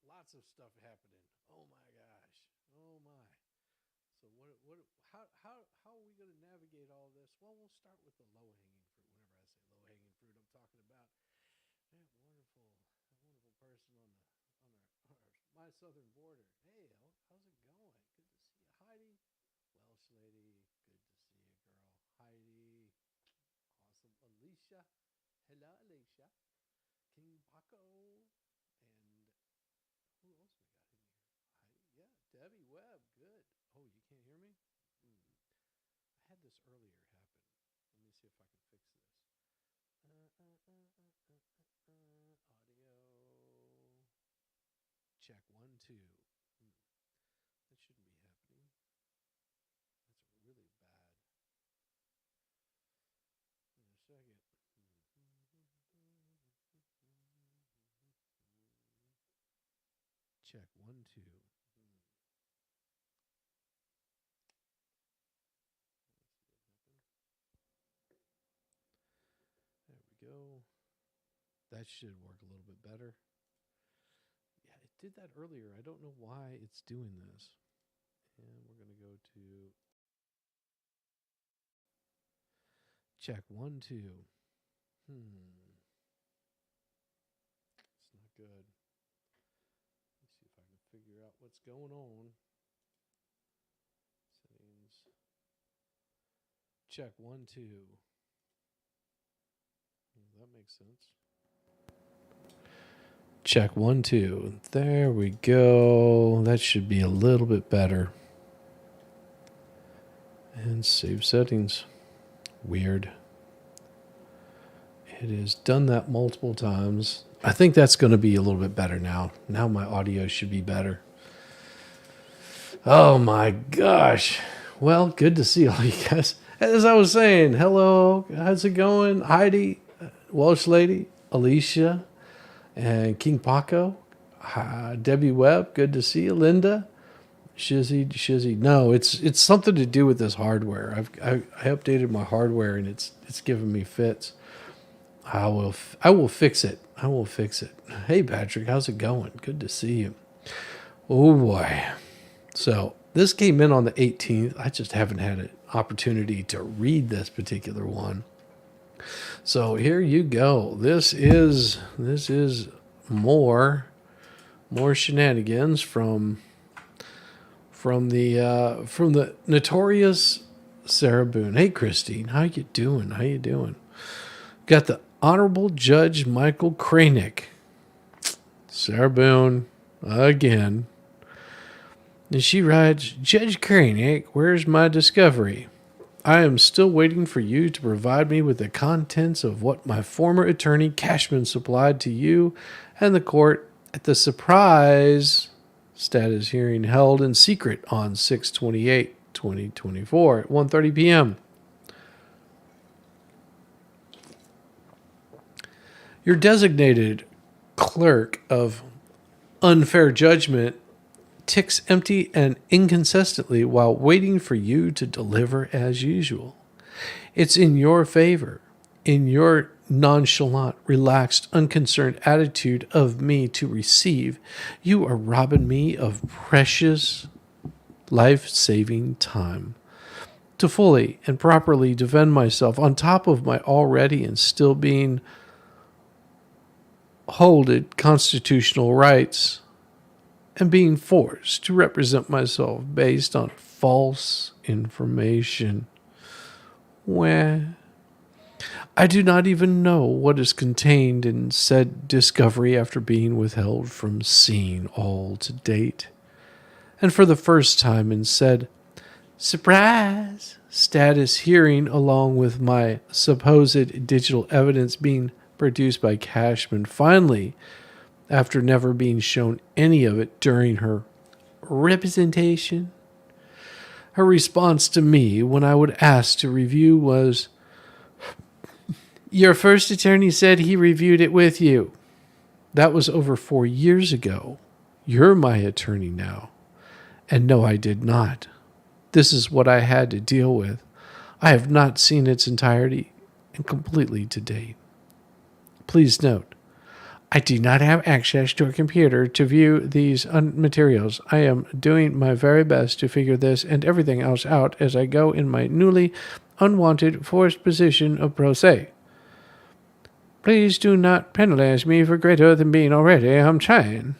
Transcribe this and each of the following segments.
lots of stuff happening. Oh my gosh. Oh my. So what how are we going to navigate all this? Well, we'll start with the low hanging fruit. Whenever I say low hanging fruit, I'm talking about that wonderful person on my southern border. Hey, how's it going? Good to see you, Heidi. Welsh lady, good to see you, girl. Heidi, awesome. Alicia, hello, Alicia. King Paco, and who else we got in here? Yeah, Debbie Webb. Good. Oh, you can't hear me? Hmm. I had this earlier happen. Let me see if I can fix this. Audio. Check one, two. Hmm. That shouldn't be happening. That's really bad. In a second. Check one, two. Hmm. There we go. That should work a little bit better. Yeah, it did that earlier. I don't know why it's doing this. And we're going to go to check one, two. It's not good. Let's see if I can figure out what's going on. Settings. Check one, two. That makes sense. Check one, two. There we go. That should be a little bit better. And save settings. Weird. It has done that multiple times. I think that's going to be a little bit better now. Now my audio should be better. Oh my gosh. Well, good to see all you guys. As I was saying, hello, how's it going? Heidi, Welsh lady, Alicia, and King Paco, Debbie Webb, good to see you. Linda, Shizzy. No, it's something to do with this hardware. I updated my hardware and it's giving me fits. I will fix it. I will fix it. Hey Patrick, how's it going? Good to see you. Oh boy. So this came in on the 18th. I just haven't had an opportunity to read this particular one. So here you go. This is more shenanigans from the notorious Sarah Boone. Hey Christine, how you doing? How you doing? Got the Honorable Judge Michael Kranick. Sarah Boone again. And she writes, Judge Kranick, where's my discovery? I am still waiting for you to provide me with the contents of what my former attorney Cashman supplied to you and the court at the surprise status hearing held in secret on 6/28/2024 at 1:30 p.m. Your designated clerk of unfair judgment ticks empty and inconsistently while waiting for you to deliver as usual. It's in your favor, in your nonchalant, relaxed, unconcerned attitude of me to receive. You are robbing me of precious, life-saving time to fully and properly defend myself on top of my already and still being holded constitutional rights and being forced to represent myself based on false information. Well, I do not even know what is contained in said discovery after being withheld from seeing all to date. And for the first time in said surprise status hearing, along with my supposed digital evidence being produced by Cashman, finally, after never being shown any of it during her representation. Her response to me when I would ask to review was, your first attorney said he reviewed it with you. That was over 4 years ago. You're my attorney now. And no, I did not. This is what I had to deal with. I have not seen its entirety and completely to date. Please note, I do not have access to a computer to view these materials. I am doing my very best to figure this and everything else out as I go in my newly unwanted forced position of pro se. Please do not penalize me for greater than being already. I'm trying.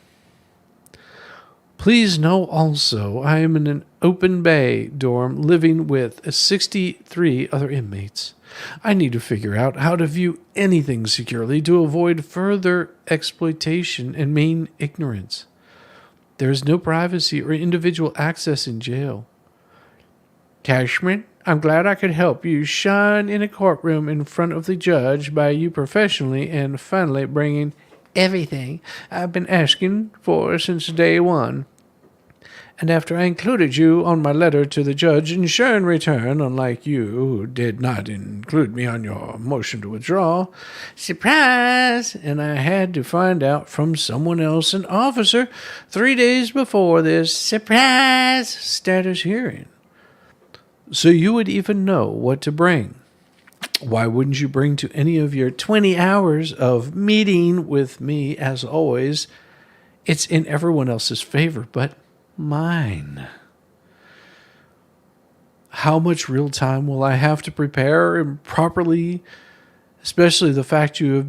Please know also I am in an open bay dorm living with 63 other inmates. I need to figure out how to view anything securely to avoid further exploitation and main ignorance. There is no privacy or individual access in jail. Cashman, I'm glad I could help you shine in a courtroom in front of the judge by you professionally and finally bringing everything I've been asking for since day one. And after I included you on my letter to the judge in return, unlike you, who did not include me on your motion to withdraw, surprise! And I had to find out from someone else, an officer, 3 days before this surprise status hearing. So you would even know what to bring. Why wouldn't you bring to any of your 20 hours of meeting with me, as always? It's in everyone else's favor, but mine. How much real time will I have to prepare and properly, especially the fact you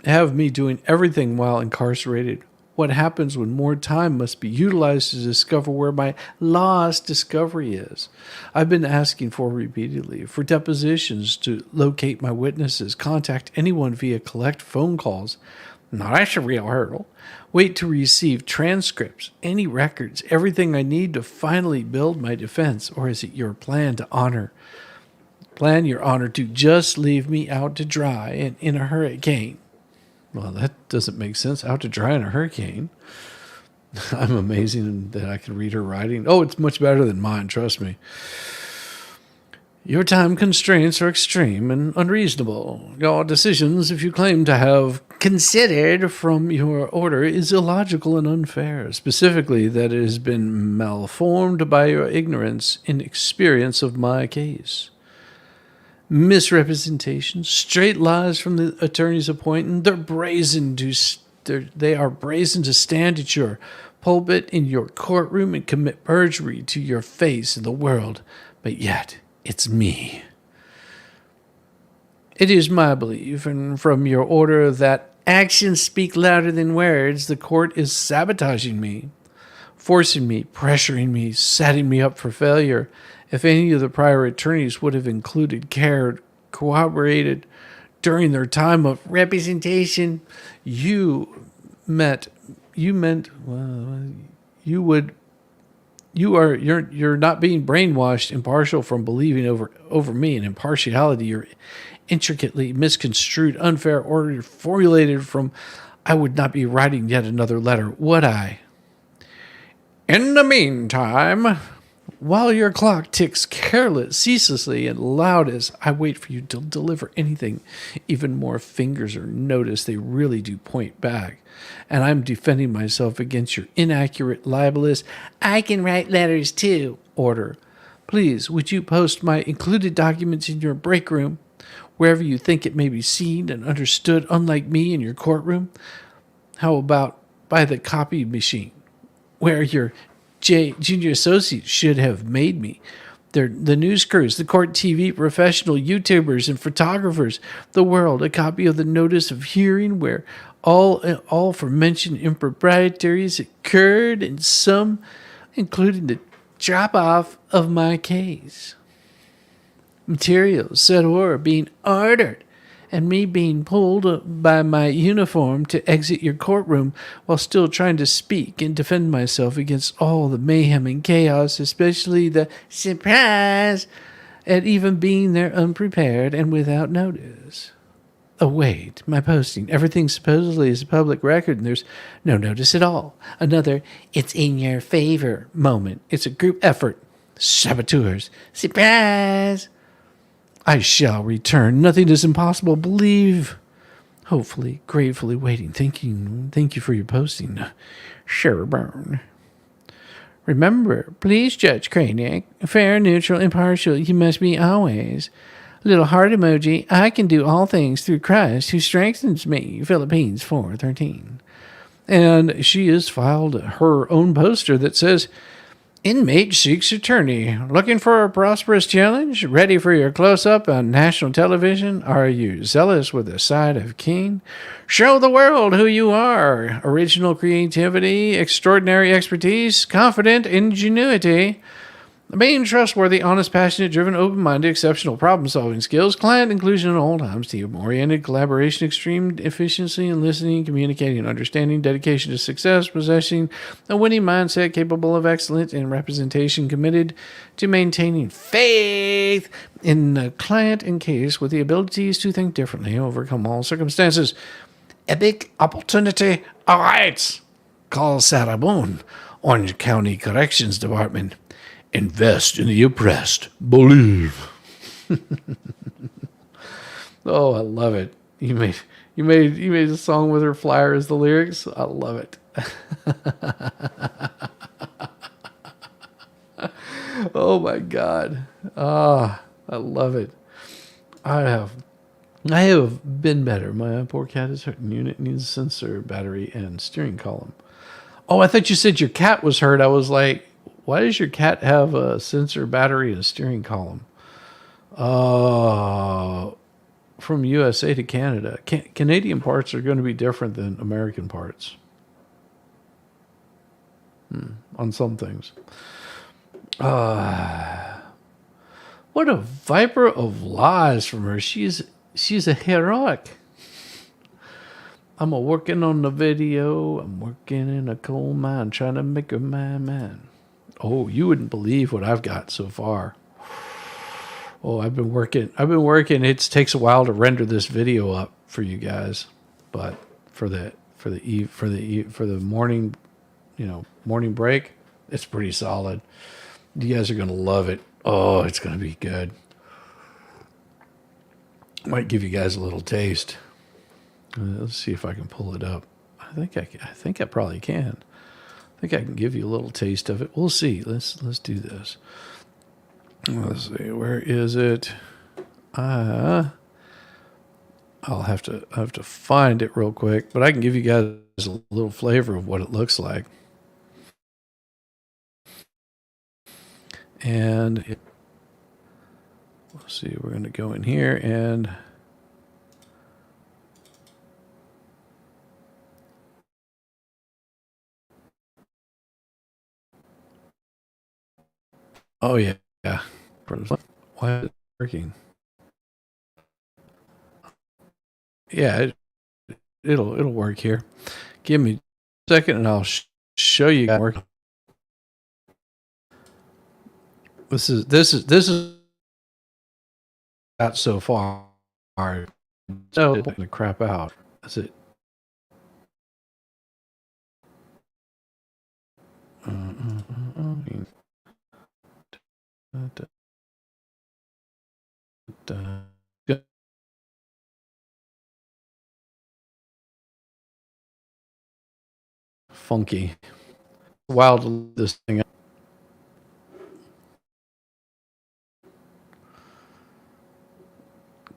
have me doing everything while incarcerated? What happens when more time must be utilized to discover where my lost discovery is? I've been asking for repeatedly for depositions to locate my witnesses, contact anyone via collect phone calls. Now that's a real hurdle. Wait to receive transcripts, any records, everything I need to finally build my defense. Or is it your plan, Your Honor, to just leave me out to dry and in a hurricane? Well, that doesn't make sense. Out to dry in a hurricane. I'm amazing that I can read her writing. Oh, it's much better than mine, trust me. Your time constraints are extreme and unreasonable. Your decisions, if you claim to have considered from your order, is illogical and unfair. Specifically, that it has been malformed by your ignorance and experience of my case. Misrepresentations, straight lies from the attorney's appointment. They are brazen to stand at your pulpit in your courtroom and commit perjury to your face in the world. But yet, it's me. It is my belief, and from your order, that actions speak louder than words. The court is sabotaging me, forcing me, pressuring me, setting me up for failure. If any of the prior attorneys would have included, cared, cooperated during their time of representation, you're not being brainwashed, impartial from believing over me, and impartiality, you're intricately misconstrued, unfair order formulated from, I would not be writing yet another letter, would I? In the meantime, while your clock ticks ceaselessly and loud as I wait for you to deliver anything, even more fingers are noticed. They really do point back. And I'm defending myself against your inaccurate, libelous, I can write letters too, order. Please, would you post my included documents in your break room, wherever you think it may be seen and understood, unlike me in your courtroom? How about by the copy machine, where your junior associates should have made me? The news crews, the court TV professional YouTubers and photographers, the world, a copy of the notice of hearing where all for mentioned improprieties occurred, and some including the drop-off of my case. Materials, said or being ordered, and me being pulled by my uniform to exit your courtroom while still trying to speak and defend myself against all the mayhem and chaos, especially the surprise at even being there unprepared and without notice. Oh, wait, my posting. Everything supposedly is a public record, and there's no notice at all. Another, it's in your favor moment. It's a group effort. Saboteurs. Surprise! I shall return. Nothing is impossible. Believe. Hopefully, gratefully waiting. Thank you for your posting. Sherburne. Remember, please, Judge Kraniak, fair, neutral, impartial, you must be always. Little heart emoji. I can do all things through Christ who strengthens me. Philippines 4:13. And she has filed her own poster that says, Inmate seeks attorney. Looking for a prosperous challenge? Ready for your close-up on national television? Are you zealous with a side of king? Show the world who you are. Original creativity, extraordinary expertise, confident ingenuity. Being trustworthy, honest, passionate, driven, open-minded, exceptional problem-solving skills, client inclusion at all times, team-oriented, collaboration, extreme efficiency in listening, communicating, and understanding, dedication to success, possessing a winning mindset, capable of excellence in representation, committed to maintaining faith in the client and case with the abilities to think differently, overcome all circumstances. Epic opportunity awaits. Call Sarah Boone, Orange County Corrections Department. Invest in the oppressed. Believe. Oh, I love it. You made a song with her flyer as the lyrics. I love it. Oh my God. Ah, I love it. I have been better. My poor cat is hurt. Unit needs sensor, battery, and steering column. Oh, I thought you said your cat was hurt. I was like, why does your cat have a sensor, battery, and a steering column? From USA to Canada. Canadian parts are going to be different than American parts. On some things. What a viper of lies from her. She's a heroic. I'm working on the video. I'm working in a coal mine trying to make her my man. Oh, you wouldn't believe what I've got so far. Oh, I've been working. It takes a while to render this video up for you guys, but for the morning, morning break, it's pretty solid. You guys are gonna love it. Oh, it's gonna be good. Might give you guys a little taste. Let's see if I can pull it up. I think I probably can. I think I can give you a little taste of it. We'll see. Let's do this. Let's see. Where is it? I'll have to find it real quick, but I can give you guys a little flavor of what it looks like. And let's see. We're going to go in here and oh yeah. Why is it working? Yeah, it'll work here. Give me a second, and I'll show you guys work. This is out so far. So it's gonna crap out. That's it. Funky. Wild this thing.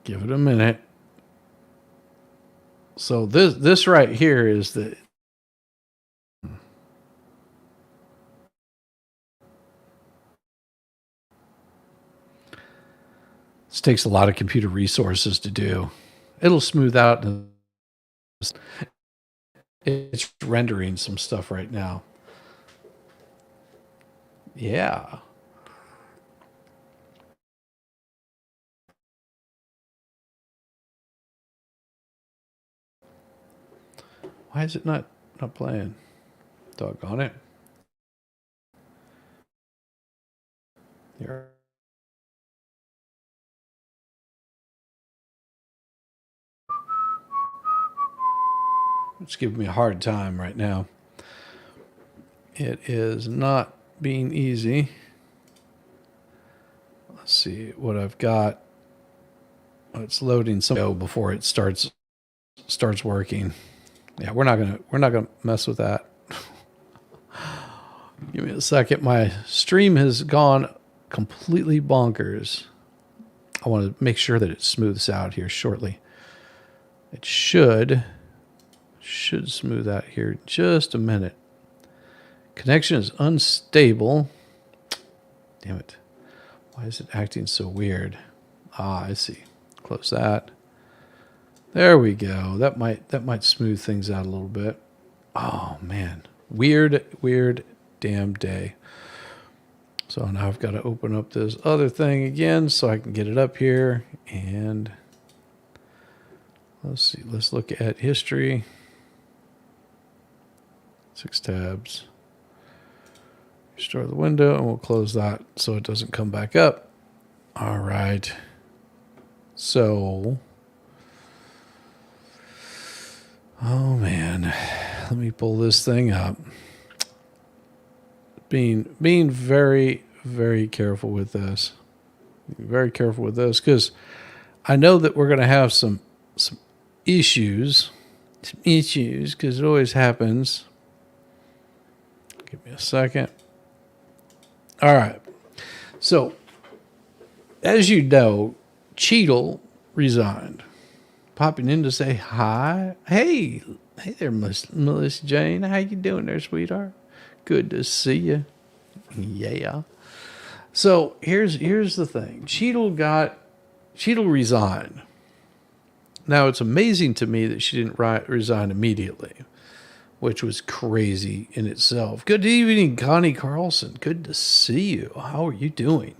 Give it a minute. So this right here is the this takes a lot of computer resources to do. It'll smooth out. It's rendering some stuff right now. Yeah. Why is it not playing? Doggone it. Here. It's giving me a hard time right now. It is not being easy. Let's see what I've got. Oh, it's loading some before it starts working. Yeah, we're not gonna mess with that. Give me a second. My stream has gone completely bonkers. I want to make sure that it smooths out here shortly. It should smooth out here in just a minute. Connection is unstable. Damn it. Why is it acting so weird? Ah, I see. Close that. There we go. That might smooth things out a little bit. Oh man. Weird damn day. So now I've got to open up this other thing again so I can get it up here. And let's see. Let's look at history. 6 tabs. Restore the window, and we'll close that so it doesn't come back up. All right. So, oh man, let me pull this thing up. Being very, very careful with this. Very careful with this because I know that we're going to have some issues. Some issues because it always happens. Give me a second. All right. So, as you know, Cheatle resigned. Popping in to say hi. Hey there, Melissa Jane. How you doing there, sweetheart? Good to see you. Yeah. So here's the thing. Cheatle resigned. Now it's amazing to me that she didn't resign immediately, which was crazy in itself. Good evening, Connie Carlson. Good to see you. How are you doing?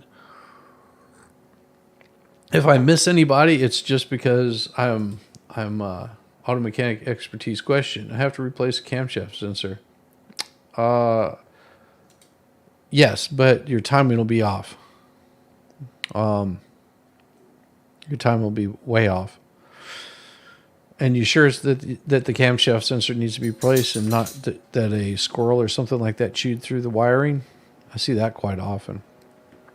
If I miss anybody, it's just because I'm auto mechanic expertise question. I have to replace a camshaft sensor. Yes, but your timing will be off. Your time will be way off. And you sure that the camshaft sensor needs to be replaced and not that a squirrel or something like that chewed through the wiring? I see that quite often.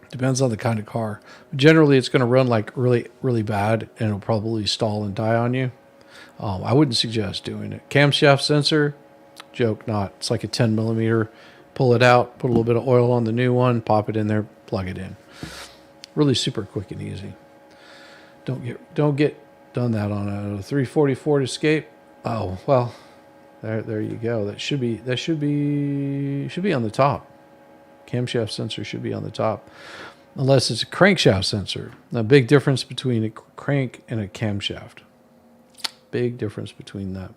Depends on the kind of car. But generally, it's going to run like really, really bad, and it'll probably stall and die on you. I wouldn't suggest doing it. Camshaft sensor, joke not. It's like a 10 millimeter. Pull it out, put a little bit of oil on the new one, pop it in there, plug it in. Really super quick and easy. Don't get done that on a 340 Ford Escape. Oh well, there you go. That should be on the top. Camshaft sensor should be on the top, unless it's a crankshaft sensor. A big difference between a crank and a camshaft. Big difference between that,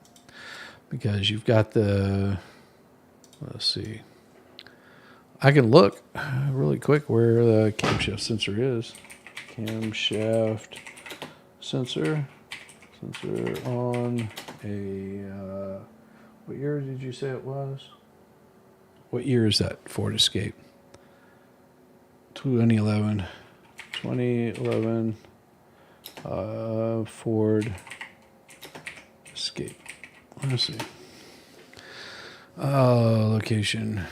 because you've got the. Let's see. I can look really quick where the camshaft sensor is. Camshaft sensor on a what year did you say it was? What year is that Ford Escape? 2011 Ford Escape. Let's see. Location.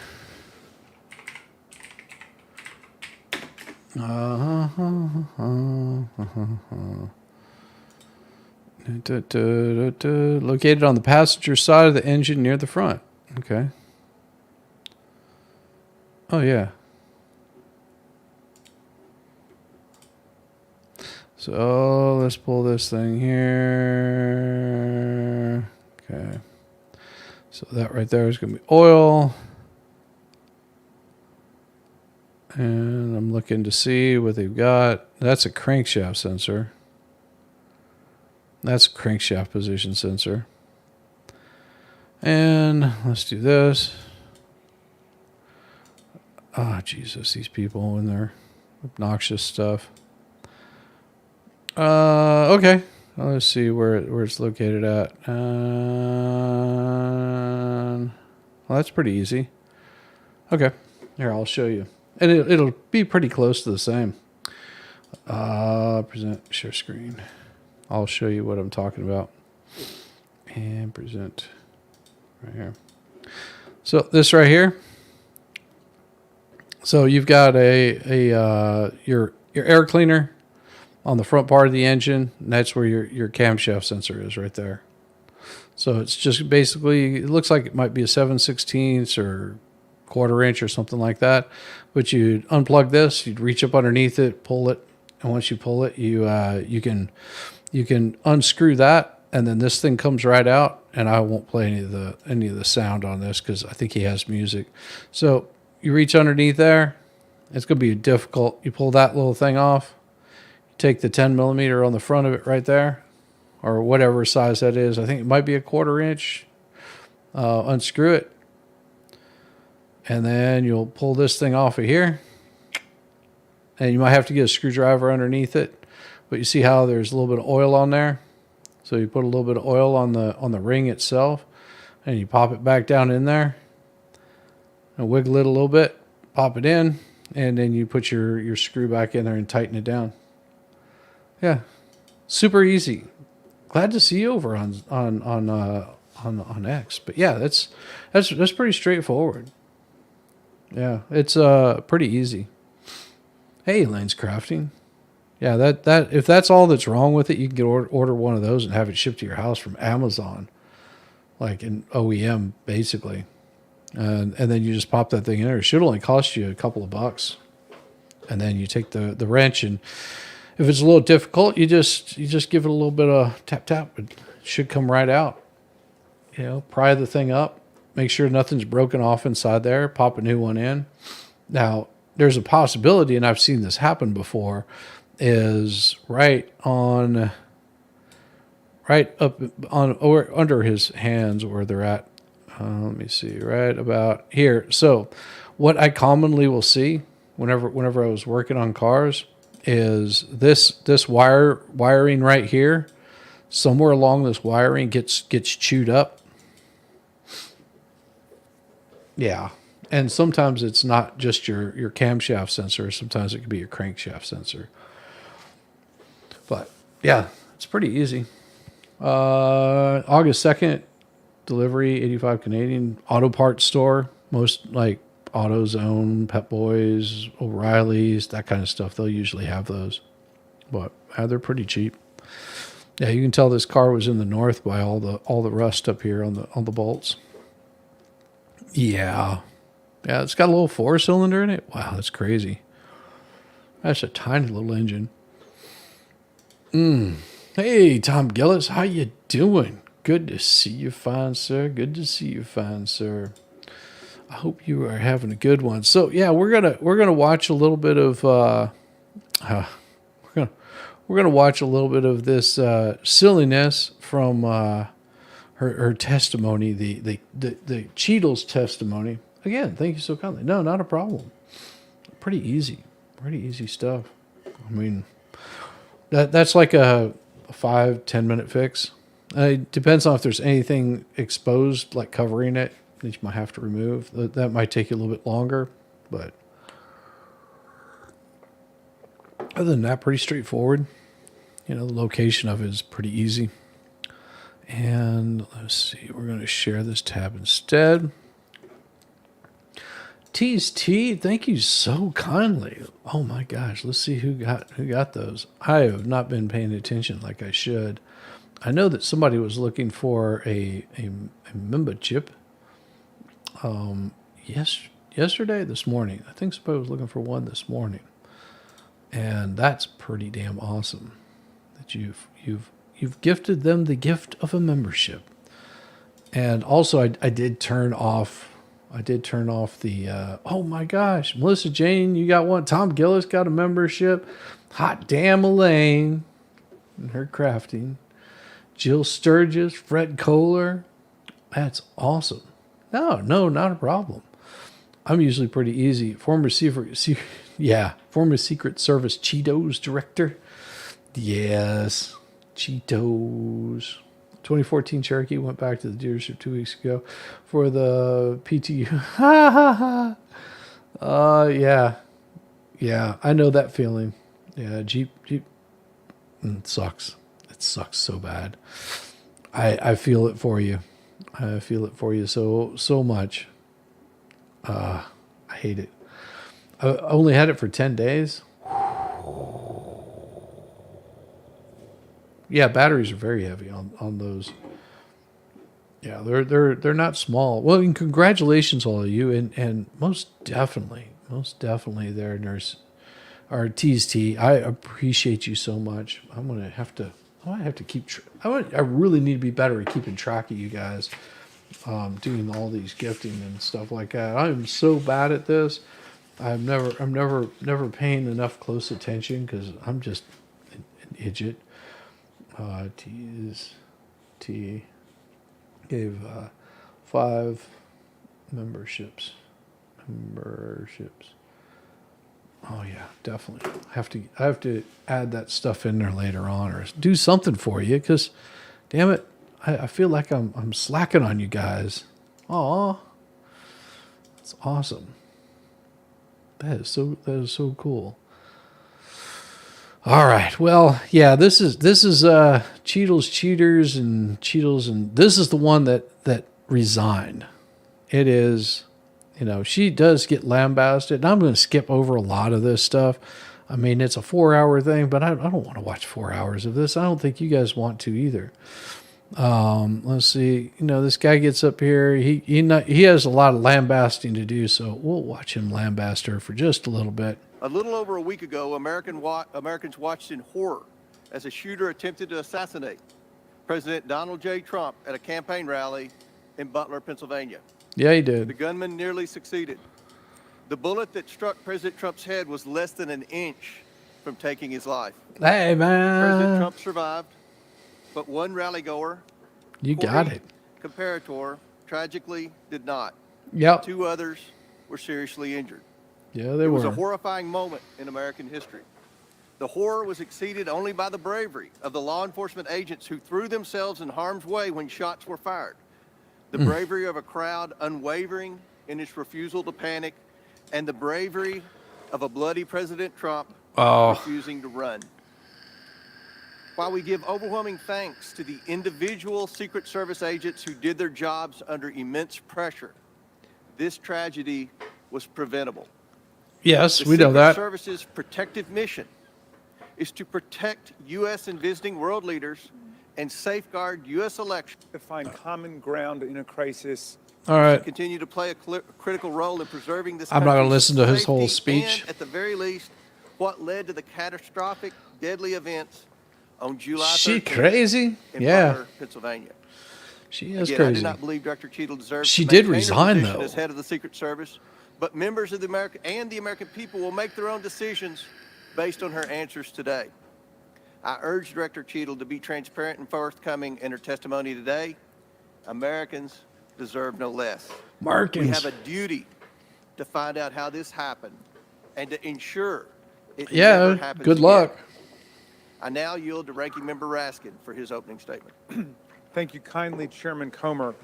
Located on the passenger side of the engine near the front. Okay. Oh, yeah. So let's pull this thing here. Okay. So that right there is going to be oil. And I'm looking to see what they've got. That's a crankshaft sensor. That's a crankshaft position sensor. And let's do this. Oh, Jesus, these people and their obnoxious stuff. Okay. Well, let's see where it's located at. Well, that's pretty easy. Okay. Here, I'll show you. And it'll be pretty close to the same. Present, share screen. I'll show you what I'm talking about. And present right here. So this right here. So you've got your air cleaner on the front part of the engine, and that's where your camshaft sensor is right there. So it's just basically, it looks like it might be a 7/16 or 1/4 inch or something like that. But you'd unplug this, you'd reach up underneath it, pull it, and once you pull it, you can unscrew that, and then this thing comes right out. And I won't play any of the sound on this because I think he has music. So you reach underneath there. It's going to be difficult. You pull that little thing off. You take the 10 millimeter on the front of it right there, or whatever size that is. I think it might be a 1/4 inch. Unscrew it. And then you'll pull this thing off of here. And you might have to get a screwdriver underneath it. But you see how there's a little bit of oil on there? So you put a little bit of oil on the ring itself. And you pop it back down in there. And wiggle it a little bit. Pop it in. And then you put your screw back in there and tighten it down. Yeah. Super easy. Glad to see you over on X. But yeah, that's pretty straightforward. Yeah, it's pretty easy. Hey, Elaine's Crafting. Yeah, that if that's all that's wrong with it, you can get order one of those and have it shipped to your house from Amazon, like an OEM basically, and then you just pop that thing in there. It should only cost you a couple of bucks, and then you take the wrench, and if it's a little difficult, you just give it a little bit of tap. It should come right out. You know, pry the thing up, make sure nothing's broken off inside there, pop a new one in. Now, there's a possibility, and I've seen this happen before, is right up on or under his hands where they're at. Let me see, right about here. So what I commonly will see whenever I was working on cars is this wiring right here, somewhere along this wiring gets chewed up. Yeah. And sometimes it's not just your camshaft sensor. Sometimes it could be your crankshaft sensor. But yeah, it's pretty easy. August 2nd, delivery, 85 Canadian, auto parts store. Most like AutoZone, Pep Boys, O'Reilly's, that kind of stuff. They'll usually have those. But they're pretty cheap. Yeah, you can tell this car was in the north by all the rust up here on the bolts. Yeah. Yeah, it's got a little 4-cylinder in it. Wow, that's crazy. That's a tiny little engine. Hey, Tom Gillis, how you doing? Good to see you, fine sir. Good to see you, fine sir. I hope you are having a good one. So yeah, we're gonna watch a little bit of we're gonna watch a little bit of this silliness from her testimony, the Cheatle's testimony. Again, thank you so kindly. No, not a problem. Pretty easy stuff. I mean, that's like a 5-10 minute fix. It depends on if there's anything exposed, like covering it, that you might have to remove. That might take you a little bit longer, but other than that, pretty straightforward. You know, the location of it is pretty easy. And let's see, we're going to share this tab instead. T's T, thank you so kindly. Oh my gosh, let's see who got those. I have not been paying attention like I should. I know that somebody was looking for a membership. This morning. I think somebody was looking for one this morning, and that's pretty damn awesome that you've gifted them the gift of a membership. And also, I did turn off the, oh my gosh, Melissa Jane, you got one. Tom Gillis got a membership. Hot damn Elaine and her crafting. Jill Sturgis, Fred Kohler. That's awesome. No, not a problem. I'm usually pretty easy. Former Secret Service Cheetos director. Yes, Cheetos. 2014 Cherokee went back to the dealership 2 weeks ago for the PTU. Ha ha ha. Yeah. I know that feeling. Yeah, Jeep. It sucks. It sucks so bad. I feel it for you. I feel it for you so much. I hate it. I only had it for 10 days. Yeah, batteries are very heavy on those. Yeah, they're not small. Well, and congratulations all of you, and most definitely there, or T's T. I appreciate you so much. I'm gonna have to. I might have to keep. I really need to be better at keeping track of you guys, doing all these gifting and stuff like that. I'm so bad at this. I'm never paying enough close attention because I'm just an idiot. T's T gave 5 memberships. Oh yeah, definitely. I have to add that stuff in there later on, or do something for you, because, damn it, I feel like I'm slacking on you guys. Aw, that's awesome. That is so cool. All right, well, yeah, this is Cheatle's Cheaters and Cheatles, and this is the one that resigned. It is. She does get lambasted, and I'm going to skip over a lot of this stuff. I mean, it's a 4-hour thing, but I don't want to watch 4 hours of this. I don't think you guys want to either. Let's see. This guy gets up here. He has a lot of lambasting to do, so we'll watch him lambast her for just a little bit. A little over a week ago, Americans watched in horror as a shooter attempted to assassinate President Donald J. Trump at a campaign rally in Butler, Pennsylvania. Yeah, he did. The gunman nearly succeeded. The bullet that struck President Trump's head was less than an inch from taking his life. Hey, man. President Trump survived, but one rally-goer, you got it, comparator, tragically did not. Yep. 2 others were seriously injured. Yeah, they were. It was a horrifying moment in American history. The horror was exceeded only by the bravery of the law enforcement agents who threw themselves in harm's way when shots were fired. The bravery of a crowd unwavering in its refusal to panic, and the bravery of a bloody President Trump refusing to run. While we give overwhelming thanks to the individual Secret Service agents who did their jobs under immense pressure, this tragedy was preventable. Yes, we know that. The Secret Service's protective mission is to protect U.S. and visiting world leaders and safeguard U.S. elections. To find common ground in a crisis. All right. Continue to play a critical role in preserving this. I'm not going to listen to his whole speech. And at the very least, what led to the catastrophic, deadly events on July 13th. She crazy? In Yeah. Butler, Pennsylvania. She is Again, crazy. I do not believe Director Cheatle deserves She to did maintain her resign, position though. as head of the Secret Service, but members of the American people will make their own decisions based on her answers today. I urge Director Cheatle to be transparent and forthcoming in her testimony today. Americans deserve no less. Markins. We have a duty to find out how this happened and to ensure it never Yeah, happens good again. luck. I now yield to Ranking Member Raskin for his opening statement. Thank you kindly, Chairman Comer.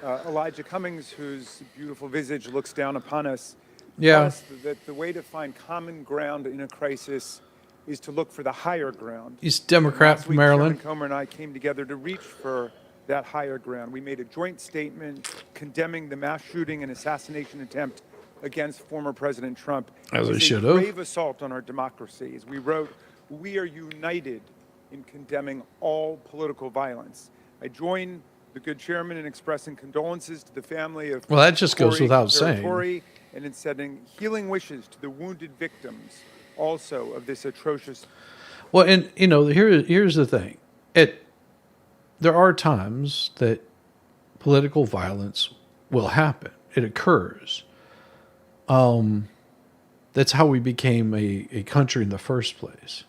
Elijah Cummings, whose beautiful visage looks down upon us, Yeah. tells us that the way to find common ground in a crisis is to look for the higher ground. He's Democrat Last from week, Maryland. Chairman Comer and I came together to reach for that higher ground. We made a joint statement condemning the mass shooting and assassination attempt against former President Trump. As I It's a should have. grave assault on our democracy. As we wrote, we are united in condemning all political violence. I join the good chairman in expressing condolences to the family of Well, that just goes Corey without saying. Territory, and in sending healing wishes to the wounded victims also of this atrocious. Well, and here's the thing. There are times that political violence will happen. It occurs. That's how we became a country in the first place.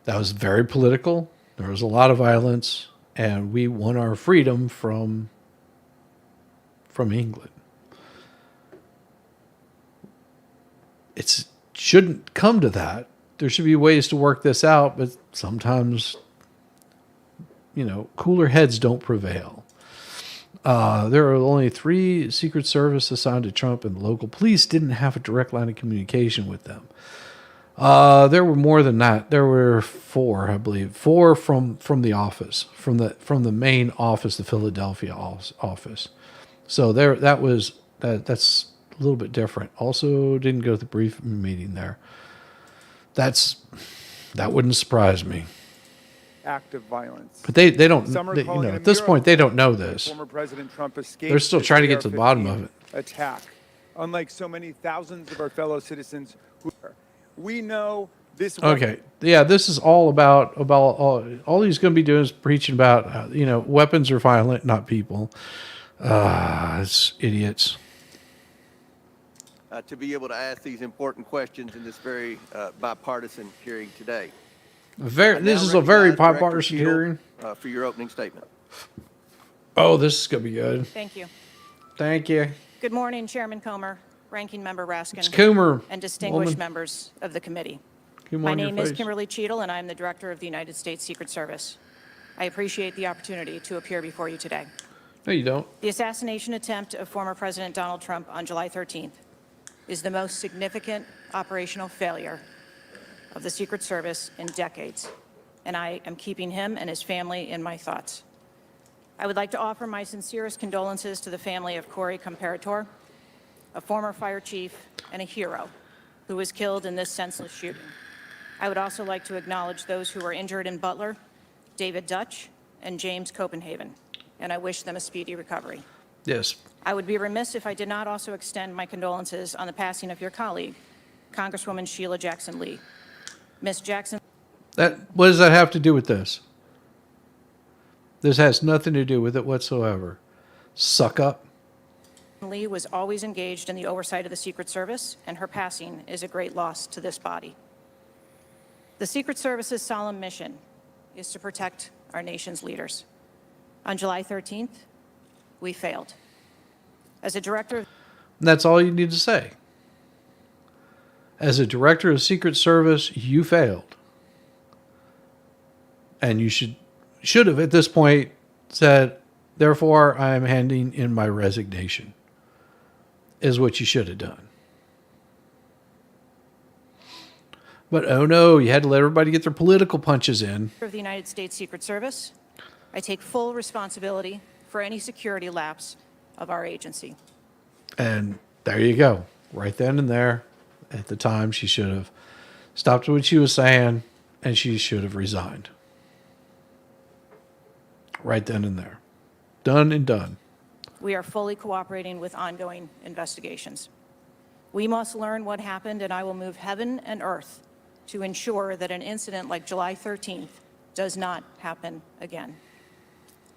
That was very political. There was a lot of violence, and we won our freedom from England. It shouldn't come to that. There should be ways to work this out, but sometimes, cooler heads don't prevail. There are only 3 Secret Service assigned to Trump, and the local police didn't have a direct line of communication with them. There were more than that. There were 4, I believe. 4 from the office, from the main office, the Philadelphia office. So that's a little bit different. Also, didn't go to the briefing meeting there. That wouldn't surprise me. Act of violence. But they don't. Some are calling it a at this point, they don't know this. Former President Trump escaped. They're still this trying to get to the bottom of AR-15 it. Attack, unlike so many thousands of our fellow citizens who are. We know this. Okay. Yeah, this is all about all he's going to be doing is preaching about, weapons are violent, not people. It's idiots. To be able to ask these important questions in this very bipartisan hearing today. This is a very bipartisan hearing. For your opening statement. Oh, this is going to be good. Thank you. Thank you. Good morning, Chairman Comer, Ranking Member Raskin, It's Coomer. and distinguished Woman. members of the committee. Come My on your name is face. Kimberly Cheatle, and I am the Director of the United States Secret Service. I appreciate the opportunity to appear before you today. No, you don't. The assassination attempt of former President Donald Trump on July 13th is the most significant operational failure of the Secret Service in decades, and I am keeping him and his family in my thoughts. I would like to offer my sincerest condolences to the family of Corey Comparator, a former fire chief and a hero who was killed in this senseless shooting. I would also like to acknowledge those who were injured in Butler, David Dutch, and James Copenhagen, and I wish them a speedy recovery. Yes. I would be remiss if I did not also extend my condolences on the passing of your colleague, Congresswoman Sheila Jackson Lee. Ms. Jackson. What does that have to do with this? This has nothing to do with it whatsoever. Suck up. Lee was always engaged in the oversight of the Secret Service, and her passing is a great loss to this body. The Secret Service's solemn mission is to protect our nation's leaders. On July 13th, we failed. As a director of That's all you need to say. As a director of Secret Service, you failed. And you should have at this point said, therefore, I am handing in my resignation, is what you should have done. But oh no, you had to let everybody get their political punches in. the United States Secret Service, I take full responsibility for any security lapse of our agency. And there you go. Right then and there, at the time, she should have stopped what she was saying, and she should have resigned. Right then and there. Done and done. We are fully cooperating with ongoing investigations. We must learn what happened, and I will move heaven and earth to ensure that an incident like July 13th does not happen again.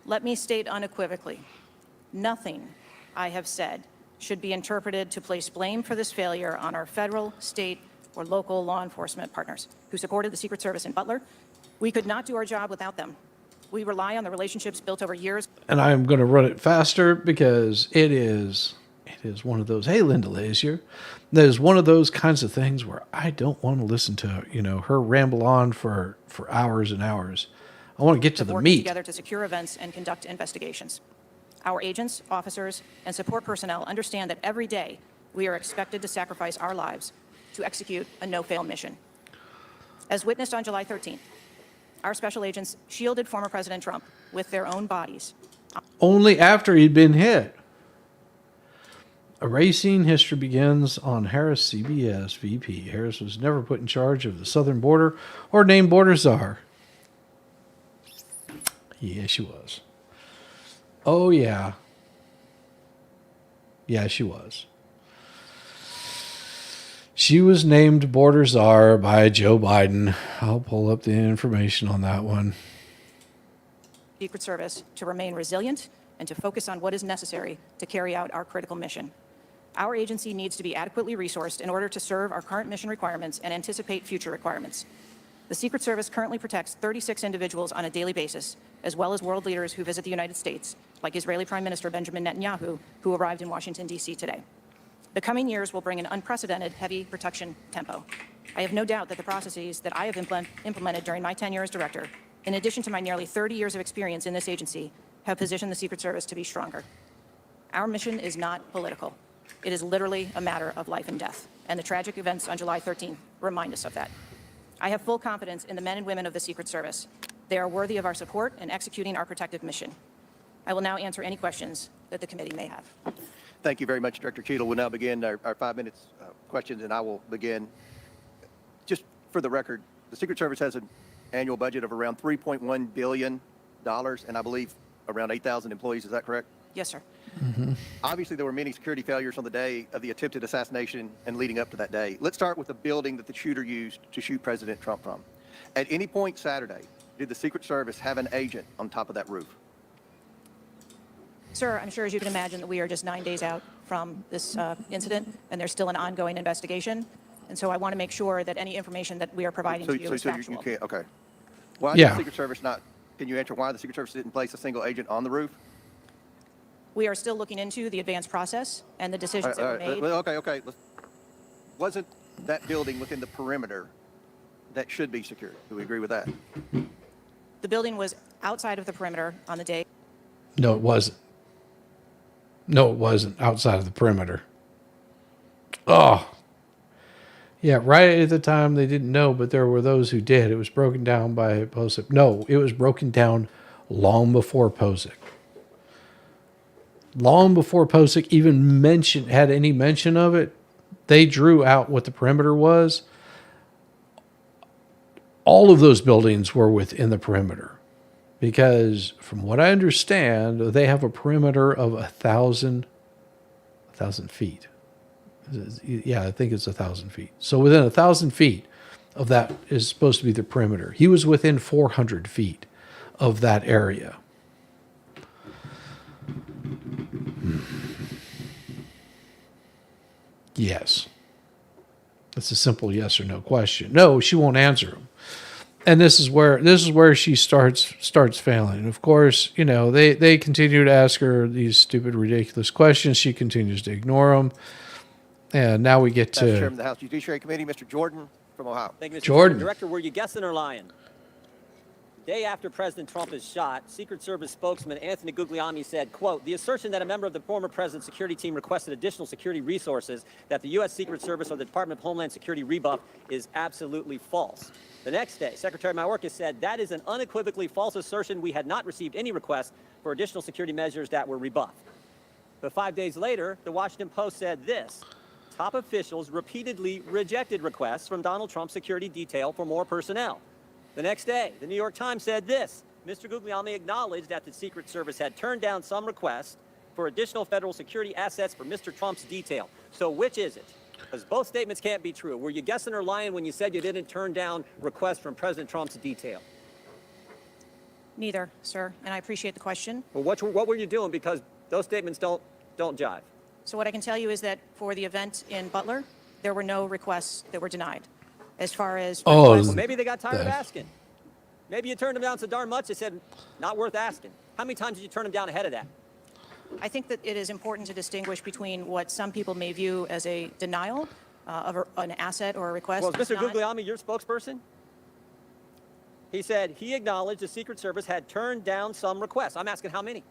Let me state unequivocally, nothing I have said should be interpreted to place blame for this failure on our federal, state, or local law enforcement partners who supported the Secret Service in Butler. We could not do our job without them. We rely on the relationships built over years. And I'm going to run it faster because it is one of those, hey, Linda Lazier, that is one of those kinds of things where I don't want to listen to, her ramble on for hours and hours. I want to get to the working meat. Together to secure events and conduct investigations. Our agents, officers, and support personnel understand that every day we are expected to sacrifice our lives to execute a no-fail mission. As witnessed on July 13th, our special agents shielded former President Trump with their own bodies. Only after he'd been hit. Erasing history begins on Harris CBS VP. Harris was never put in charge of the southern border or named border czar. Yeah, she was. Oh, yeah. Yeah, she was. She was named border czar by Joe Biden. I'll pull up the information on that one. Secret Service to remain resilient and to focus on what is necessary to carry out our critical mission. Our agency needs to be adequately resourced in order to serve our current mission requirements and anticipate future requirements. The Secret Service currently protects 36 individuals on a daily basis, as well as world leaders who visit the United States, like Israeli Prime Minister Benjamin Netanyahu, who arrived in Washington, D.C. today. The coming years will bring an unprecedented heavy protection tempo. I have no doubt that the processes that I have implemented during my tenure as director, in addition to my nearly 30 years of experience in this agency, have positioned the Secret Service to be stronger. Our mission is not political. It is literally a matter of life and death, and the tragic events on July 13th remind us of that. I have full confidence in the men and women of the Secret Service. They are worthy of our support in executing our protective mission. I will now answer any questions that the committee may have. Thank you very much, Director Cheatle. We'll now begin our 5 minutes questions, and I will begin. Just for the record, the Secret Service has an annual budget of around $3.1 billion, and I believe around 8,000 employees. Is that correct? Yes, sir. Obviously, there were many security failures on the day of the attempted assassination and leading up to that day. Let's start with the building that the shooter used to shoot President Trump from. At any point Saturday, did the Secret Service have an agent on top of that roof? Sir, I'm sure as you can imagine that we are just 9 days out from this incident, and there's still an ongoing investigation. And so I want to make sure that any information that we are providing to you is factual. You can't, okay. Why Yeah. did the Secret Service not, can you answer why the Secret Service didn't place a single agent on the roof? We are still looking into the advanced process and the decisions that were made. Okay. Wasn't that building within the perimeter that should be secured? Do we agree with that? The building was outside of the perimeter on the day. No, it wasn't. No, it wasn't outside of the perimeter. Oh. Yeah, right at the time they didn't know, but there were those who did. It was broken down by Posick. No, it was broken down long before Posick. Long before Posick even had any mention of it, they drew out what the perimeter was. All of those buildings were within the perimeter because, from what I understand, they have a perimeter of 1,000 feet. Yeah, I think it's 1,000 feet. So within 1,000 feet of that is supposed to be the perimeter. He was within 400 feet of that area. Yes. It's a simple yes or no question. No, she won't answer them. And this is where she starts failing. Of course, you know, they continue to ask her these stupid, ridiculous questions. She continues to ignore them. And now we get to Chairman of the House Judiciary Committee, Mr. Jordan from Ohio. Thank you, Mr. Jordan. Director, were you guessing or lying? Day after President Trump is shot, Secret Service spokesman Anthony Guglielmi said, quote, the assertion that a member of the former president's security team requested additional security resources that the U.S. Secret Service or the Department of Homeland Security rebuff is absolutely false. The next day, Secretary Mayorkas said that is an unequivocally false assertion. We had not received any requests for additional security measures that were rebuffed. But 5 days later, the Washington Post said this. Top officials repeatedly rejected requests from Donald Trump's security detail for more personnel. The next day, the New York Times said this. Mr. Guglielmi acknowledged that the Secret Service had turned down some requests for additional federal security assets for Mr. Trump's detail. So which is it? Because both statements can't be true. Were you guessing or lying when you said you didn't turn down requests from President Trump's detail? Neither, sir, and I appreciate the question. Well, what were you doing? Because those statements don't jive. So what I can tell you is that for the event in Butler, there were no requests that were denied. As far as Well, maybe they got tired of asking. Maybe you turned them down so darn much they said, not worth asking. How many times did you turn them down ahead of that? I think that it is important to distinguish between what some people may view as a denial of an asset or a request. Well, is Mr. Not Guglielmi your spokesperson? He said he acknowledged the Secret Service had turned down some requests. I'm asking how many?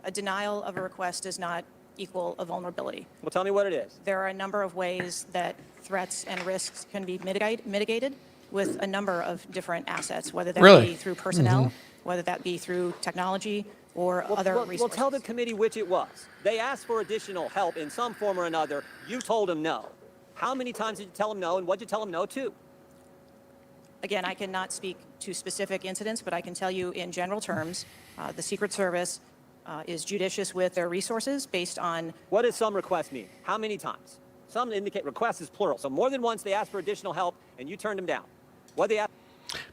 a denial of a request does not equal a vulnerability. Well, tell me what it is. There are a number of ways that threats and risks can be mitigated with a number of different assets, whether that Really? be through personnel, whether that be through technology or other resources. Well, tell the committee which it was. They asked for additional help in some form or another. You told them no. How many times did you tell them no, and what did you tell them no to? Again, I cannot speak to specific incidents, but I can tell you in general terms, the Secret Service is judicious with their resources based on... What does some request mean? How many times? Some indicate request is plural. So more than once they asked for additional help, and you turned them down. What they ask?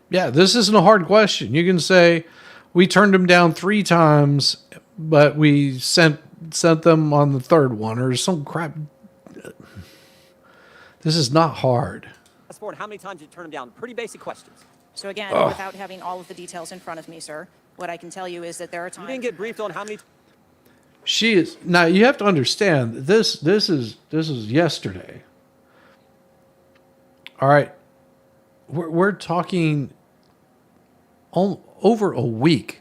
Yeah, this isn't a hard question. You can say, we turned them down 3 times, but we sent them on the 3rd one, or some crap. This is not hard. For and how many times did you turn them down? Pretty basic questions. So again, without having all of the details in front of me, sir, what I can tell you is that there are times... You didn't get briefed on how many... She is now. You have to understand this. This is yesterday. All right, we're talking over a week.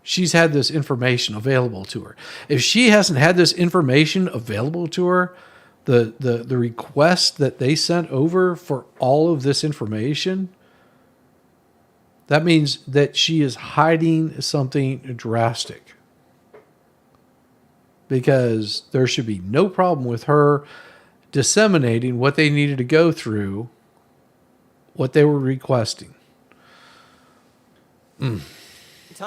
She's had this information available to her. If she hasn't had this information available to her, the request that they sent over for all of this information, that means that she is hiding something drastic. Because there should be no problem with her disseminating what they needed to go through, what they were requesting. Times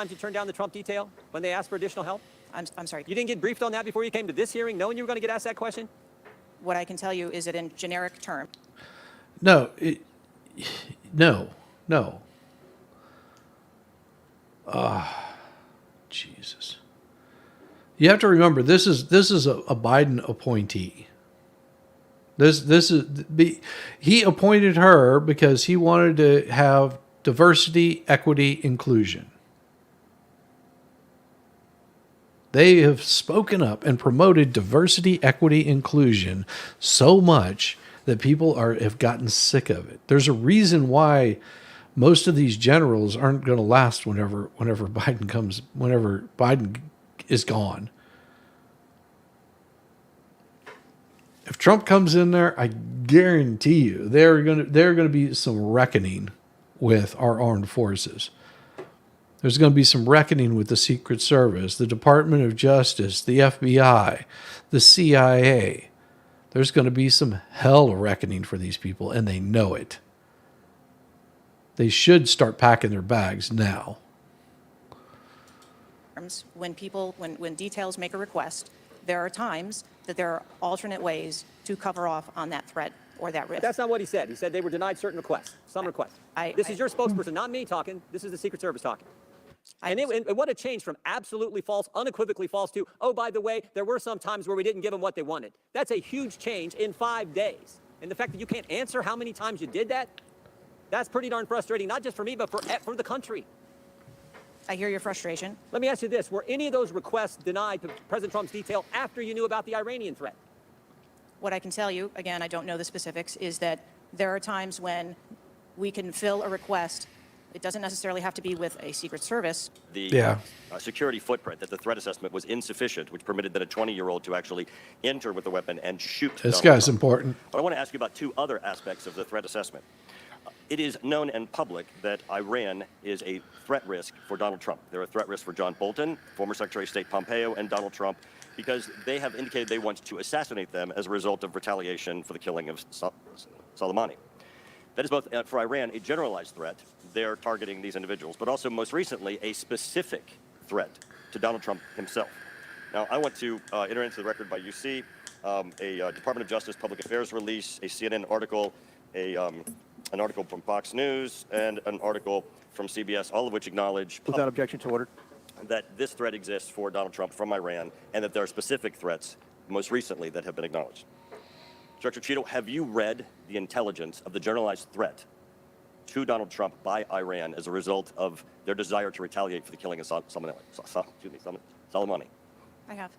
you turned down the Trump detail when they asked for additional help? I'm sorry. You didn't get briefed on that before you came to this hearing, knowing you were going to get asked that question? What I can tell you is that in generic terms, No, no. Jesus. You have to remember this is a Biden appointee. He appointed her because he wanted to have diversity, equity, inclusion. They have spoken up and promoted diversity, equity, inclusion so much that people have gotten sick of it. There's a reason why most of these generals aren't going to last whenever Biden is gone. If Trump comes in there, I guarantee you there are going to be some reckoning with our armed forces. There's going to be some reckoning with the Secret Service, the Department of Justice, the FBI, the CIA. There's going to be some hell reckoning for these people, and they know it. They should start packing their bags now. when details make a request, there are times that there are alternate ways to cover off on that threat or that risk. That's not what he said. He said they were denied certain requests, some requests. This is your spokesperson, not me talking. This is the Secret Service talking. And what a change from absolutely false, unequivocally false to, oh, by the way, there were some times where we didn't give them what they wanted. That's a huge change in 5 days. And the fact that you can't answer how many times you did that, that's pretty darn frustrating, not just for me, but for the country. I hear your frustration. Let me ask you this. Were any of those requests denied to President Trump's detail after you knew about the Iranian threat? What I can tell you, again, I don't know the specifics, is that there are times when we can fill a request. It doesn't necessarily have to be with a Secret Service. The security footprint, that the threat assessment was insufficient, which permitted that a 20-year-old to actually enter with a weapon and shoot. This guy's important. But I want to ask you about two other aspects of the threat assessment. It is known in public that Iran is a threat risk for Donald Trump. They're a threat risk for John Bolton, former Secretary of State Pompeo, and Donald Trump, because they have indicated they want to assassinate them as a result of retaliation for the killing of Soleimani. That is both, for Iran, a generalized threat. They're targeting these individuals, but also most recently, a specific threat to Donald Trump himself. Now, I want to enter into the record by UC, a Department of Justice Public Affairs release, a CNN article, an article from Fox News, and an article from CBS, all of which acknowledge Without objection to order. that this threat exists for Donald Trump from Iran, and that there are specific threats, most recently, that have been acknowledged. Director Cheatle, have you read the intelligence of the generalized threat to Donald Trump by Iran as a result of their desire to retaliate for the killing of Soleimani? I have.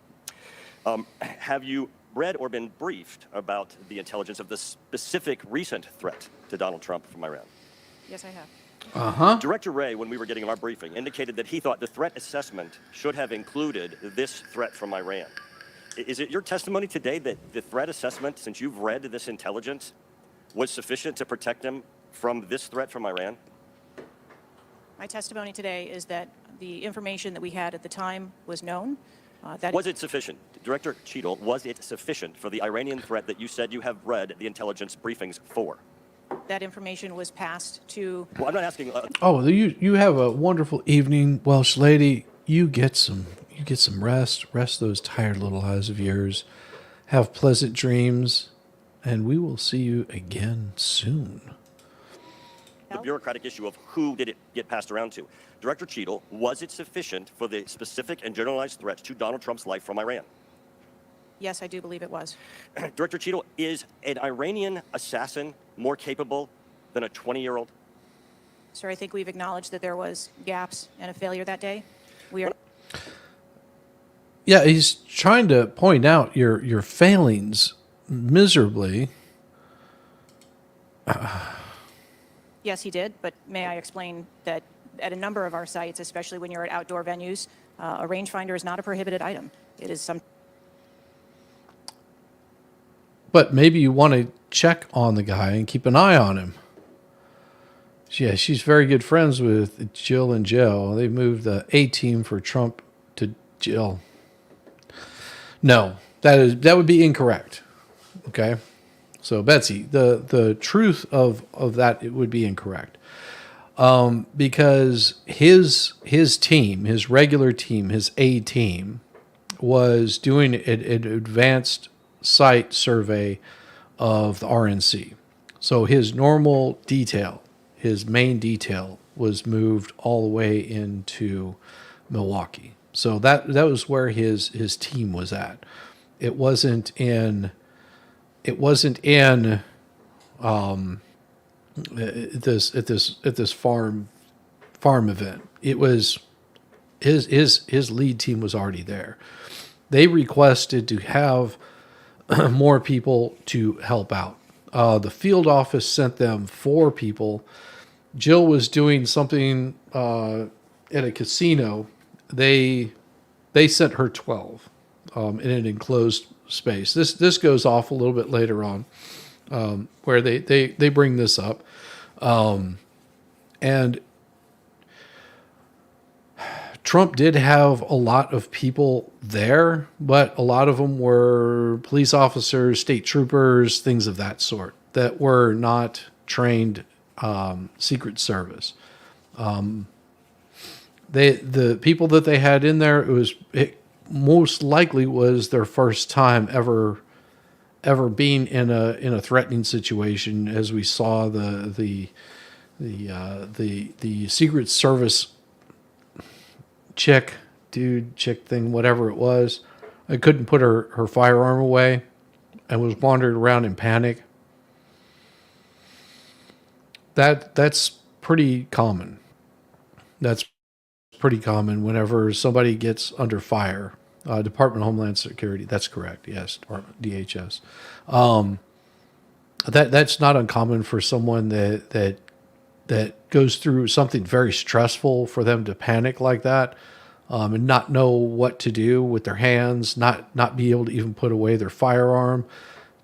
Have you read or been briefed about the intelligence of the specific recent threat to Donald Trump from Iran? Yes, I have. Director Wray, when we were getting our briefing, indicated that he thought the threat assessment should have included this threat from Iran. Is it your testimony today that the threat assessment, since you've read this intelligence, was sufficient to protect him from this threat from Iran? My testimony today is that the information that we had at the time was known. Was it sufficient? Director Cheatle, was it sufficient for the Iranian threat that you said you have read the intelligence briefings for? That information was passed to... Well, I'm not asking... You have a wonderful evening, Welsh lady. You get some rest. Rest those tired little eyes of yours. Have pleasant dreams, and we will see you again soon. The bureaucratic issue of who did it get passed around to. Director Cheatle, was it sufficient for the specific and generalized threat to Donald Trump's life from Iran? Yes, I do believe it was. Director Cheatle, is an Iranian assassin more capable than a 20-year-old? Sir, I think we've acknowledged that there was gaps and a failure that day. We are... Yeah, he's trying to point out your failings miserably. Yes, he did, but may I explain that at a number of our sites, especially when you're at outdoor venues, a rangefinder is not a prohibited item. It is some... But maybe you want to check on the guy and keep an eye on him. Yeah, she's very good friends with Jill and Jill. They moved the A-team for Trump to Jill. No, that would be incorrect. Okay? So, Betsy, the truth of that, it would be incorrect. Because his team, his regular team, his A-team, was doing an advanced site survey of the RNC. So his normal detail, his main detail, was moved all the way into Milwaukee. So that was where his team was at. It wasn't in at this farm event. It was his lead team was already there. They requested to have more people to help out. The field office sent them 4 people. Jill was doing something at a casino. They sent her 12 in an enclosed space. This goes off a little bit later on, where they bring this up, and Trump did have a lot of people there, but a lot of them were police officers, state troopers, things of that sort that were not trained Secret Service. The people that they had in there, it most likely was their first time ever being in a threatening situation, as we saw the Secret Service chick thing, whatever it was. I couldn't put her firearm away and was wandering around in panic. That's pretty common. That's pretty common whenever somebody gets under fire. Department of Homeland Security. That's correct. Yes, Department DHS. That's not uncommon for someone that goes through something very stressful, for them to panic like that, and not know what to do with their hands, not be able to even put away their firearm,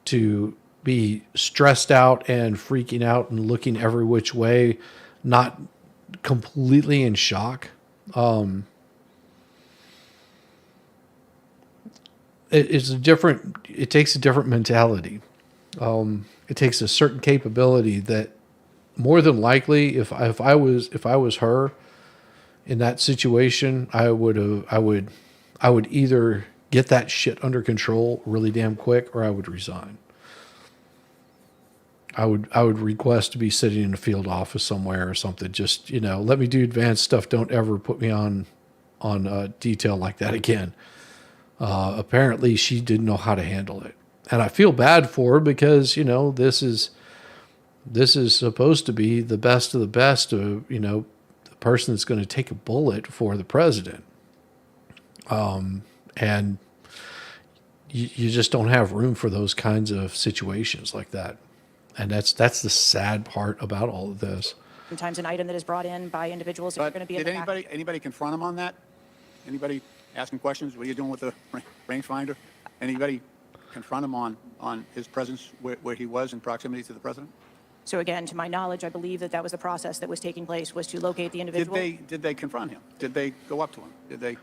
to be stressed out and freaking out and looking every which way, not completely in shock. It takes a different mentality. It takes a certain capability that, more than likely, if I was her in that situation, I would either get that shit under control really damn quick, or I would resign. I would request to be sitting in a field office somewhere or something. Just, let me do advanced stuff. Don't ever put me on detail like that again. Apparently she didn't know how to handle it. And I feel bad for her because, this is supposed to be the best of the best of, the person that's going to take a bullet for the president. And you just don't have room for those kinds of situations like that. And that's the sad part about all of this. Sometimes an item that is brought in by individuals that are going to be in Did the back. anybody confront him on that? Anybody asking questions? What are you doing with the rangefinder? Anybody confront him on his presence where he was in proximity to the president? So again, to my knowledge, I believe that was the process that was taking place, was to locate the individual. Did they confront him? Did they go up to him? Did they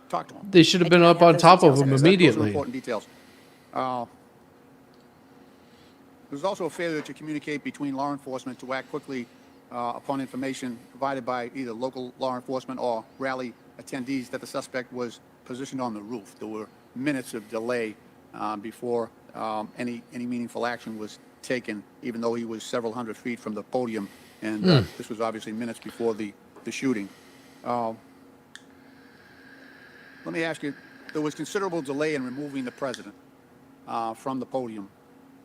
talk to him? They should have been I up don't on have top those of him details. Those are immediately. important details. There was also a failure to communicate between law enforcement to act quickly upon information provided by either local law enforcement or rally attendees that the suspect was positioned on the roof. There were minutes of delay before any meaningful action was taken, even though he was several hundred feet from the podium. And this was obviously minutes before the shooting. Let me ask you, there was considerable delay in removing the president from the podium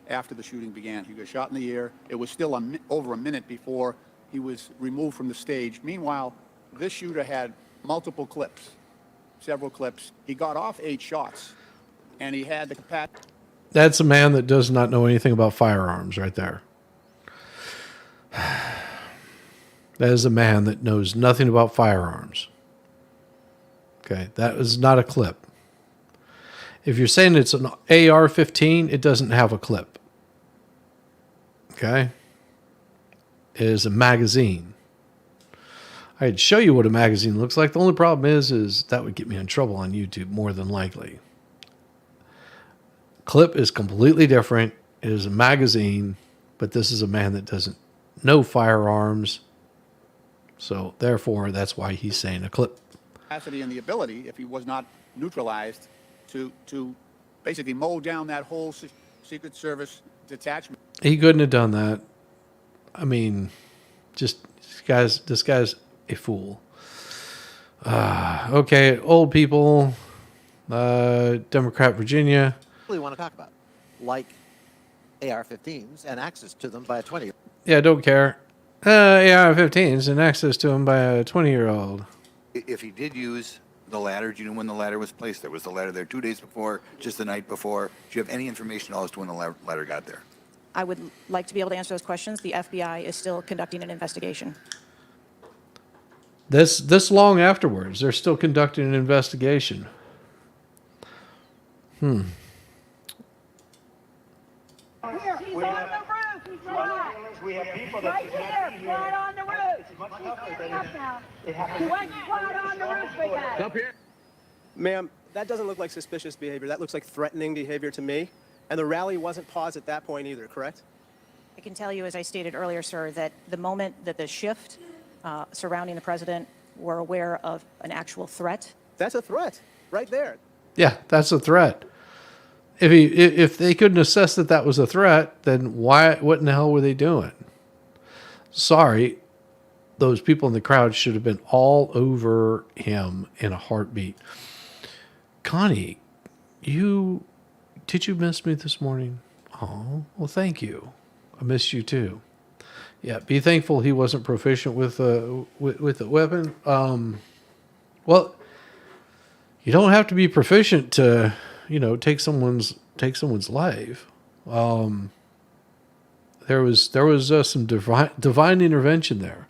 after the shooting began. He got shot in the ear. It was still over a minute before he was removed from the stage. Meanwhile, this shooter had multiple clips, several clips. He got off 8 shots, and he had the capacity. That's a man that does not know anything about firearms right there. That is a man that knows nothing about firearms. Okay, that is not a clip. If you're saying it's an AR-15, it doesn't have a clip. Okay? It is a magazine. I'd show you what a magazine looks like. The only problem is that would get me in trouble on YouTube, more than likely. Clip is completely different. It is a magazine, but this is a man that doesn't know firearms. So therefore, that's why he's saying a clip. And the ability, if he was not neutralized, to basically mow down that whole Secret Service detachment. He couldn't have done that. I mean, just this guy's a fool. Okay, old people, Democrat Virginia. Really want to talk about, like AR-15s and access to them by a 20-year-old. Yeah, don't care. AR-15s and access to them by a 20-year-old. If he did use the ladder, do you know when the ladder was placed there? Was the ladder there 2 days before, just the night before? Do you have any information at all as to when the ladder got there? I would like to be able to answer those questions. The FBI is still conducting an investigation. This long afterwards, they're still conducting an investigation. He's on the roof. He's right. We have people Right here, right on the roof. He's standing up now. He went right on the roof with that. Up here. Ma'am, that doesn't look like suspicious behavior. That looks like threatening behavior to me. And the rally wasn't paused at that point either, correct? I can tell you, as I stated earlier, sir, that the moment that the shift surrounding the president were aware of an actual threat. That's a threat, right there. Yeah, that's a threat. If they couldn't assess that that was a threat, then what in the hell were they doing? Sorry, those people in the crowd should have been all over him in a heartbeat. Connie, did you miss me this morning? Oh, well, thank you. I missed you too. Yeah, be thankful he wasn't proficient with the weapon. Well, you don't have to be proficient to, take someone's life. There was some divine intervention there.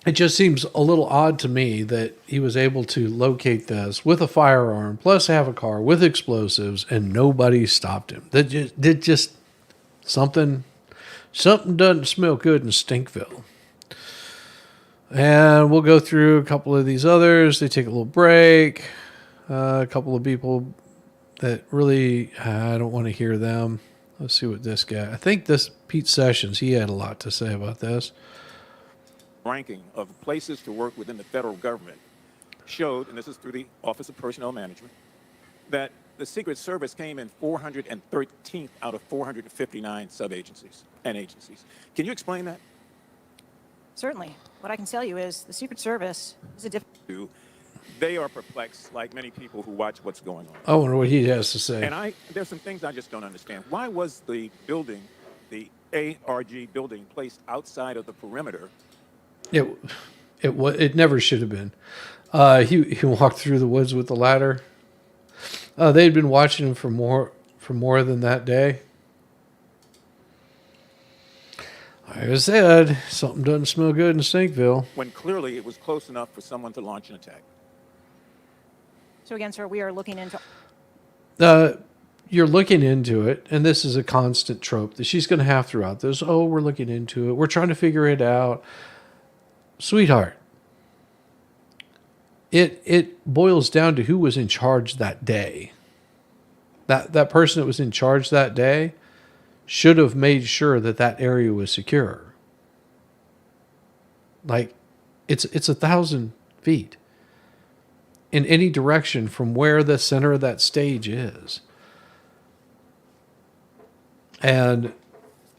It just seems a little odd to me that he was able to locate this with a firearm, plus have a car with explosives, and nobody stopped him. That just something doesn't smell good in Stinkville. And we'll go through a couple of these others. They take a little break. A couple of people that really, I don't want to hear them. Let's see what this guy, I think this Pete Sessions, he had a lot to say about this. Ranking of places to work within the federal government showed, and this is through the Office of Personnel Management, that the Secret Service came in 413th out of 459 sub-agencies and agencies. Can you explain that? Certainly. What I can tell you is the Secret Service is a different... They are perplexed, like many people who watch what's going on. I wonder what he has to say. And there's some things I just don't understand. Why was the building, the ARG building, placed outside of the perimeter? It never should have been. He walked through the woods with the ladder. They'd been watching him for more than that day. Like I said, something doesn't smell good in Stinkville. When clearly it was close enough for someone to launch an attack. So again, sir, we are looking into... You're looking into it, and this is a constant trope that she's going to have throughout this. Oh, we're looking into it. We're trying to figure it out. Sweetheart, it boils down to who was in charge that day. That person that was in charge that day should have made sure that that area was secure. Like, it's 1,000 feet in any direction from where the center of that stage is. And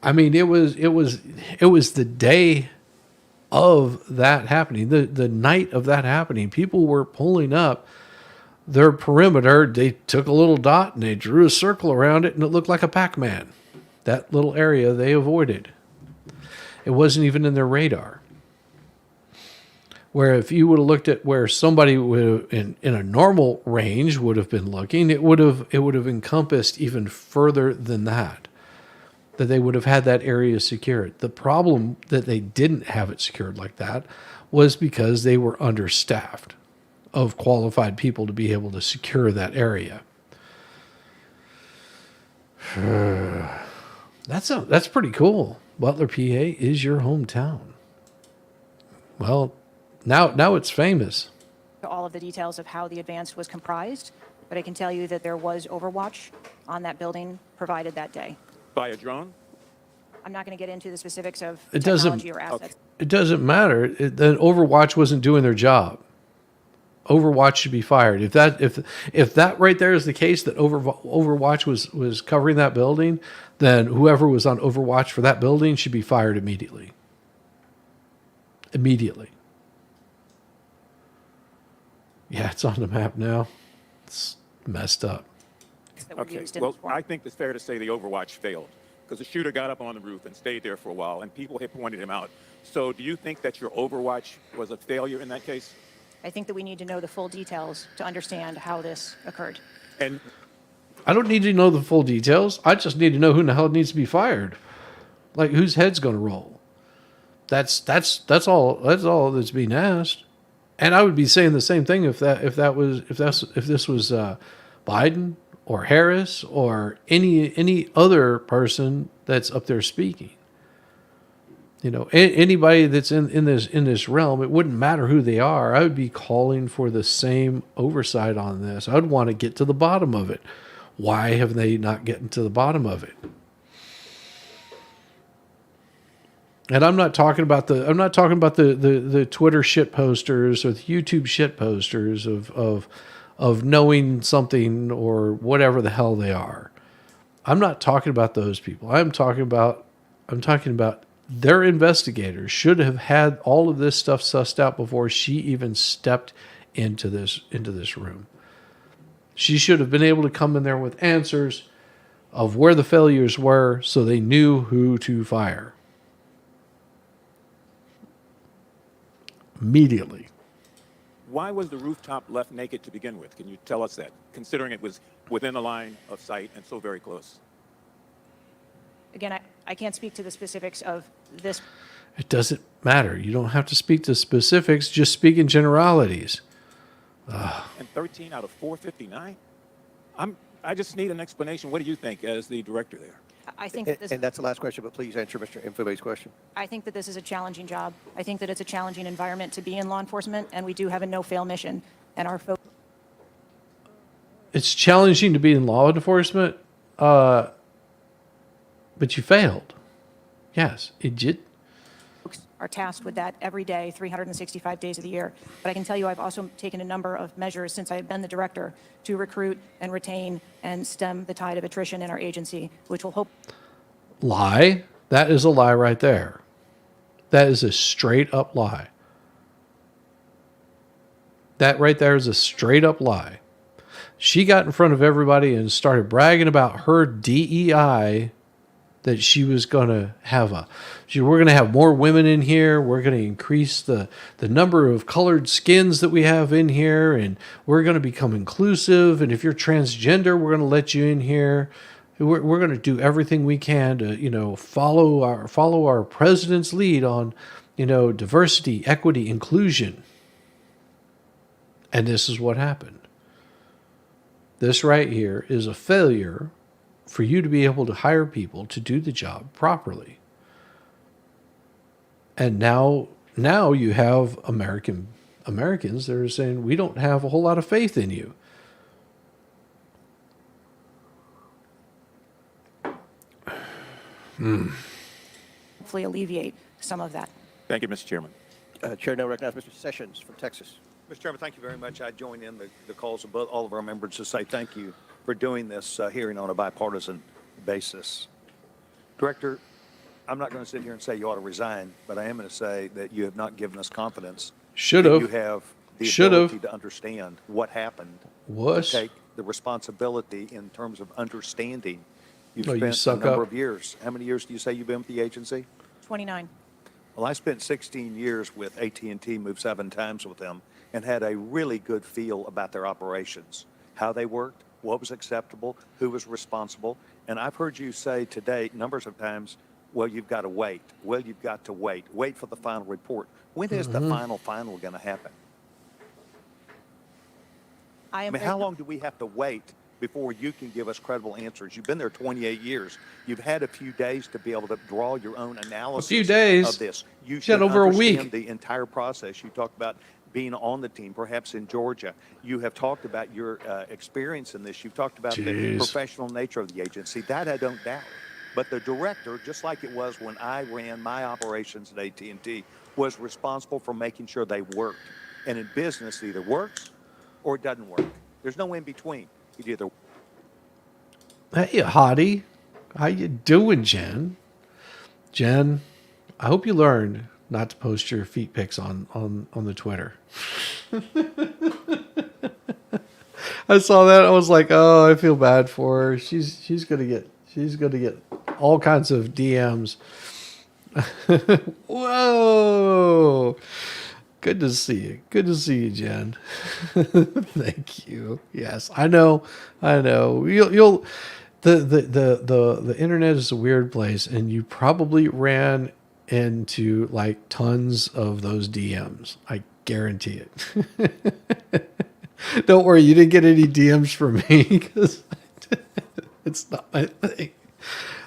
I mean, it was the day of that happening, the night of that happening. People were pulling up their perimeter. They took a little dot and they drew a circle around it, and it looked like a Pac-Man. That little area they avoided. It wasn't even in their radar. Where if you would have looked at where somebody would in a normal range would have been looking, it would have encompassed even further than that. That they would have had that area secured. The problem that they didn't have it secured like that was because they were understaffed of qualified people to be able to secure that area. That's pretty cool. Butler, PA is your hometown. Well, now it's famous. All of the details of how the advance was comprised, but I can tell you that there was overwatch on that building provided that day. By a drone? I'm not going to get into the specifics of It technology or assets. It doesn't matter. The Overwatch wasn't doing their job. Overwatch should be fired. If that right there is the case, that Overwatch was covering that building, then whoever was on Overwatch for that building should be fired immediately. Immediately. Yeah, it's on the map now. It's messed up. that were Okay, used in well, this warrant. I think it's fair to say the Overwatch failed because the shooter got up on the roof and stayed there for a while, and people had pointed him out. So do you think that your Overwatch was a failure in that case? I think that we need to know the full details to understand how this occurred. And I don't need to know the full details. I just need to know who in the hell needs to be fired. Like, whose head's going to roll. That's all that's being asked. And I would be saying the same thing if this was Biden or Harris or any other person that's up there speaking. You know, anybody that's in this realm, it wouldn't matter who they are. I would be calling for the same oversight on this. I'd want to get to the bottom of it. Why have they not gotten to the bottom of it? And I'm not talking about the Twitter shit posters or the YouTube shit posters of knowing something or whatever the hell they are. I'm not talking about those people. I'm talking about their investigators should have had all of this stuff sussed out before she even stepped into this room. She should have been able to come in there with answers of where the failures were so they knew who to fire. Immediately. why was the rooftop left naked to begin with? Can you tell us that, considering it was within the line of sight and so very close? Again, I can't speak to the specifics of this. It doesn't matter. You don't have to speak to specifics. Just speak in generalities. And 13 out of 459? I just need an explanation. What do you think as the director there? I think that this, And that's the last question, but please answer Mr. Infobay's question. I think that this is a challenging job. I think that it's a challenging environment to be in law enforcement, and we do have a no-fail mission. And our focus It's challenging to be in law enforcement, but you failed. Yes, it did. are tasked with that every day, 365 days of the year. But I can tell you I've also taken a number of measures since I have been the director to recruit and retain and stem the tide of attrition in our agency, which will hope. Lie. That is a lie right there. That is a straight up lie. That right there is a straight up lie. She got in front of everybody and started bragging about her DEI, that she was going to have we're going to have more women in here. We're going to increase the number of colored skins that we have in here, and we're going to become inclusive. And if you're transgender, we're going to let you in here. We're going to do everything we can to, follow our president's lead on, diversity, equity, inclusion. And this is what happened. This right here is a failure for you to be able to hire people to do the job properly. And now you have Americans that are saying, we don't have a whole lot of faith in you. Hopefully alleviate some of that. Thank you, Mr. Chairman. Chair now recognizes Mr. Sessions from Texas. Mr. Chairman, thank you very much. I join in the calls of all of our members to say thank you for doing this hearing on a bipartisan basis. Director, I'm not going to sit here and say you ought to resign, but I am going to say that you have not given us confidence. Should that have. You have the Should ability have. to understand what happened. Was. To take the responsibility in terms of understanding. You've Oh, you spent suck a number up. of years. How many years do you say you've been with the agency? 29. Well, I spent 16 years with AT&T, moved 7 times with them, and had a really good feel about their operations, how they worked, what was acceptable, who was responsible. And I've heard you say today numbers of times, well, you've got to wait. Well, you've got to wait. Wait for the final report. When is the final going to happen? I mean, how long do we have to wait before you can give us credible answers? You've been there 28 years. You've had a few days to be able to draw your own analysis few days. of this. You Said should over a understand week. the entire process. You talked about being on the team, perhaps in Georgia. You have talked about your experience in this. You've talked about the Jeez. professional nature of the agency. That I don't doubt. But the director, just like it was when I ran my operations at AT&T, was responsible for making sure they worked. And in business, it either works or it doesn't work. There's no in between. It either. Hey, hottie. How you doing, Jen? Jen, I hope you learned not to post your feet pics on the Twitter. I saw that. I was like, oh, I feel bad for her. She's gonna get all kinds of DMs. Whoa. Good to see you. Good to see you, Jen. Thank you. Yes, I know. You'll the internet is a weird place, and you probably ran into like tons of those DMs. I guarantee it. Don't worry, you didn't get any DMs from me because it's not my thing.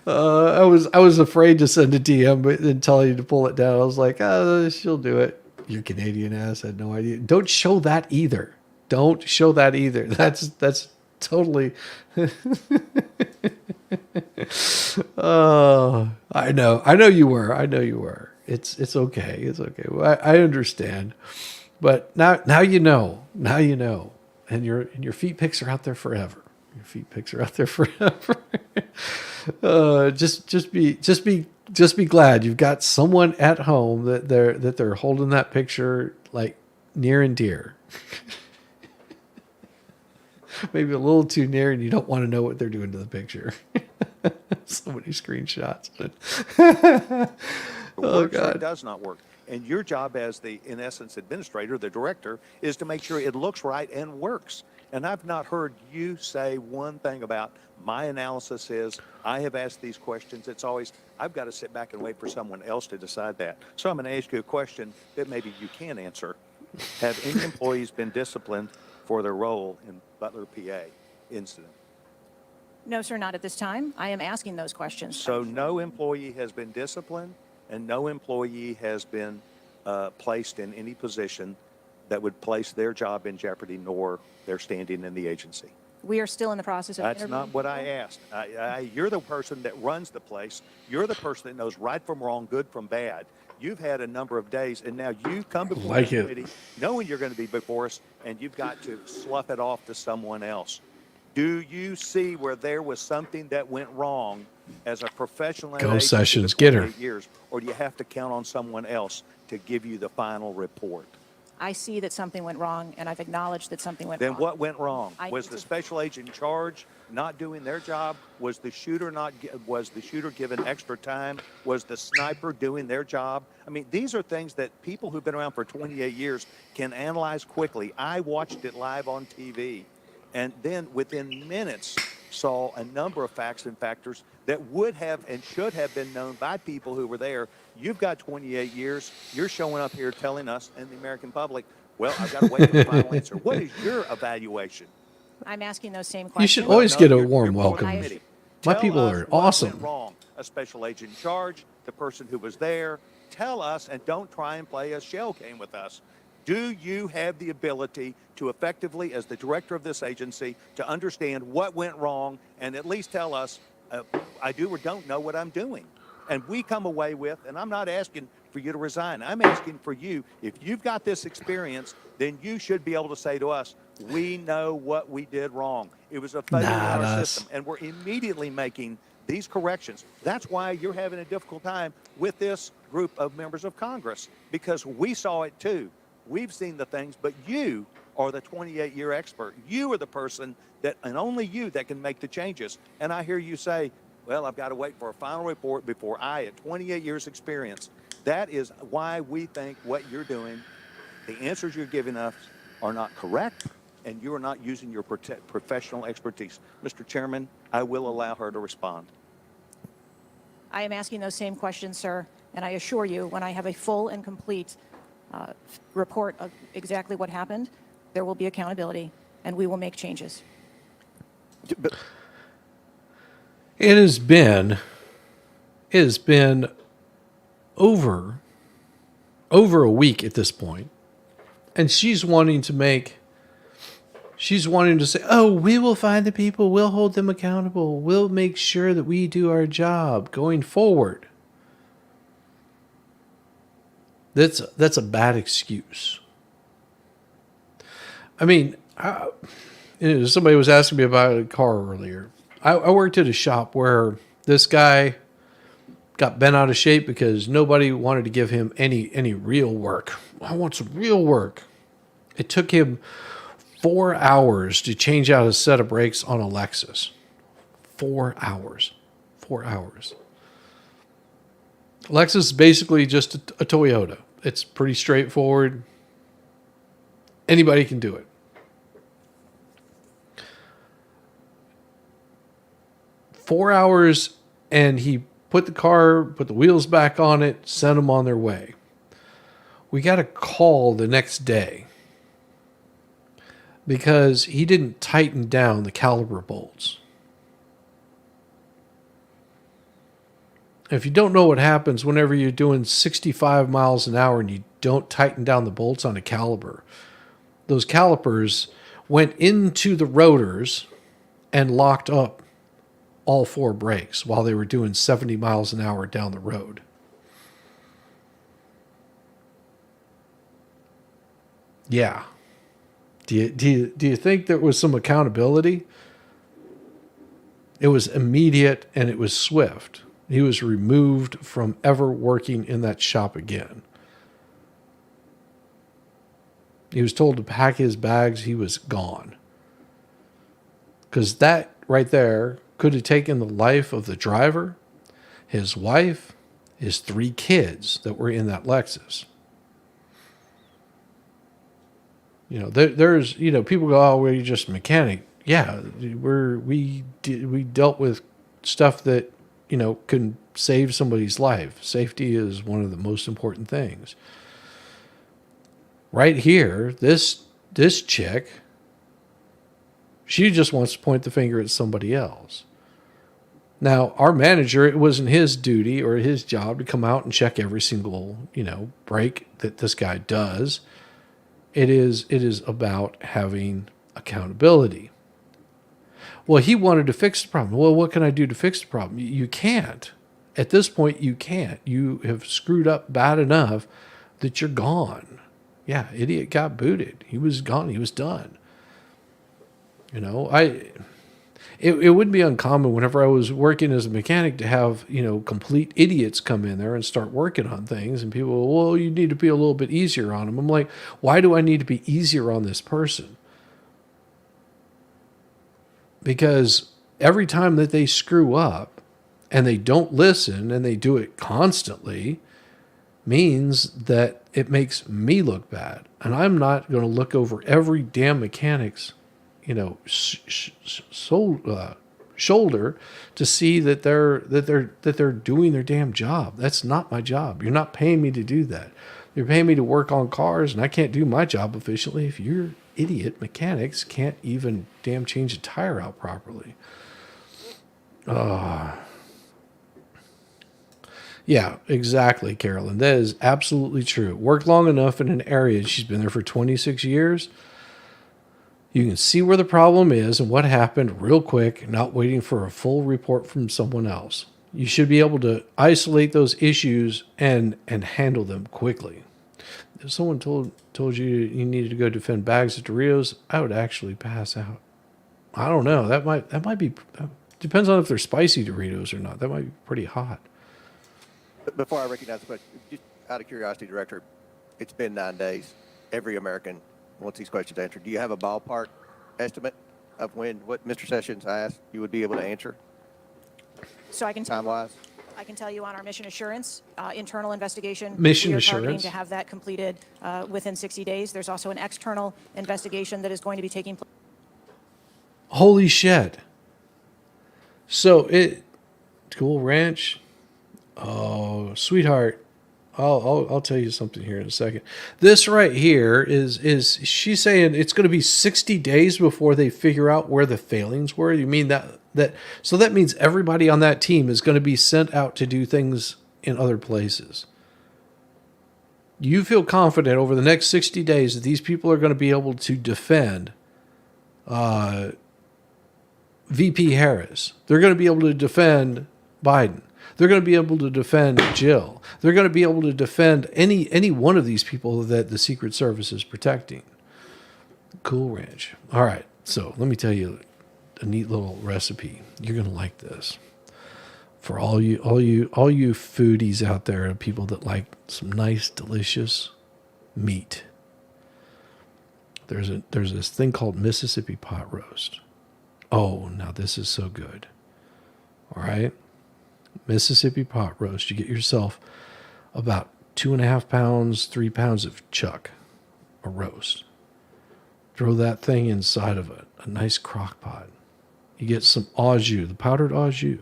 I was afraid to send a DM and tell you to pull it down. I was like, oh, she'll do it. Your Canadian ass had no idea. Don't show that either. Don't show that either. That's totally. I know you were. It's okay. It's okay. Well, I understand. But now you know. Now you know. And your feet pics are out there forever. Your feet pics are out there forever. Just be glad you've got someone at home that they're holding that picture like near and dear. Maybe a little too near, and you don't want to know what they're doing to the picture. So many screenshots. Oh God, It does not work. And your job as the, in essence, administrator, the director, is to make sure it looks right and works. And I've not heard you say one thing about my analysis is I have asked these questions. It's always, I've got to sit back and wait for someone else to decide that. So I'm going to ask you a question that maybe you can answer. Have any employees been disciplined for their role in Butler, PA incident? No, sir, not at this time. I am asking those questions. So no employee has been disciplined and no employee has been placed in any position that would place their job in jeopardy nor their standing in the agency. We are still in the process of That's interviewing not what I people. asked. You're the person that runs the place. You're the person that knows right from wrong, good from bad. You've had a number of days, and now you come before the committee knowing you're going to be before us, and you've got to slough it off to someone else. Do you see where there was something that went wrong as a professional? Go Sessions, get her. Years, or do you have to count on someone else to give you the final report? I see that something went wrong, and I've acknowledged that something went wrong. Then what went wrong? I Was need the to- special agent in charge not doing their job? Was the shooter was the shooter given extra time? Was the sniper doing their job? I mean, these are things that people who've been around for 28 years can analyze quickly. I watched it live on TV, and then within minutes saw a number of facts and factors that would have and should have been known by people who were there. You've got 28 years. You're showing up here telling us and the American public, well, I've got to wait for the final answer. What is your evaluation? I'm asking those same You questions. should always get a warm you're welcome. committee. My Tell people us are what awesome. went wrong. A special agent in charge, the person who was there. Tell us, and don't try and play a shell game with us. Do you have the ability to effectively, as the director of this agency, to understand what went wrong and at least tell us, I do or don't know what I'm doing? And we come away with, and I'm not asking for you to resign. I'm asking for you, if you've got this experience, then you should be able to say to us, we know what we did wrong. It was a failure in our system, and we're immediately making these corrections. That's why you're having a difficult time with this group of members of Congress, because we saw it too. We've seen the things, but you are the 28-year expert. You are the person that, and only you, that can make the changes. And I hear you say, well, I've got to wait for a final report before I, at 28 years experience. That is why we think what you're doing, the answers you're giving us are not correct, and you are not using your professional expertise. Mr. Chairman, I will allow her to respond. I am asking those same questions, sir, and I assure you, when I have a full and complete report of exactly what happened, there will be accountability, and we will make changes. It has been over a week at this point, and she's wanting to say, oh, we will find the people, we'll hold them accountable, we'll make sure that we do our job going forward. That's a bad excuse. I mean, Somebody was asking me about a car earlier. I worked at a shop where this guy got bent out of shape because nobody wanted to give him any real work. I want some real work. It took him 4 hours to change out a set of brakes on a Lexus. 4 hours. 4 hours. Lexus is basically just a Toyota. It's pretty straightforward. Anybody can do it. Four hours, and he put the wheels back on it, sent them on their way. We got a call the next day because he didn't tighten down the caliper bolts. If you don't know what happens whenever you're doing 65 miles an hour and you don't tighten down the bolts on a caliper, those calipers went into the rotors and locked up all four brakes while they were doing 70 miles an hour down the road. Yeah. Do you think there was some accountability? It was immediate and it was swift. He was removed from ever working in that shop again. He was told to pack his bags. He was gone. Because that right there could have taken the life of the driver, his wife, his 3 kids that were in that Lexus. You know, there's, you know, people go, oh, well, you're just a mechanic. Yeah, we dealt with stuff that, you know, can save somebody's life. Safety is one of the most important things. Right here, this chick, she just wants to point the finger at somebody else. Now, our manager, it wasn't his duty or his job to come out and check every single, you know, break that this guy does. It is about having accountability. Well, he wanted to fix the problem. Well, what can I do to fix the problem? You can't. At this point, you can't. You have screwed up bad enough that you're gone. Yeah, idiot got booted. He was gone. He was done. You know, it wouldn't be uncommon whenever I was working as a mechanic to have, you know, complete idiots come in there and start working on things. And people, well, you need to be a little bit easier on them. I'm like, why do I need to be easier on this person? Because every time that they screw up and they don't listen and they do it constantly means that it makes me look bad. And I'm not going to look over every damn mechanic's, you know, shoulder to see that they're doing their damn job. That's not my job. You're not paying me to do that. You're paying me to work on cars, and I can't do my job efficiently if your idiot mechanics can't even damn change a tire out properly. Yeah, exactly, Carolyn. That is absolutely true. Worked long enough in an area. She's been there for 26 years. You can see where the problem is and what happened real quick, not waiting for a full report from someone else. You should be able to isolate those issues and handle them quickly. If someone told you needed to go defend bags of Doritos, I would actually pass out. I don't know. That might be, depends on if they're spicy Doritos or not. That might be pretty hot. Before I recognize the question, just out of curiosity, Director, it's been 9 days. Every American wants these questions answered. Do you have a ballpark estimate of when what Mr. Sessions asked you would be able to answer? So I can time-wise? I can tell you on our mission assurance, internal investigation. Mission we are assurance. targeting to have that completed within 60 days. There's also an external investigation that is going to be taking place. Holy shit. So Cool Ranch. Oh, sweetheart. I'll tell you something here in a second. This right here is she's saying it's going to be 60 days before they figure out where the failings were. You mean that so that means everybody on that team is going to be sent out to do things in other places. You feel confident over the next 60 days that these people are going to be able to defend VP Harris. They're going to be able to defend Biden. They're going to be able to defend Jill. They're going to be able to defend any one of these people that the Secret Service is protecting. Cool Ranch. All right. So let me tell you a neat little recipe. You're gonna like this. For all you foodies out there, people that like some nice, delicious meat. There's this thing called Mississippi pot roast. Oh, now this is so good. All right. Mississippi pot roast. You get yourself about 2.5 pounds, 3 pounds of chuck, a roast. Throw that thing inside of a nice crock pot. You get some au jus, the powdered au jus.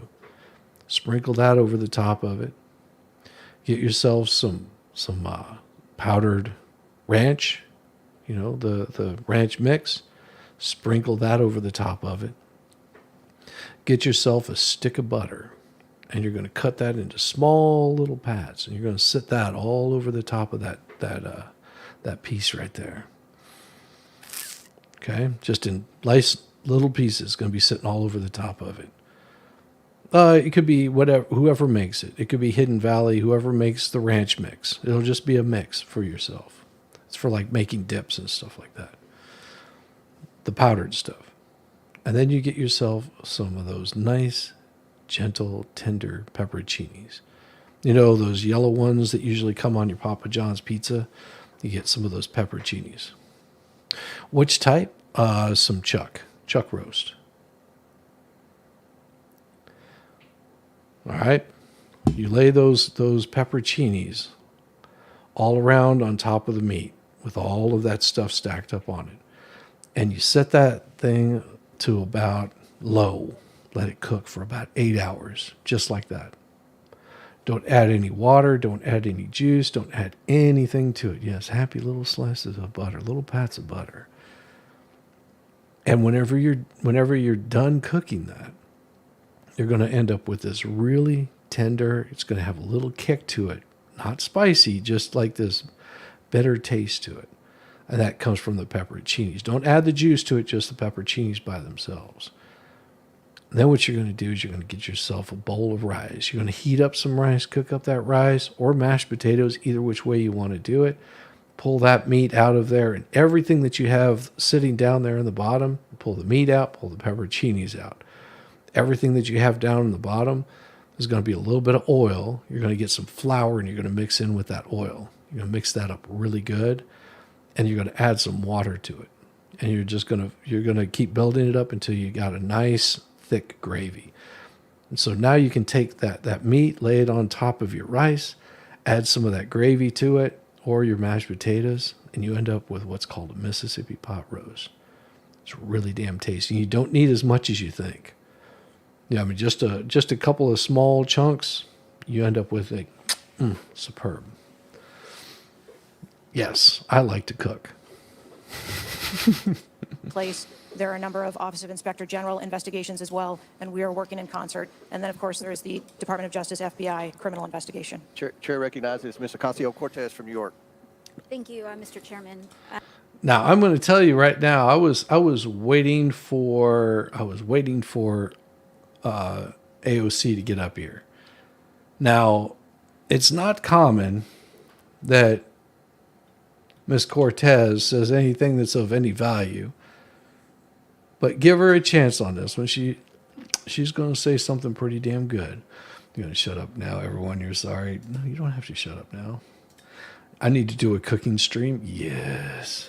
Sprinkle that over the top of it. Get yourself some powdered ranch, the ranch mix. Sprinkle that over the top of it. Get yourself a stick of butter, and you're going to cut that into small little pads, and you're going to sit that all over the top of that piece right there. Okay, just in nice little pieces, going to be sitting all over the top of it. It could be whoever makes it. It could be Hidden Valley, whoever makes the ranch mix. It'll just be a mix for yourself. It's for like making dips and stuff like that. The powdered stuff. And then you get yourself some of those nice, gentle, tender pepperoncinis. You know, those yellow ones that usually come on your Papa John's pizza? You get some of those pepperoncinis. Which type? Some chuck roast. All right. You lay those pepperoncinis all around on top of the meat with all of that stuff stacked up on it. And you set that thing to about low. Let it cook for about 8 hours, just like that. Don't add any water. Don't add any juice. Don't add anything to it. Yes, happy little slices of butter, little pats of butter. And whenever you're done cooking that, you're going to end up with this really tender. It's going to have a little kick to it, not spicy, just like this bitter taste to it. And that comes from the pepperoncinis. Don't add the juice to it, just the pepperoncinis by themselves. And then what you're going to do is you're going to get yourself a bowl of rice. You're going to heat up some rice, cook up that rice, or mashed potatoes, either which way you want to do it. Pull that meat out of there, and everything that you have sitting down there in the bottom, pull the meat out, pull the pepperoncinis out. Everything that you have down in the bottom is going to be a little bit of oil. You're going to get some flour, and you're going to mix in with that oil. You're going to mix that up really good, and you're going to add some water to it. And you're going to keep building it up until you got a nice thick gravy. And so now you can take that meat, lay it on top of your rice, add some of that gravy to it, or your mashed potatoes, and you end up with what's called a Mississippi pot roast. It's really damn tasty. You don't need as much as you think. Yeah, I mean, just a couple of small chunks, you end up with superb. Yes, I like to cook. Place. There are a number of Office of Inspector General investigations as well, and we are working in concert. And then, of course, there is the Department of Justice FBI criminal investigation. Chair recognizes Ms. Ocasio-Cortez from New York. Thank you, Mr. Chairman. Now, I'm going to tell you right now, I was waiting for AOC to get up here. Now, it's not common that Ms. Cortez says anything that's of any value. But give her a chance on this one. She's going to say something pretty damn good. You're going to shut up now, everyone. You're sorry. No, you don't have to shut up now. I need to do a cooking stream. Yes.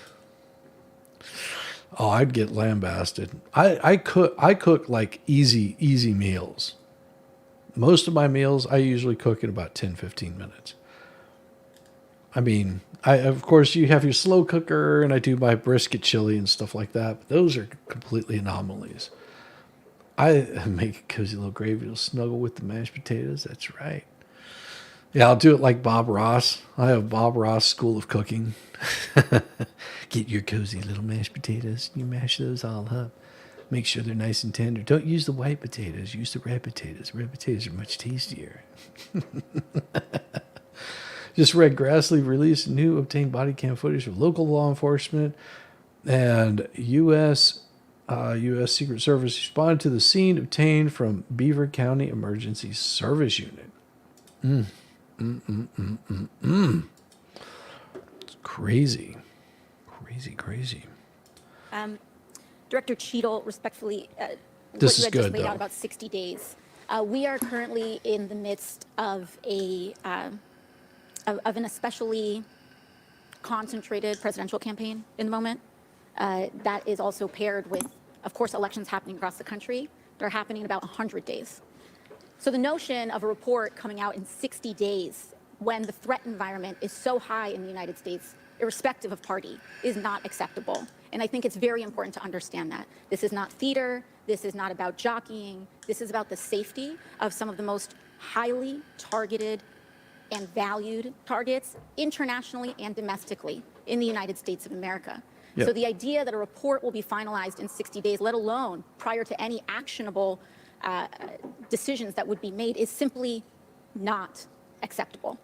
Oh, I'd get lambasted. I cook like easy meals. Most of my meals, I usually cook in about 10, 15 minutes. I mean, of course, you have your slow cooker, and I do my brisket chili and stuff like that. But those are completely anomalies. I make a cozy little gravy to snuggle with the mashed potatoes. That's right. Yeah, I'll do it like Bob Ross. I have Bob Ross School of Cooking. Get your cozy little mashed potatoes. You mash those all up. Make sure they're nice and tender. Don't use the white potatoes. Use the red potatoes. Red potatoes are much tastier. Just read Grassley released new obtained body cam footage of local law enforcement and U.S. Secret Service responded to the scene obtained from Beaver County Emergency Service Unit. It's crazy. Director Cheatle, respectfully, This what is you had just good, laid though. out about 60 days. We are currently in the midst of of an especially concentrated presidential campaign in the moment. That is also paired with, of course, elections happening across the country. They're happening in about 100 days. So the notion of a report coming out in 60 days when the threat environment is so high in the United States, irrespective of party, is not acceptable. And I think it's very important to understand that. This is not theater. This is not about jockeying. This is about the safety of some of the most highly targeted and valued targets internationally and domestically in the United States of America. Yep. So the idea that a report will be finalized in 60 days, let alone prior to any actionable decisions that would be made, is simply not acceptable.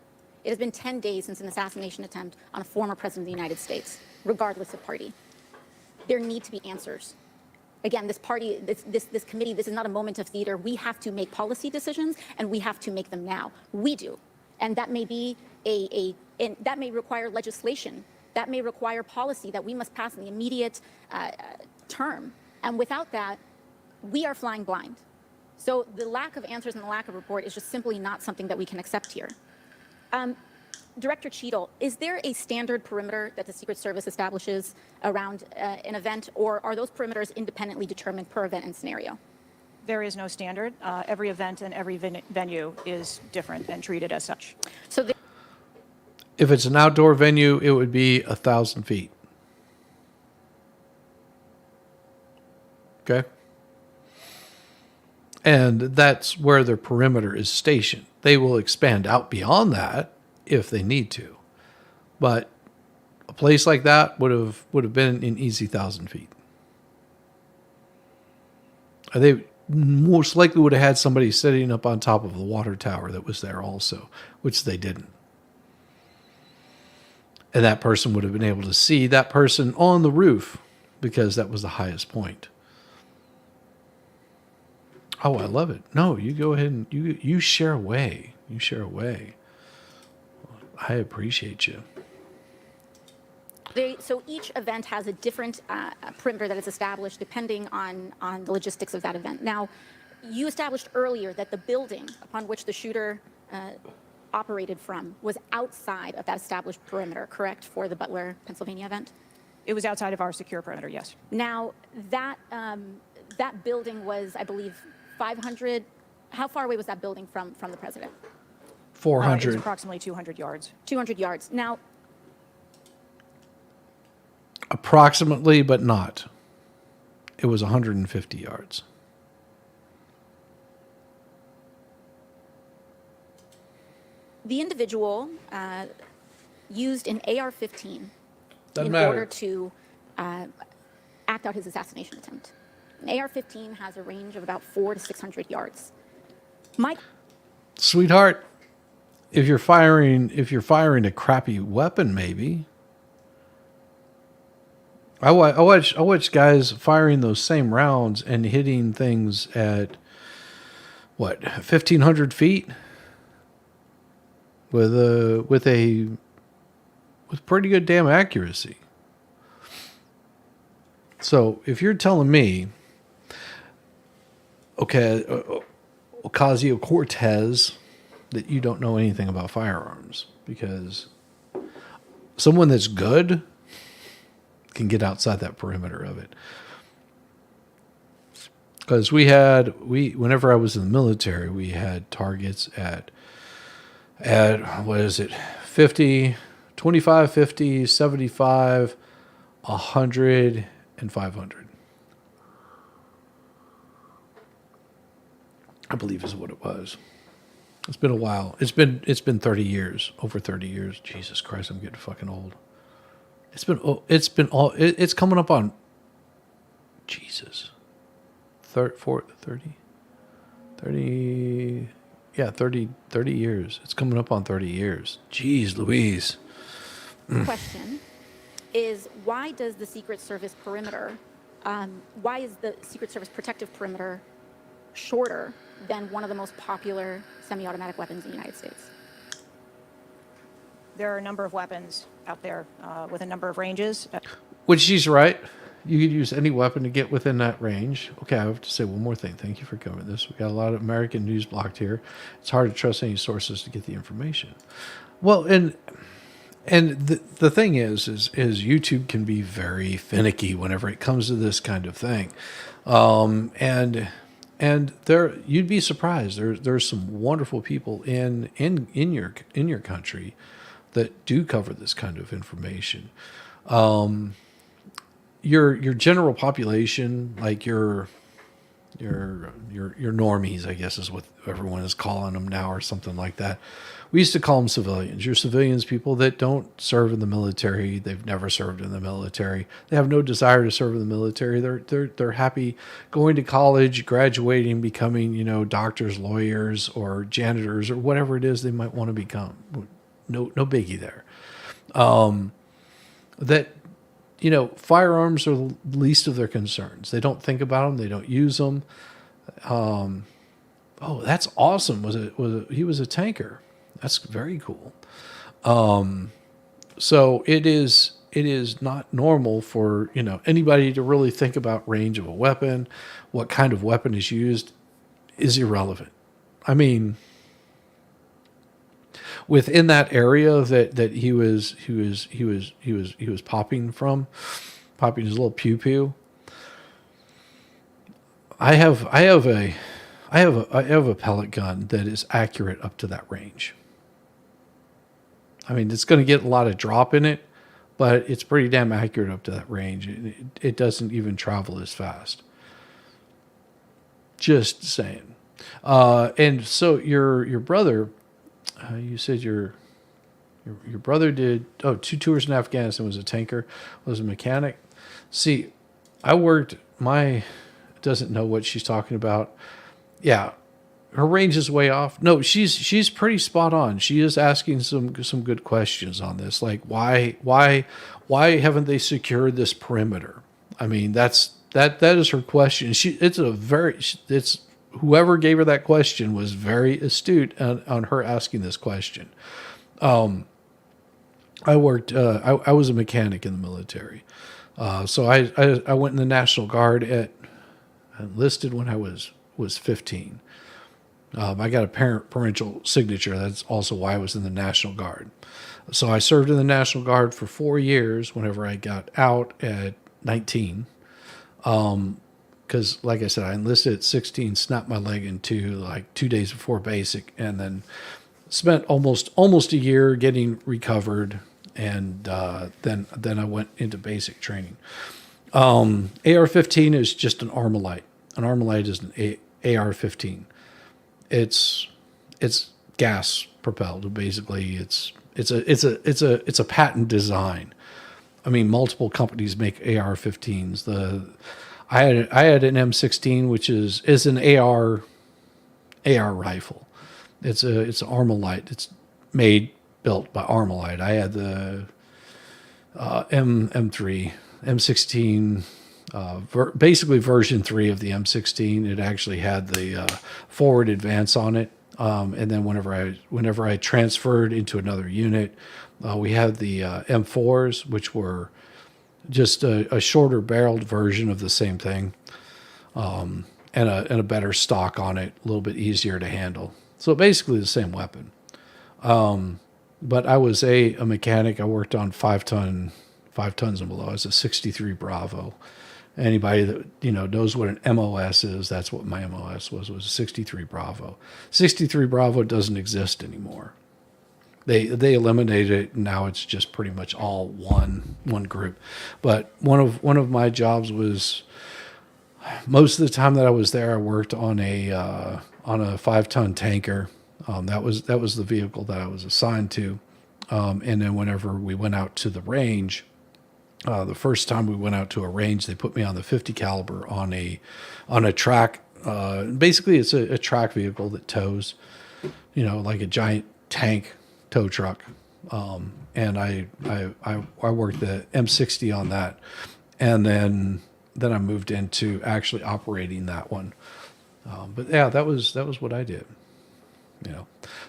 It has been 10 days since an assassination attempt on a former president of the United States, regardless of party. There need to be answers. Again, this party, this committee, this is not a moment of theater. We have to make policy decisions, and we have to make them now. We do. And that may be and that may require legislation. That may require policy that we must pass in the immediate term. And without that, we are flying blind. So the lack of answers and the lack of report is just simply not something that we can accept here. Director Cheatle, is there a standard perimeter that the Secret Service establishes around an event, or are those perimeters independently determined per event and scenario? There is no standard. Every event and every venue is different and treated as such. So If it's an outdoor venue, it would be 1,000 feet. Okay? And that's where their perimeter is stationed. They will expand out beyond that if they need to. But a place like that would have been an easy 1,000 feet. They most likely would have had somebody sitting up on top of the water tower that was there also, which they didn't. And that person would have been able to see that person on the roof because that was the highest point. Oh, I love it. No, you go ahead and you share away. You share away. I appreciate you. So each event has a different perimeter that is established depending on the logistics of that event. Now, you established earlier that the building upon which the shooter operated from was outside of that established perimeter, correct, for the Butler, Pennsylvania event? It was outside of our secure perimeter, yes. Now, that building was, I believe, 500. How far away was that building from the president? 400. It was approximately 200 yards. 200 yards. Now, Approximately, but not. It was 150 yards. the individual used an AR-15 Doesn't in matter. order to act out his assassination attempt. An AR-15 has a range of about 400 to 600 yards. Sweetheart, if you're firing a crappy weapon, maybe. I watch guys firing those same rounds and hitting things at what 1,500 feet with pretty good damn accuracy. So if you're telling me, okay, Ocasio-Cortez, that you don't know anything about firearms, because someone that's good can get outside that perimeter of it. Because whenever I was in the military, we had targets at what is it, 50, 25, 50, 75, 100, and 500. I believe is what it was. It's been a while. It's been 30 years, over 30 years. Jesus Christ, I'm getting fucking old. It's coming up on, Jesus, 30 years. It's coming up on 30 years. Jeez Louise. Question is, why does the Secret Service perimeter, why is the Secret Service protective perimeter shorter than one of the most popular semi-automatic weapons in the United States? There are a number of weapons out there with a number of ranges. Which she's right. You could use any weapon to get within that range. Okay, I have to say one more thing. Thank you for covering this. We got a lot of American news blocked here. It's hard to trust any sources to get the information. Well, and the thing is YouTube can be very finicky whenever it comes to this kind of thing, and there you'd be surprised. There's some wonderful people in your country that do cover this kind of information. Your general population, like your normies, I guess is what everyone is calling them now, or something like that. We used to call them civilians. Your civilians, people that don't serve in the military. They've never served in the military. They have no desire to serve in the military. They're happy going to college, graduating, becoming, doctors, lawyers, or janitors, or whatever it is they might want to become. No biggie there. Firearms are the least of their concerns. They don't think about them. They don't use them. Oh, that's awesome. He was a tanker. That's very cool. So it is not normal for, anybody to really think about range of a weapon. What kind of weapon is used is irrelevant. I mean, within that area that he was popping his little pew pew. I have a pellet gun that is accurate up to that range. I mean, it's going to get a lot of drop in it, but it's pretty damn accurate up to that range. It doesn't even travel as fast. Just saying. And so your brother, you said your brother did 2 tours in Afghanistan, was a tanker, was a mechanic. See, doesn't know what she's talking about. Yeah, her range is way off. No, she's pretty spot on. She is asking some good questions on this, like why haven't they secured this perimeter? I mean, that is her question. It's whoever gave her that question was very astute on her asking this question. I was a mechanic in the military. So I went in the National Guard I enlisted when I was 15. I got a parental signature. That's also why I was in the National Guard. So I served in the National Guard for 4 years whenever I got out at 19. Because, like I said, I enlisted at 16, snapped my leg in two, like 2 days before basic, and then spent almost a year getting recovered, and then I went into basic training. AR-15 is just an Armalite. An Armalite is an AR-15. It's gas propelled. Basically, it's a patent design. I mean, multiple companies make AR-15s. I had an M16, which is an AR rifle. It's Armalite. It's built by Armalite. I had the M3, M16. Basically version 3 of the M16. It actually had the forward advance on it, and then whenever I transferred into another unit, we had the M4s, which were just a shorter barreled version of the same thing, and a better stock on it, a little bit easier to handle. So basically the same weapon. But I was a mechanic. I worked on 5 tons and below. I was a 63 Bravo. Anybody that knows what an MOS is, that's what my MOS was a 63 Bravo. 63 Bravo doesn't exist anymore. They eliminated it, and now it's just pretty much all one group. But one of my jobs was, most of the time that I was there, I worked on a 5-ton tanker. That was the vehicle that I was assigned to. And then whenever we went out to the range, the first time we went out to a range, they put me on the 50 caliber on a track. Basically, it's a track vehicle that tows, like a giant tank tow truck. And I worked the M60 on that, and then I moved into actually operating that one. But yeah, that was what I did.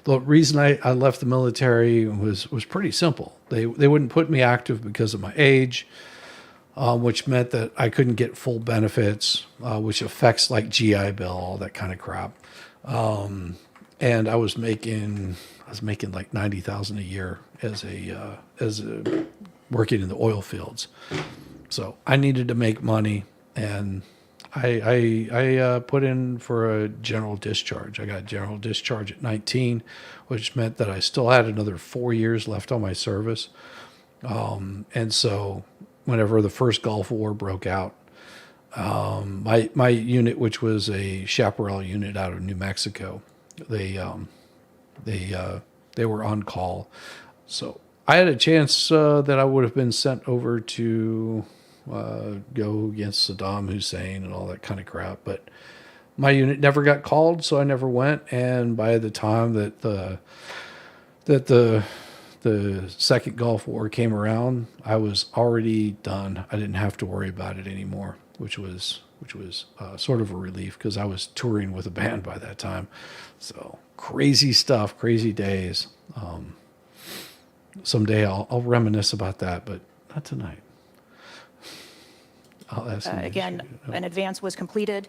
The reason I left the military was pretty simple. They wouldn't put me active because of my age. which meant that I couldn't get full benefits, which affects like GI Bill, all that kind of crap. And I was making like 90,000 a year as a working in the oil fields. So I needed to make money, and I put in for a general discharge. I got general discharge at 19, which meant that I still had another 4 years left on my service. And so whenever the first Gulf War broke out, my unit, which was a chaparral unit out of New Mexico, they were on call. So I had a chance that I would have been sent over to go against Saddam Hussein and all that kind of crap, but my unit never got called, so I never went. And by the time that the second Gulf War came around, I was already done. I didn't have to worry about it anymore, which was sort of a relief, because I was touring with a band by that time. So crazy stuff, crazy days. Someday I'll reminisce about that, but not tonight. I'll ask him Again, an advance was completed.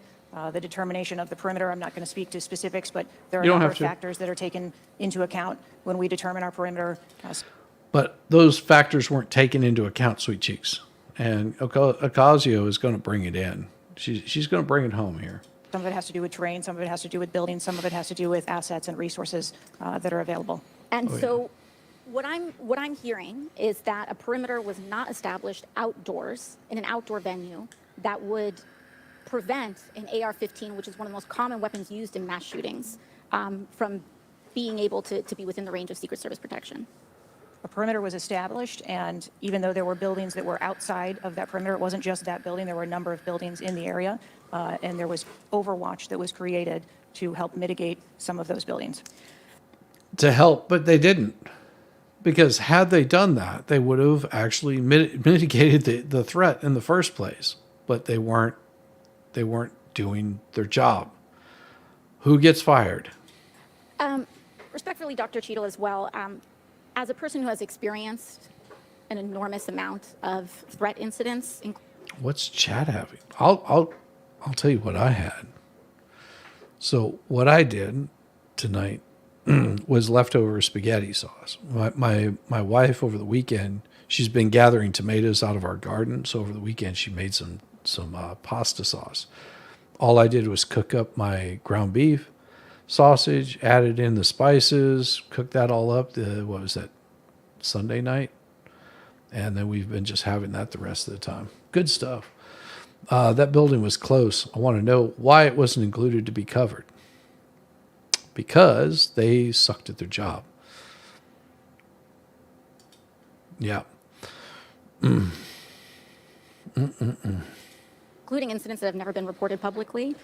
The determination of the perimeter, I'm not going to speak to specifics, but there are a You don't number have of to. factors that are taken into account when we determine our perimeter. But those factors weren't taken into account, Sweet Cheeks. And Ocasio is going to bring it in. She's going to bring it home here. Some of it has to do with terrain, some of it has to do with buildings, some of it has to do with assets and resources that are available. And so what I'm hearing is that a perimeter was not established outdoors in an outdoor venue that would prevent an AR-15, which is one of the most common weapons used in mass shootings, from being able to be within the range of Secret Service protection. A perimeter was established, and even though there were buildings that were outside of that perimeter, it wasn't just that building, there were a number of buildings in the area, and there was overwatch that was created to help mitigate some of those buildings. To help, but they didn't. Because had they done that, they would have actually mitigated the threat in the first place. But they weren't doing their job. Who gets fired? Respectfully, Dr. Cheatle, as well, as a person who has experienced an enormous amount of threat incidents. What's Chad having? I'll tell you what I had. So what I did tonight was leftover spaghetti sauce. My wife over the weekend, she's been gathering tomatoes out of our garden. So over the weekend she made some pasta sauce. All I did was cook up my ground beef, sausage, added in the spices, cooked that all up. What was that, Sunday night? And then we've been just having that the rest of the time. Good stuff. That building was close. I want to know why it wasn't included to be covered. Because they sucked at their job. Yeah. Including incidents that have never been reported publicly.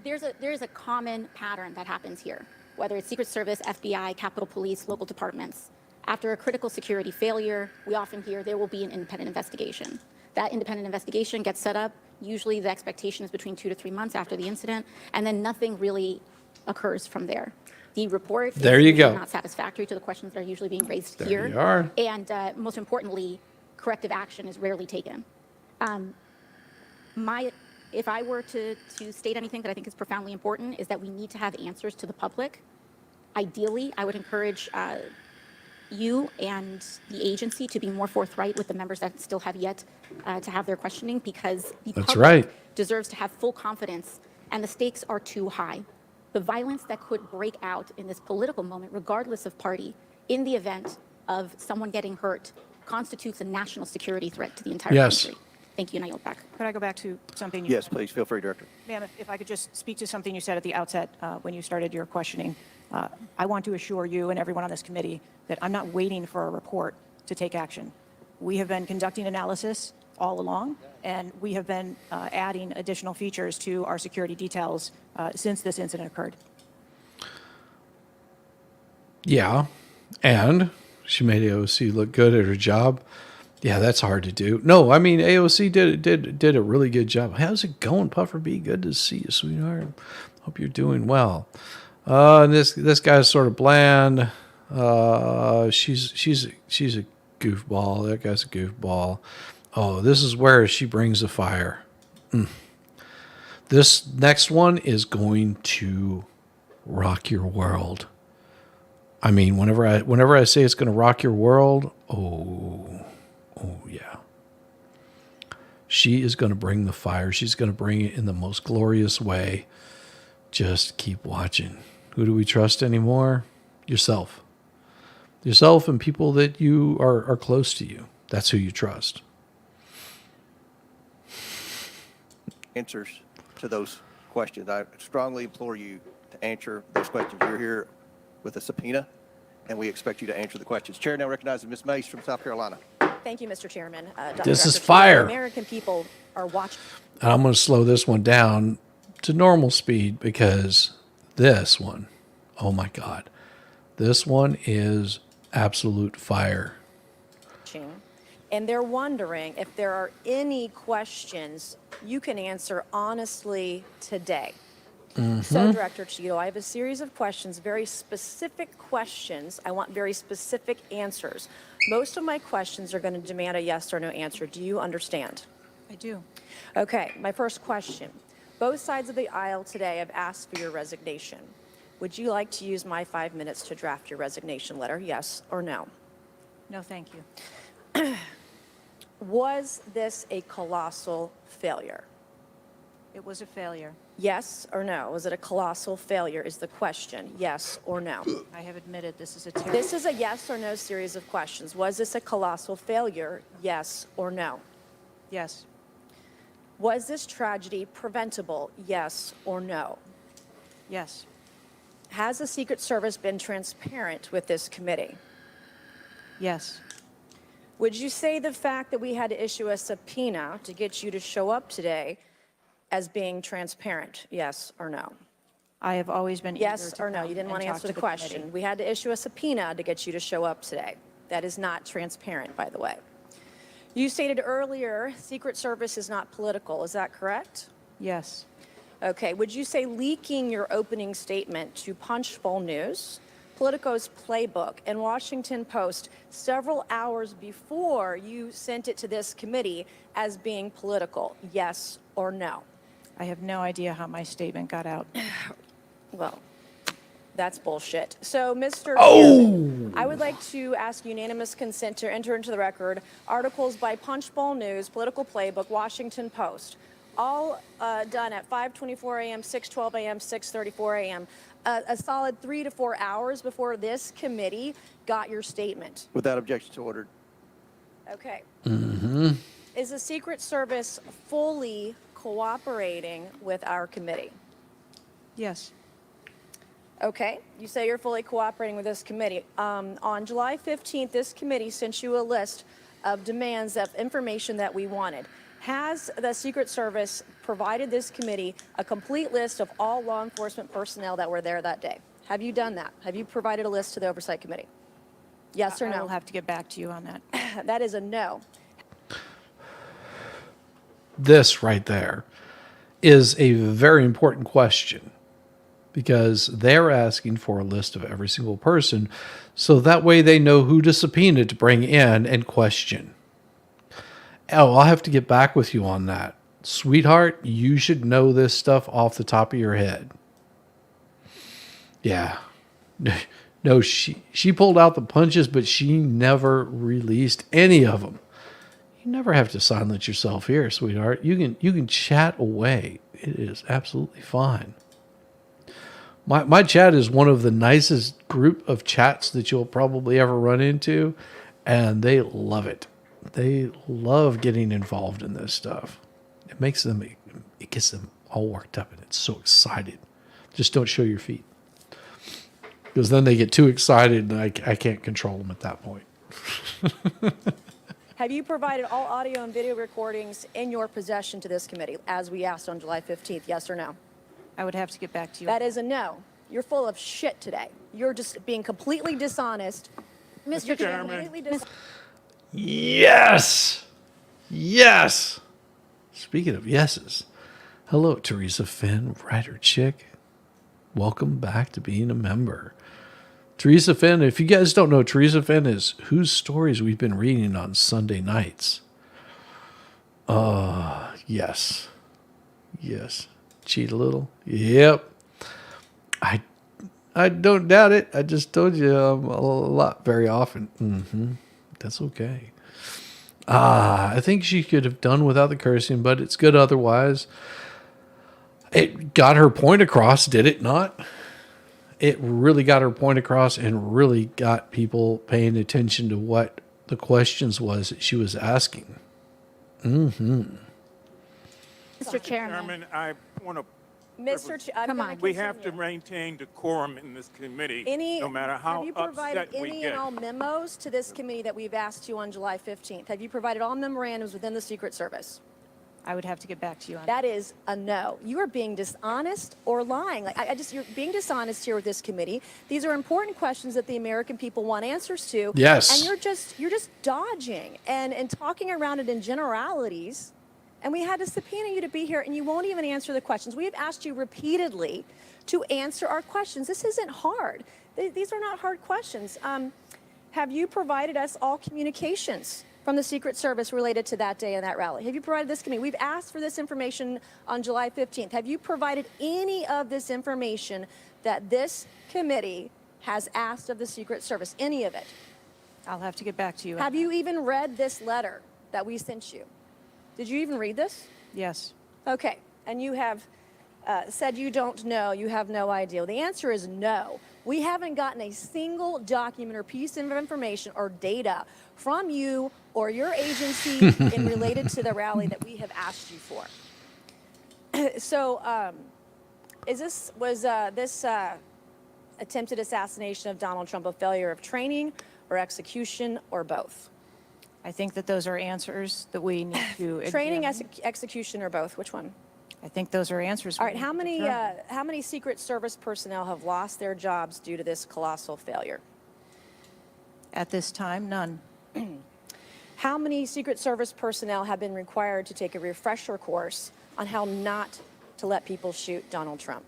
There's a common pattern that happens here, whether it's Secret Service, FBI, Capitol Police, local departments. After a critical security failure, we often hear there will be an independent investigation. That independent investigation gets set up. Usually the expectation is between 2 to 3 months after the incident, and then nothing really occurs from there. The report is not satisfactory to the questions that are usually being raised here. There you are. And most importantly, corrective action is rarely taken. If I were to state anything that I think is profoundly important, is that we need to have answers to the public. Ideally, I would encourage you and the agency to be more forthright with the members that still have yet to have their questioning, because the public deserves to have full confidence, and the stakes are too high. The violence that could break out in this political moment, regardless of party, in the event of someone getting hurt, constitutes a national security threat to the entire country. Thank you, and I yield back. Could I go back to something you Yes, please, feel free, Director. Ma'am, if I could just speak to something you said at the outset when you started your questioning. I want to assure you and everyone on this committee that I'm not waiting for a report to take action. We have been conducting analysis all along, and we have been adding additional features to our security details since this incident occurred. Yeah, and she made AOC look good at her job. Yeah, that's hard to do. No, I mean, AOC did a really good job. How's it going, Puffer B? Good to see you, sweetheart. Hope you're doing well. And this guy's sort of bland. She's a goofball. That guy's a goofball. Oh, this is where she brings the fire. This next one is going to rock your world. I mean, whenever I say it's going to rock your world, oh yeah. She is going to bring the fire. She's going to bring it in the most glorious way. Just keep watching. Who do we trust anymore? Yourself. Yourself and people that you are close to you. That's who you trust. Answers to those questions. I strongly implore you to answer those questions. You're here with a subpoena, and we expect you to answer the questions. Chair now recognizes Ms. Mace from South Carolina. Thank you, Mr. Chairman. Dr. This is Cheatle, fire. the American people are watching. And I'm going to slow this one down to normal speed because this one, oh my God, this one is absolute fire. And they're wondering if there are any questions you can answer honestly today. So, Director Cheatle, I have a series of questions, very specific questions. I want very specific answers. Most of my questions are going to demand a yes or no answer. Do you understand? I do. Okay, my first question. Both sides of the aisle today have asked for your resignation. Would you like to use my 5 minutes to draft your resignation letter, yes or no? No, thank you. Was this a colossal failure? It was a failure. Yes or no? Was it a colossal failure is the question. Yes or no? I have admitted this is a terrible... This is a yes or no series of questions. Was this a colossal failure? Yes or no? Yes. Was this tragedy preventable? Yes or no? Yes. Has the Secret Service been transparent with this committee? Yes. Would you say the fact that we had to issue a subpoena to get you to show up today as being transparent? Yes or no? I have always been eager Yes to or no? come You didn't and want to talk answer to the question. committee. We had to issue a subpoena to get you to show up today. That is not transparent, by the way. You stated earlier Secret Service is not political. Is that correct? Yes. Okay. Would you say leaking your opening statement to Punchbowl News, Politico's Playbook, and Washington Post several hours before you sent it to this committee as being political? Yes or no? I have no idea how my statement got out. Well, that's bullshit. So, Mr. Chairman, I would like to ask unanimous consent to enter into the record articles by Punchbowl News, Political Playbook, Washington Post, all done at 5:24 a.m., 6:12 a.m., 6:34 a.m., a solid 3 to 4 hours before this committee got your statement. Without objection, so ordered. Okay. Is the Secret Service fully cooperating with our committee? Yes. Okay, you say you're fully cooperating with this committee. On July 15th, this committee sent you a list of demands of information that we wanted. Has the Secret Service provided this committee a complete list of all law enforcement personnel that were there that day? Have you done that? Have you provided a list to the Oversight Committee? Yes or I no? will have to get back to you on that. That is a no. This right there is a very important question because they're asking for a list of every single person so that way they know who to subpoena to bring in and question. Oh, I'll have to get back with you on that. Sweetheart, you should know this stuff off the top of your head. Yeah. No, she pulled out the punches, but she never released any of them. You never have to silence yourself here, sweetheart. You can chat away. It is absolutely fine. My chat is one of the nicest group of chats that you'll probably ever run into, and they love it. They love getting involved in this stuff. It gets them all worked up, and it's so excited. Just don't show your feet, because then they get too excited, and I can't control them at that point. Have you provided all audio and video recordings in your possession to this committee, as we asked on July 15th, yes or no? I would have to get back to you. That is a no. You're full of shit today. You're just being completely dishonest. Mr. Chairman. Yes! Yes! Speaking of yeses, hello, Teresa Finn, writer chick. Welcome back to being a member. Teresa Finn, if you guys don't know, Teresa Finn is whose stories we've been reading on Sunday nights. Yes. Yes. Cheat a little. Yep. I don't doubt it. I just told you a lot very often. That's okay. I think she could have done without the cursing, but it's good otherwise. It got her point across, did it not? It really got her point across and really got people paying attention to what the questions was that she was asking. Mr. Chairman. Chairman, I want to. Come on. We have to maintain decorum in this committee, no matter how have you provided upset we any get. and all memos to this committee that we've asked you on July 15th? Have you provided all memorandums within the Secret Service? I would have to get back to you on That is a no. You are being dishonest or lying. Like you're being dishonest here with this committee. These are important questions that the American people want answers to. Yes. And you're just dodging and talking around it in generalities. And we had to subpoena you to be here, and you won't even answer the questions. We have asked you repeatedly to answer our questions. This isn't hard. These are not hard questions. Have you provided us all communications from the Secret Service related to that day and that rally? Have you provided this committee? We've asked for this information on July 15th. Have you provided any of this information that this committee has asked of the Secret Service? Any of it? I'll have to get back to you. Have you even read this letter that we sent you? Did you even read this? Yes. Okay. And you have said you don't know, you have no idea. Well, the answer is no. We haven't gotten a single document or piece of information or data from you or your agency in related to the rally that we have asked you for. So, was this attempted assassination of Donald Trump a failure of training or execution or both? I think that those are answers that we need to Training, examine. execution, or both? Which one? I think those are answers. All right. How many Secret Service personnel have lost their jobs due to this colossal failure? At this time, none. How many Secret Service personnel have been required to take a refresher course on how not to let people shoot Donald Trump?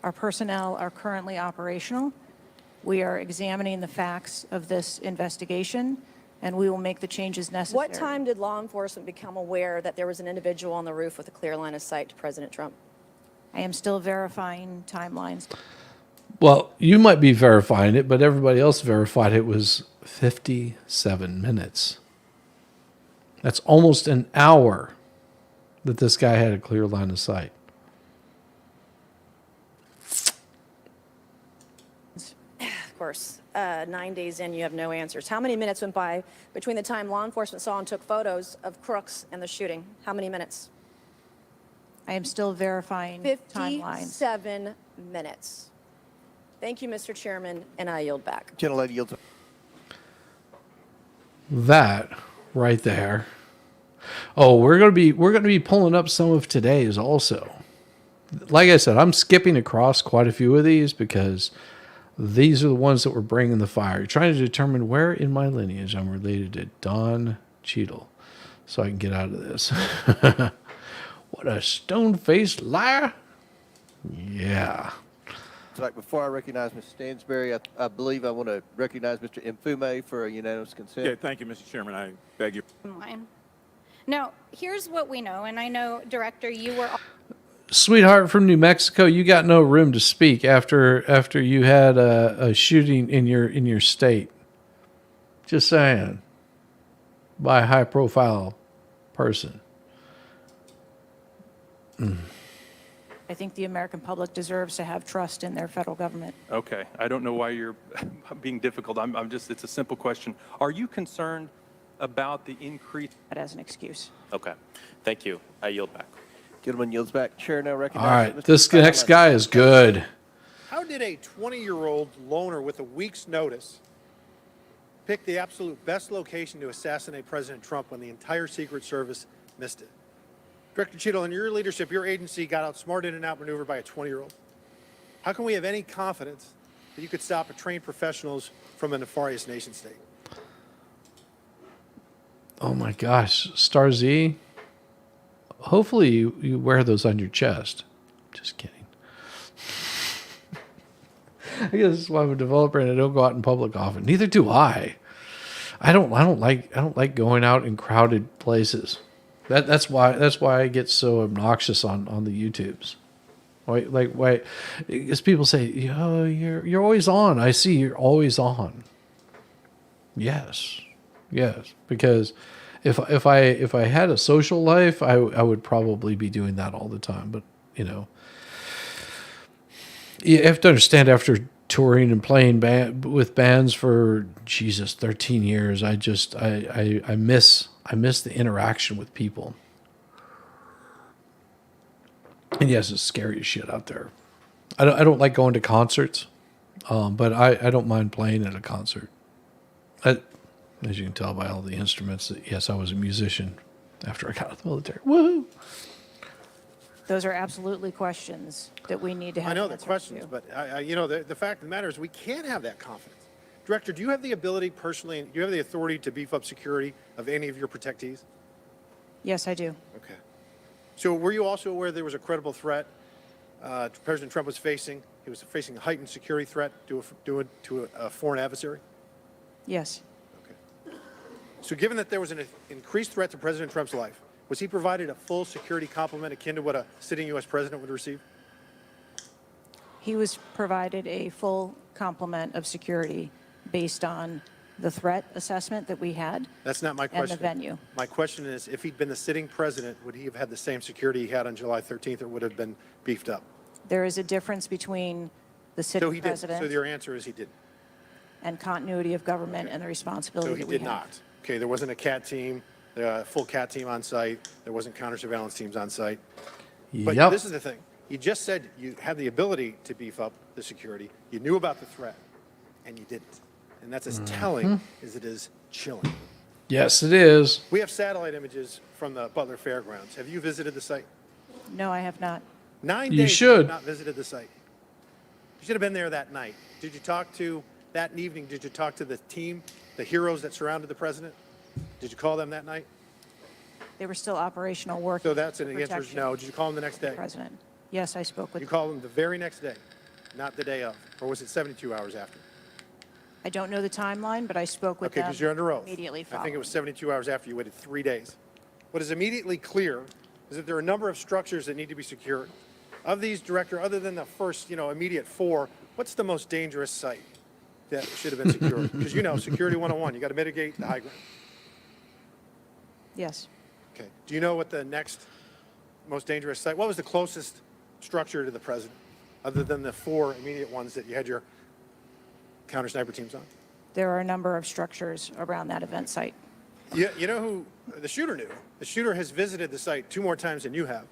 Our personnel are currently operational. We are examining the facts of this investigation, and we will make the changes necessary. What time did law enforcement become aware that there was an individual on the roof with a clear line of sight to President Trump? I am still verifying timelines. Well, you might be verifying it, but everybody else verified it was 57 minutes. That's almost an hour that this guy had a clear line of sight. Of course, 9 days in, you have no answers. How many minutes went by between the time law enforcement saw and took photos of crooks and the shooting? How many minutes? I am still verifying timelines. 57 minutes. Thank you, Mr. Chairman, and I yield back. Gentlelady yields. That right there. Oh, we're gonna be pulling up some of today's also. Like I said, I'm skipping across quite a few of these because these are the ones that were bringing the fire. You're trying to determine where in my lineage I'm related to Don Cheatle, so I can get out of this. What a stone-faced liar! Yeah. Like before I recognize Mr. Stansberry, I believe I want to recognize Mr. Mfume for a unanimous consent. Yeah, thank you, Mr. Chairman. I beg your. Now, here's what we know, and I know, Director, you were. Sweetheart from New Mexico, you got no room to speak after you had a shooting in your state. Just saying. By a high-profile person. I think the American public deserves to have trust in their federal government. Okay. I don't know why you're being difficult. I'm just, it's a simple question. Are you concerned about the increase? As an excuse. Okay. Thank you. I yield back. Gentleman yields back. Chair now All recognizes right, this next guy is good. How did a 20-year-old loner with a week's notice pick the absolute best location to assassinate President Trump when the entire Secret Service missed it? Director Cheatle, in your leadership, your agency got outsmarted and outmaneuvered by a 20-year-old. How can we have any confidence that you could stop a trained professionals from a nefarious nation state? Oh my gosh, Star Z. Hopefully you wear those on your chest. Just kidding. I guess that's why I'm a developer and I don't go out in public often. Neither do I. I don't like going out in crowded places. That's why I get so obnoxious on the YouTubes. Why? Because people say, "Oh, you're always on." I see you're always on. Yes, because if I had a social life, I would probably be doing that all the time. But you have to understand, after touring and playing with bands for 13 years, I miss the interaction with people. And yes, it's scary as shit out there. I don't like going to concerts, but I don't mind playing at a concert. As you can tell by all the instruments, that yes, I was a musician after I got out of the military. Woohoo! Those are absolutely questions that we need to have. I know the answers questions, to. but the fact of the matter is we can't have that confidence. Director, do you have the ability personally, do you have the authority to beef up security of any of your protectees? Yes, I do. Okay. So were you also aware there was a credible threat President Trump was facing? He was facing a heightened security threat to a foreign adversary? Yes. Okay. So given that there was an increased threat to President Trump's life, was he provided a full security complement akin to what a sitting U.S. president would receive? He was provided a full complement of security based on the threat assessment that we had. That's not my question. And the venue. My question is, if he'd been the sitting president, would he have had the same security he had on July 13th, or would have been beefed up? There is a difference between the sitting So he did. president So your answer is he didn't. and continuity of government and the responsibility So he that we did have. not. Okay, there wasn't a CAT team, full CAT team on site. There wasn't counter-surveillance teams on site. But Yep. this is the thing. You just said you had the ability to beef up the security. You knew about the threat, and you didn't. And that's as telling as it is chilling. Yes, it is. We have satellite images from the Butler Fairgrounds. Have you visited the site? No, I have not. 9 You days should. have not visited the site. You should have been there that night. Did you talk to, that evening, did you talk to the team, the heroes that surrounded the president? Did you call them that night? They were still operational work. So that's an answer is no. Did you call them the next day? President. Yes, I spoke with. You called them the very next day, not the day of, or was it 72 hours after? I don't know the timeline, but I spoke with Okay, them because you're under oath. immediately I following. think it was 72 hours after. You waited 3 days. What is immediately clear is that there are a number of structures that need to be secured. Of these, Director, other than the first, immediate 4, what's the most dangerous site that should have been secured? Because Security 101, you got to mitigate the high ground. Yes. Okay. Do you know what the next most dangerous site? What was the closest structure to the president, other than the 4 immediate ones that you had your counter sniper teams on? There are a number of structures around that event site. You know who the shooter knew? The shooter has visited the site 2 more times than you have,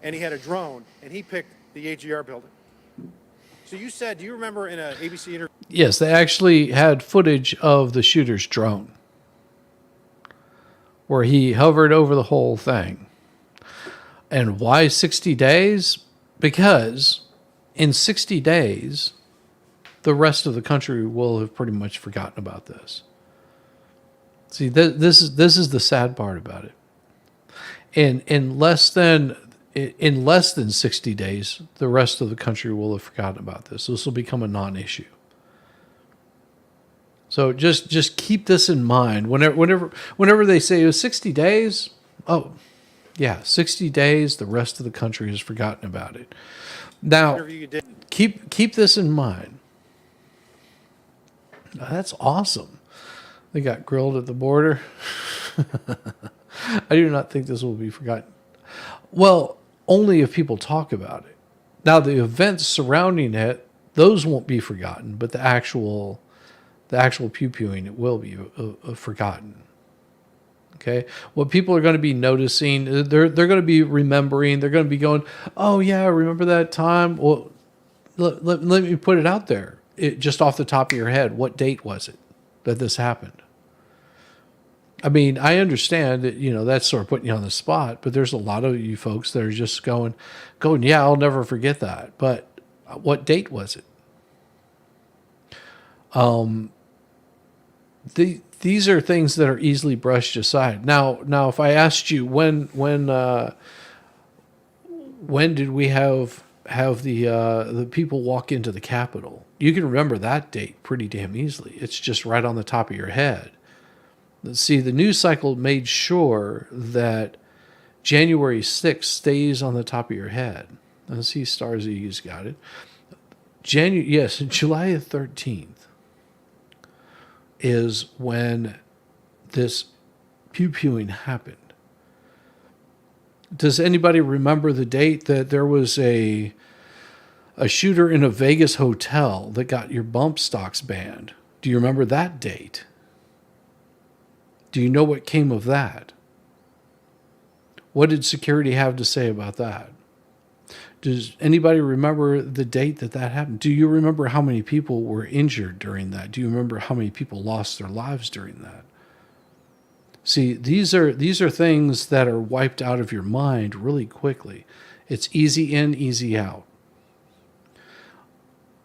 and he had a drone, and he picked the AGR building. So you said, do you remember in an ABC interview? Yes, they actually had footage of the shooter's drone where he hovered over the whole thing. And why 60 days? Because in 60 days, the rest of the country will have pretty much forgotten about this. See, this is the sad part about it. In less than 60 days, the rest of the country will have forgotten about this. This will become a non-issue. So just keep this in mind. Whenever they say it was 60 days, oh, yeah, 60 days, the rest of the country has forgotten about it. Now, keep this in mind. Now, that's awesome. They got grilled at the border. I do not think this will be forgotten. Well, only if people talk about it. Now, the events surrounding it, those won't be forgotten, but the actual pew-pewing, it will be forgotten. Okay? What people are going to be noticing, they're going to be remembering, they're going to be going, oh yeah, remember that time? Well, let me put it out there. Just off the top of your head, what date was it that this happened? I mean, I understand that, that's sort of putting you on the spot, but there's a lot of you folks that are just going, yeah, I'll never forget that. But what date was it? These are things that are easily brushed aside. Now, if I asked you when did we have the people walk into the Capitol. You can remember that date pretty damn easily. It's just right on the top of your head. See, the news cycle made sure that January 6th stays on the top of your head. Let's see, Starzy's got it. Yes, July 13th is when this pew-pewing happened. Does anybody remember the date that there was a shooter in a Vegas hotel that got your bump stocks banned? Do you remember that date? Do you know what came of that? What did security have to say about that? Does anybody remember the date that that happened? Do you remember how many people were injured during that? Do you remember how many people lost their lives during that? See, these are things that are wiped out of your mind really quickly. It's easy in, easy out.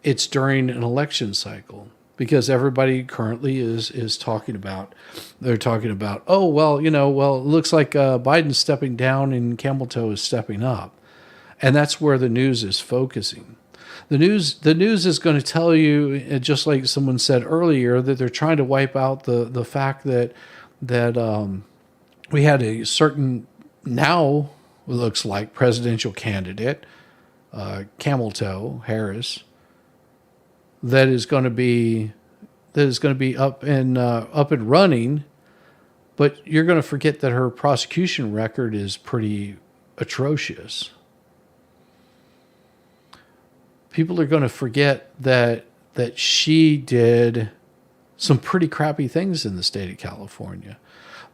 It's during an election cycle because everybody currently is talking about, they're talking about, oh, well, it looks like Biden's stepping down and Camel Toe is stepping up. And that's where the news is focusing. The news is going to tell you, just like someone said earlier, that they're trying to wipe out the fact that we had a certain, now looks like, presidential candidate, Camel Toe Harris, that is going to be up and running, but you're going to forget that her prosecution record is pretty atrocious. People are going to forget that she did some pretty crappy things in the state of California.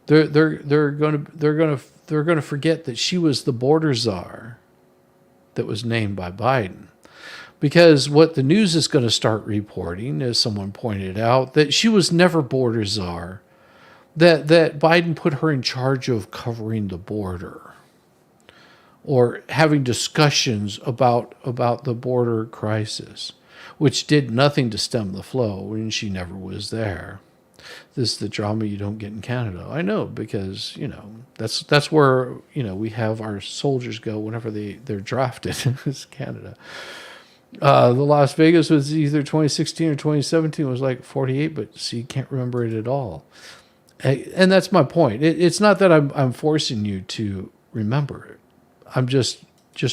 They're going to forget that she was the border czar that was named by Biden. Because what the news is going to start reporting, as someone pointed out, that she was never border czar, that Biden put her in charge of covering the border or having discussions about the border crisis, which did nothing to stem the flow, and she never was there. This is the drama you don't get in Canada. I know, because, that's where, we have our soldiers go whenever they're drafted. It's Canada. The Las Vegas was either 2016 or 2017 was like 48, but see, you can't remember it at all. And that's my point. It's not that I'm forcing you to remember it. I'm just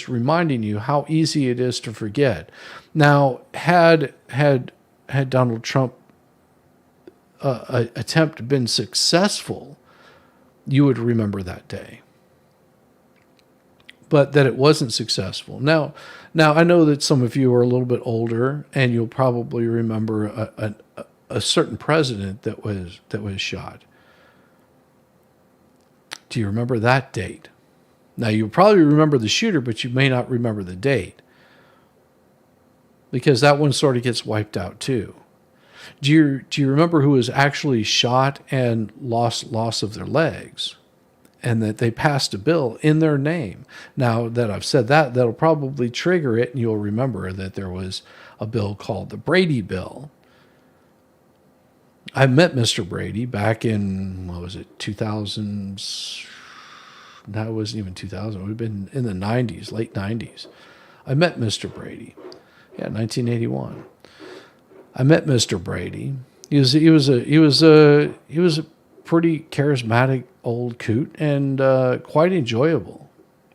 reminding you how easy it is to forget. Now, had Donald Trump attempt been successful, you would remember that day. But that it wasn't successful. Now I know that some of you are a little bit older, and you'll probably remember a certain president that was shot. Do you remember that date? Now, you'll probably remember the shooter, but you may not remember the date, because that one sort of gets wiped out too. Do you remember who was actually shot and lost of their legs, and that they passed a bill in their name? Now that I've said that, that'll probably trigger it, and you'll remember that there was a bill called the Brady Bill. I met Mr. Brady back in, 2000s? No, it wasn't even 2000. It would have been in the 90s, late 90s. I met Mr. Brady. Yeah, 1981. I met Mr. Brady. He was a pretty charismatic old coot and quite enjoyable,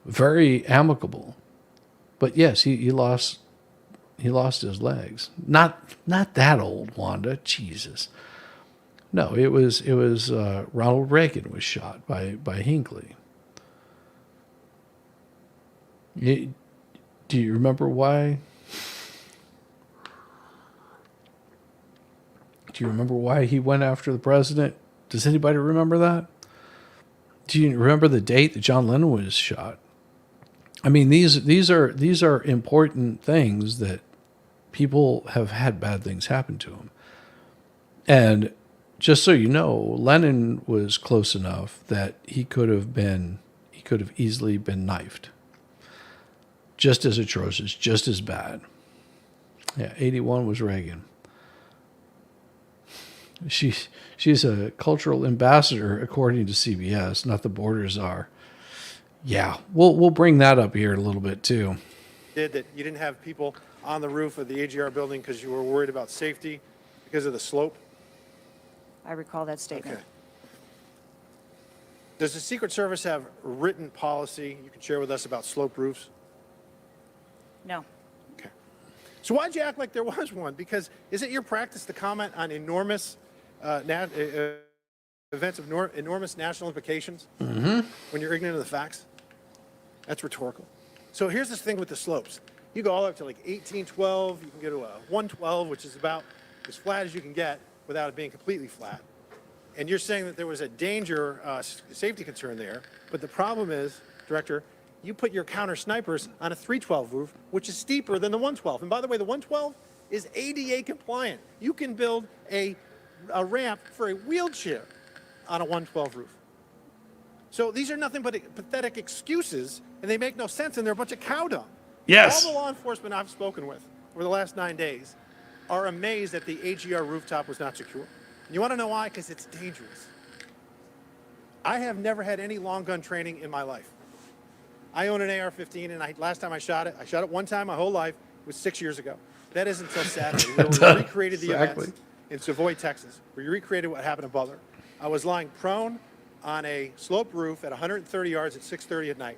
very amicable. But yes, he lost his legs. Not that old, Wanda. Jesus. No, it was Ronald Reagan was shot by Hinckley. Do you remember why? Do you remember why he went after the president? Does anybody remember that? Do you remember the date that John Lennon was shot? I mean, these are important things that people have had bad things happen to them. And just so you know, Lennon was close enough that he could have easily been knifed. Just as atrocious, just as bad. Yeah, 81 was Reagan. She's a cultural ambassador, according to CBS, not the border czar. Yeah, we'll bring that up here a little bit too. did, that you didn't have people on the roof of the AGR building because you were worried about safety because of the slope? I recall that statement. Okay. Does the Secret Service have written policy you can share with us about slope roofs? No. Okay. So why'd you act like there was one? Because is it your practice to comment on enormous events of enormous national implications when you're ignorant of the facts? That's rhetorical. So here's this thing with the slopes. You go all the way up to like 1812. You can go to a 112, which is about as flat as you can get without it being completely flat. And you're saying that there was a danger, safety concern there. But the problem is, Director, you put your counter snipers on a 312 roof, which is steeper than the 112. And by the way, the 112 is ADA compliant. You can build a ramp for a wheelchair on a 112 roof. So these are nothing but pathetic excuses, and they make no sense, and they're a bunch of cow dung. Yes. All the law enforcement I've spoken with over the last 9 days are amazed that the AGR rooftop was not secure. And you want to know why? Because it's dangerous. I have never had any long gun training in my life. I own an AR-15, and last time I shot it one time my whole life. It was 6 years ago. That is until Saturday. We recreated the events in Savoy, Texas. We recreated what happened in Butler. I was lying prone on a sloped roof at 130 yards at 6:30 at night.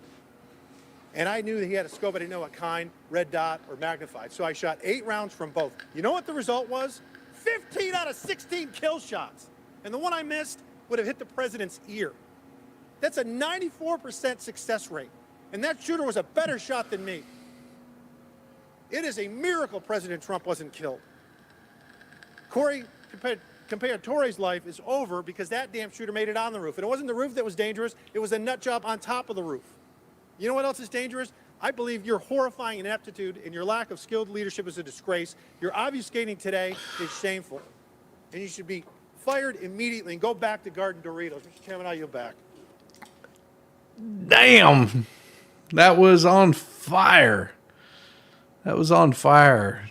And I knew that he had a scope. I didn't know what kind, red dot or magnified. So I shot 8 rounds from both. You know what the result was? 15 out of 16 kill shots. And the one I missed would have hit the president's ear. That's a 94% success rate. And that shooter was a better shot than me. It is a miracle President Trump wasn't killed. Corey Comparatore life is over because that damn shooter made it on the roof. And it wasn't the roof that was dangerous. It was a nut job on top of the roof. You know what else is dangerous? I believe your horrifying ineptitude and your lack of skilled leadership is a disgrace. Your obfuscating today is shameful. And you should be fired immediately and go back to Garden Doritos. Mr. Chairman, I yield back. Damn. That was on fire. That was on fire.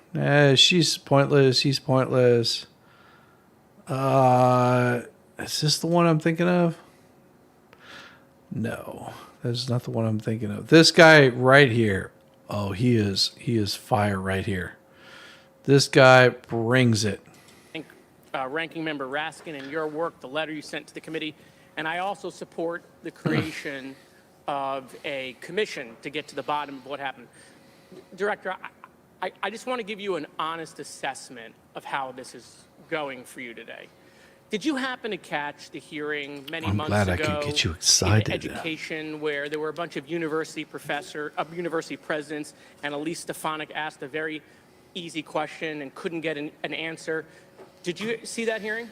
She's pointless. He's pointless. Is this the one I'm thinking of? No, that's not the one I'm thinking of. This guy right here. Oh, he is fire right here. This guy brings it. Ranking Member Raskin, and your work, the letter you sent to the committee, and I also support the creation of a commission to get to the bottom of what happened. Director, I just want to give you an honest assessment of how this is going for you today. Did you happen to catch the hearing many months ago? I'm glad I could get you excited. In education, where there were a bunch of university presidents, and Elise Stefanik asked a very easy question and couldn't get an answer. Did you see that hearing?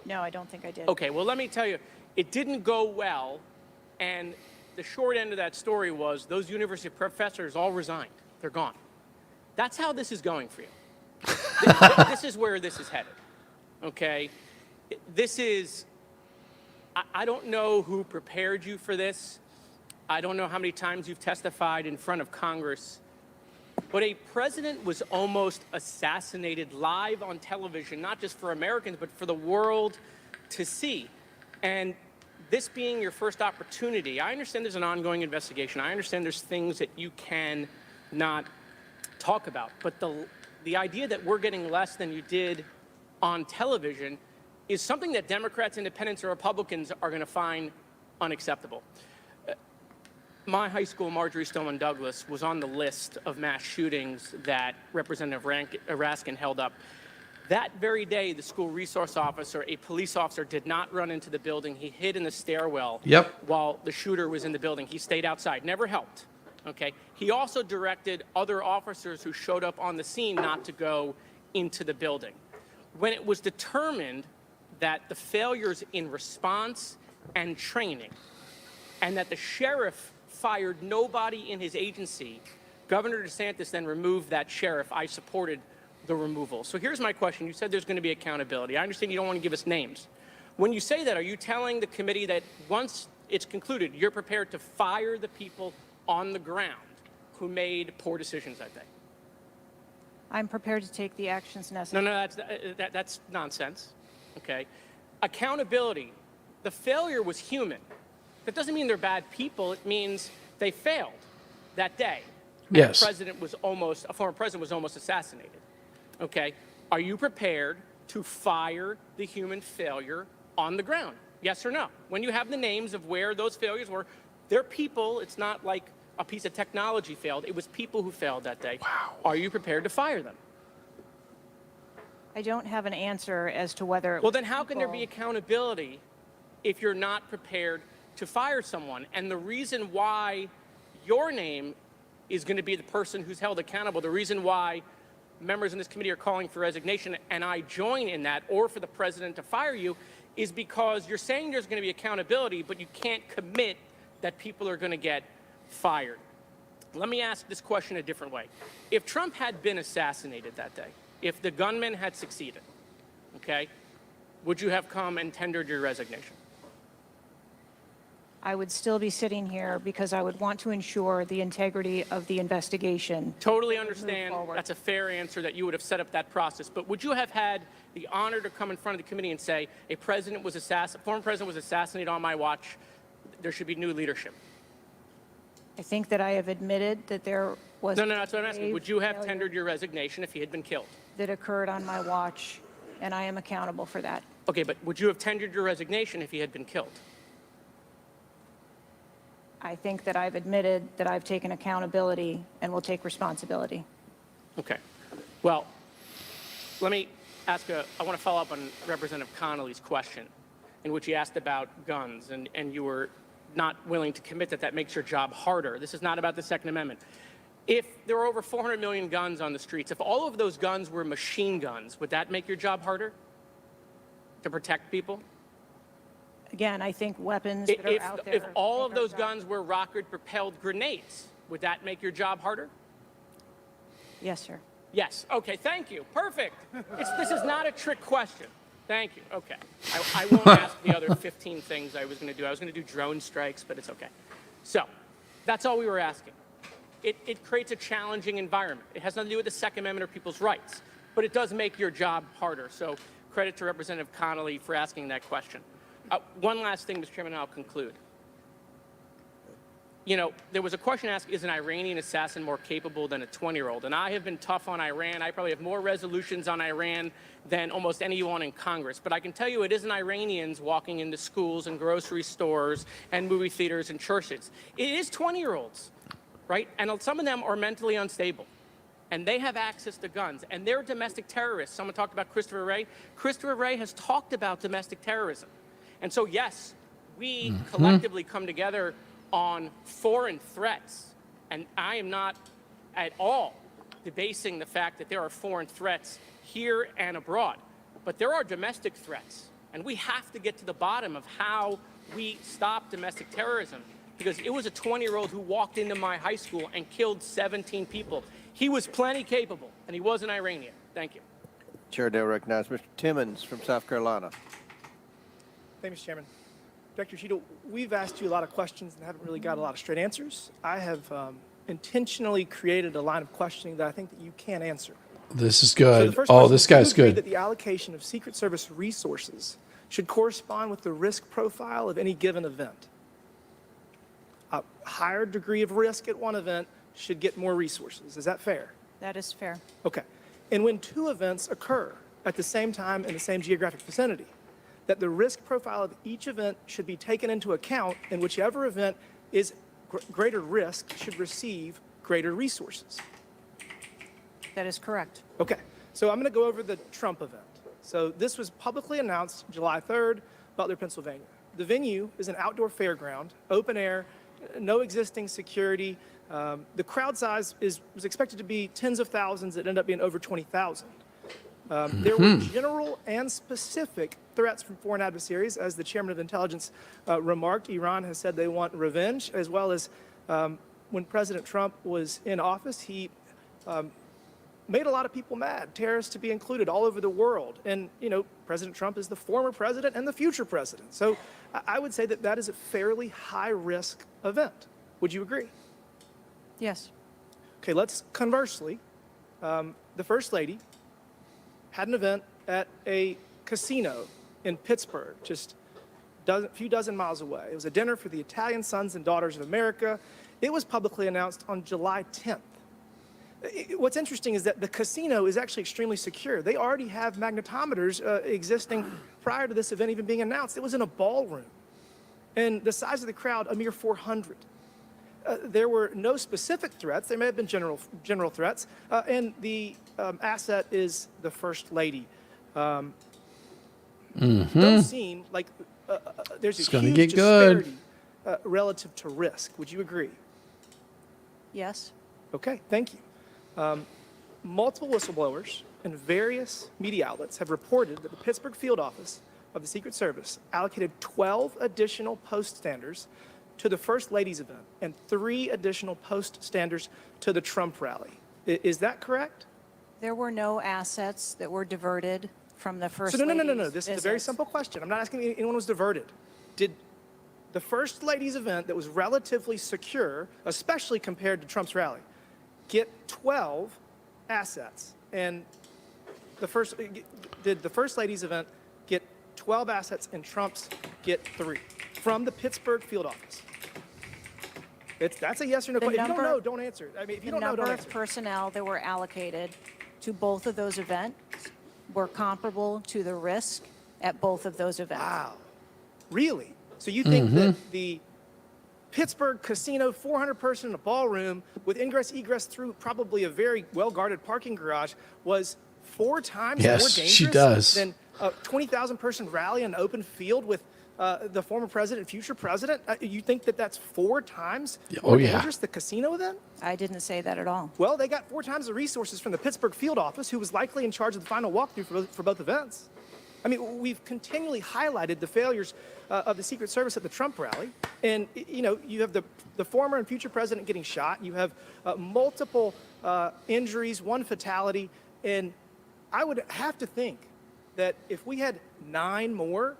No, I don't think I did. Okay, well, let me tell you, it didn't go well, and the short end of that story was those university professors all resigned. They're gone. That's how this is going for you. This is where this is headed, okay? This is, I don't know who prepared you for this. I don't know how many times you've testified in front of Congress, but a president was almost assassinated live on television, not just for Americans, but for the world to see. And this being your first opportunity, I understand there's an ongoing investigation. I understand there's things that you can not talk about. But the idea that we're getting less than you did on television is something that Democrats, Independents, or Republicans are going to find unacceptable. My high school, Marjorie Stoneman Douglas, was on the list of mass shootings that Representative Raskin held up. That very day, the school resource officer, a police officer, did not run into the building. He hid in the stairwell while the shooter was in the building. He stayed outside, never helped. Okay. He also directed other officers who showed up on the scene not to go into the building. When it was determined that the failures in response and training, and that the sheriff fired nobody in his agency, Governor DeSantis then removed that sheriff. I supported the removal. So here's my question. You said there's going to be accountability. I understand you don't want to give us names. When you say that, are you telling the committee that once it's concluded, you're prepared to fire the people on the ground who made poor decisions that day? I'm prepared to take the actions necessary. No, that's nonsense. Okay. Accountability. The failure was human. That doesn't mean they're bad people. It means they failed that day. Yes. A former president was almost assassinated. Okay, are you prepared to fire the human failure on the ground? Yes or no? When you have the names of where those failures were, they're people. It's not like a piece of technology failed. It was people who failed that day. Wow. Are you prepared to fire them? I don't have an answer as to whether. Well, then how can there be accountability if you're not prepared to fire someone? And the reason why your name is going to be the person who's held accountable, the reason why members in this committee are calling for resignation, and I join in that, or for the president to fire you, is because you're saying there's going to be accountability, but you can't commit that people are going to get fired. Let me ask this question a different way. If Trump had been assassinated that day, if the gunman had succeeded, okay, would you have come and tendered your resignation? I would still be sitting here because I would want to ensure the integrity of the investigation. Totally understand. That's a fair answer, that you would have set up that process. But would you have had the honor to come in front of the committee and say, a former president was assassinated on my watch, there should be new leadership? I think that I have admitted that there was. No, that's what I'm asking. Would you have tendered your resignation if he had been killed? That occurred on my watch, and I am accountable for that. Okay, but would you have tendered your resignation if he had been killed? I think that I've admitted that I've taken accountability and will take responsibility. Okay. Well, let me ask I want to follow up on Representative Connolly's question, in which he asked about guns, and you were not willing to commit that makes your job harder. This is not about the Second Amendment. If there were over 400 million guns on the streets, if all of those guns were machine guns, would that make your job harder to protect people? Again, I think weapons that are out there. If all of those guns were rocket-propelled grenades, would that make your job harder? Yes, sir. Yes. Okay, thank you. Perfect. This is not a trick question. Thank you. Okay. I won't ask the other 15 things I was going to do. I was going to do drone strikes, but it's okay. So that's all we were asking. It creates a challenging environment. It has nothing to do with the Second Amendment or people's rights, but it does make your job harder. So credit to Representative Connolly for asking that question. One last thing, Mr. Chairman, and I'll conclude. You know, there was a question asked, is an Iranian assassin more capable than a 20-year-old? And I have been tough on Iran. I probably have more resolutions on Iran than almost anyone in Congress. But I can tell you it isn't Iranians walking into schools and grocery stores and movie theaters and churches. It is 20-year-olds, right? And some of them are mentally unstable. And they have access to guns. And they're domestic terrorists. Someone talked about Christopher Wray. Christopher Wray has talked about domestic terrorism. And so, yes, we collectively come together on foreign threats. And I am not at all debasing the fact that there are foreign threats here and abroad. But there are domestic threats. And we have to get to the bottom of how we stop domestic terrorism. Because it was a 20-year-old who walked into my high school and killed 17 people. He was plenty capable, and he was an Iranian. Thank you. Chair now recognizes Mr. Timmons from South Carolina. Thank you, Mr. Chairman. Director Cheatle, we've asked you a lot of questions and haven't really got a lot of straight answers. I have intentionally created a line of questioning that I think that you can answer. This is So good. the first Oh, question this is, do you guy's agree good. that the allocation of Secret Service resources should correspond with the risk profile of any given event? A higher degree of risk at one event should get more resources. Is that fair? That is fair. Okay. And when two events occur at the same time in the same geographic vicinity, that the risk profile of each event should be taken into account, and whichever event is greater risk should receive greater resources. That is correct. Okay. So I'm going to go over the Trump event. So this was publicly announced July 3rd, Butler, Pennsylvania. The venue is an outdoor fairground, open air, no existing security. The crowd size was expected to be tens of thousands. It ended up being over 20,000. There were general and specific threats from foreign adversaries. As the chairman of intelligence remarked, Iran has said they want revenge, as well as when President Trump was in office, he made a lot of people mad, terrorists to be included all over the world. And, you know, President Trump is the former president and the future president. So I would say that that is a fairly high-risk event. Would you agree? Yes. Okay, let's conversely, the First Lady had an event at a casino in Pittsburgh, just a few dozen miles away. It was a dinner for the Italian Sons and Daughters of America. It was publicly announced on July 10th What's interesting is that the casino is actually extremely secure. They already have magnetometers existing prior to this event even being announced. It was in a ballroom. And the size of the crowd, a mere 400. There were no specific threats. There may have been general threats. And the asset is the First Lady. Those seem like there's a huge disparity relative to risk. Would you agree? Yes. Okay, thank you. Multiple whistleblowers and various media outlets have reported that the Pittsburgh field office of the Secret Service allocated 12 additional post standers to the First Lady's event and 3 additional post standers to the Trump rally. Is that correct? There were no assets that were diverted from the First So no. Lady's This is a very visits. simple question. I'm not asking if anyone was diverted. Did the First Lady's event that was relatively secure, especially compared to Trump's rally, get 12 assets? And did the First Lady's event get 12 assets and Trump's get 3 from the Pittsburgh field office? That's a yes or no question. If you don't know, don't answer it. I mean, if you don't know, don't The number answer of personnel that were allocated to both of those events were comparable to the risk at both of those events. Wow. Really? So you think that the Pittsburgh casino, 400 person in a ballroom with ingress egress through probably a very well guarded parking garage was 4 times more dangerous than a 20,000 person rally in an open field with the former president, future president? You think that that's 4 times more dangerous, the casino event? I didn't say that at all. Well, they got 4 times the resources from the Pittsburgh field office, who was likely in charge of the final walkthrough for both events. I mean, we've continually highlighted the failures of the Secret Service at the Trump rally. And, you know, you have the former and future president getting shot. You have multiple injuries, 1 fatality. And I would have to think that if we had 9 more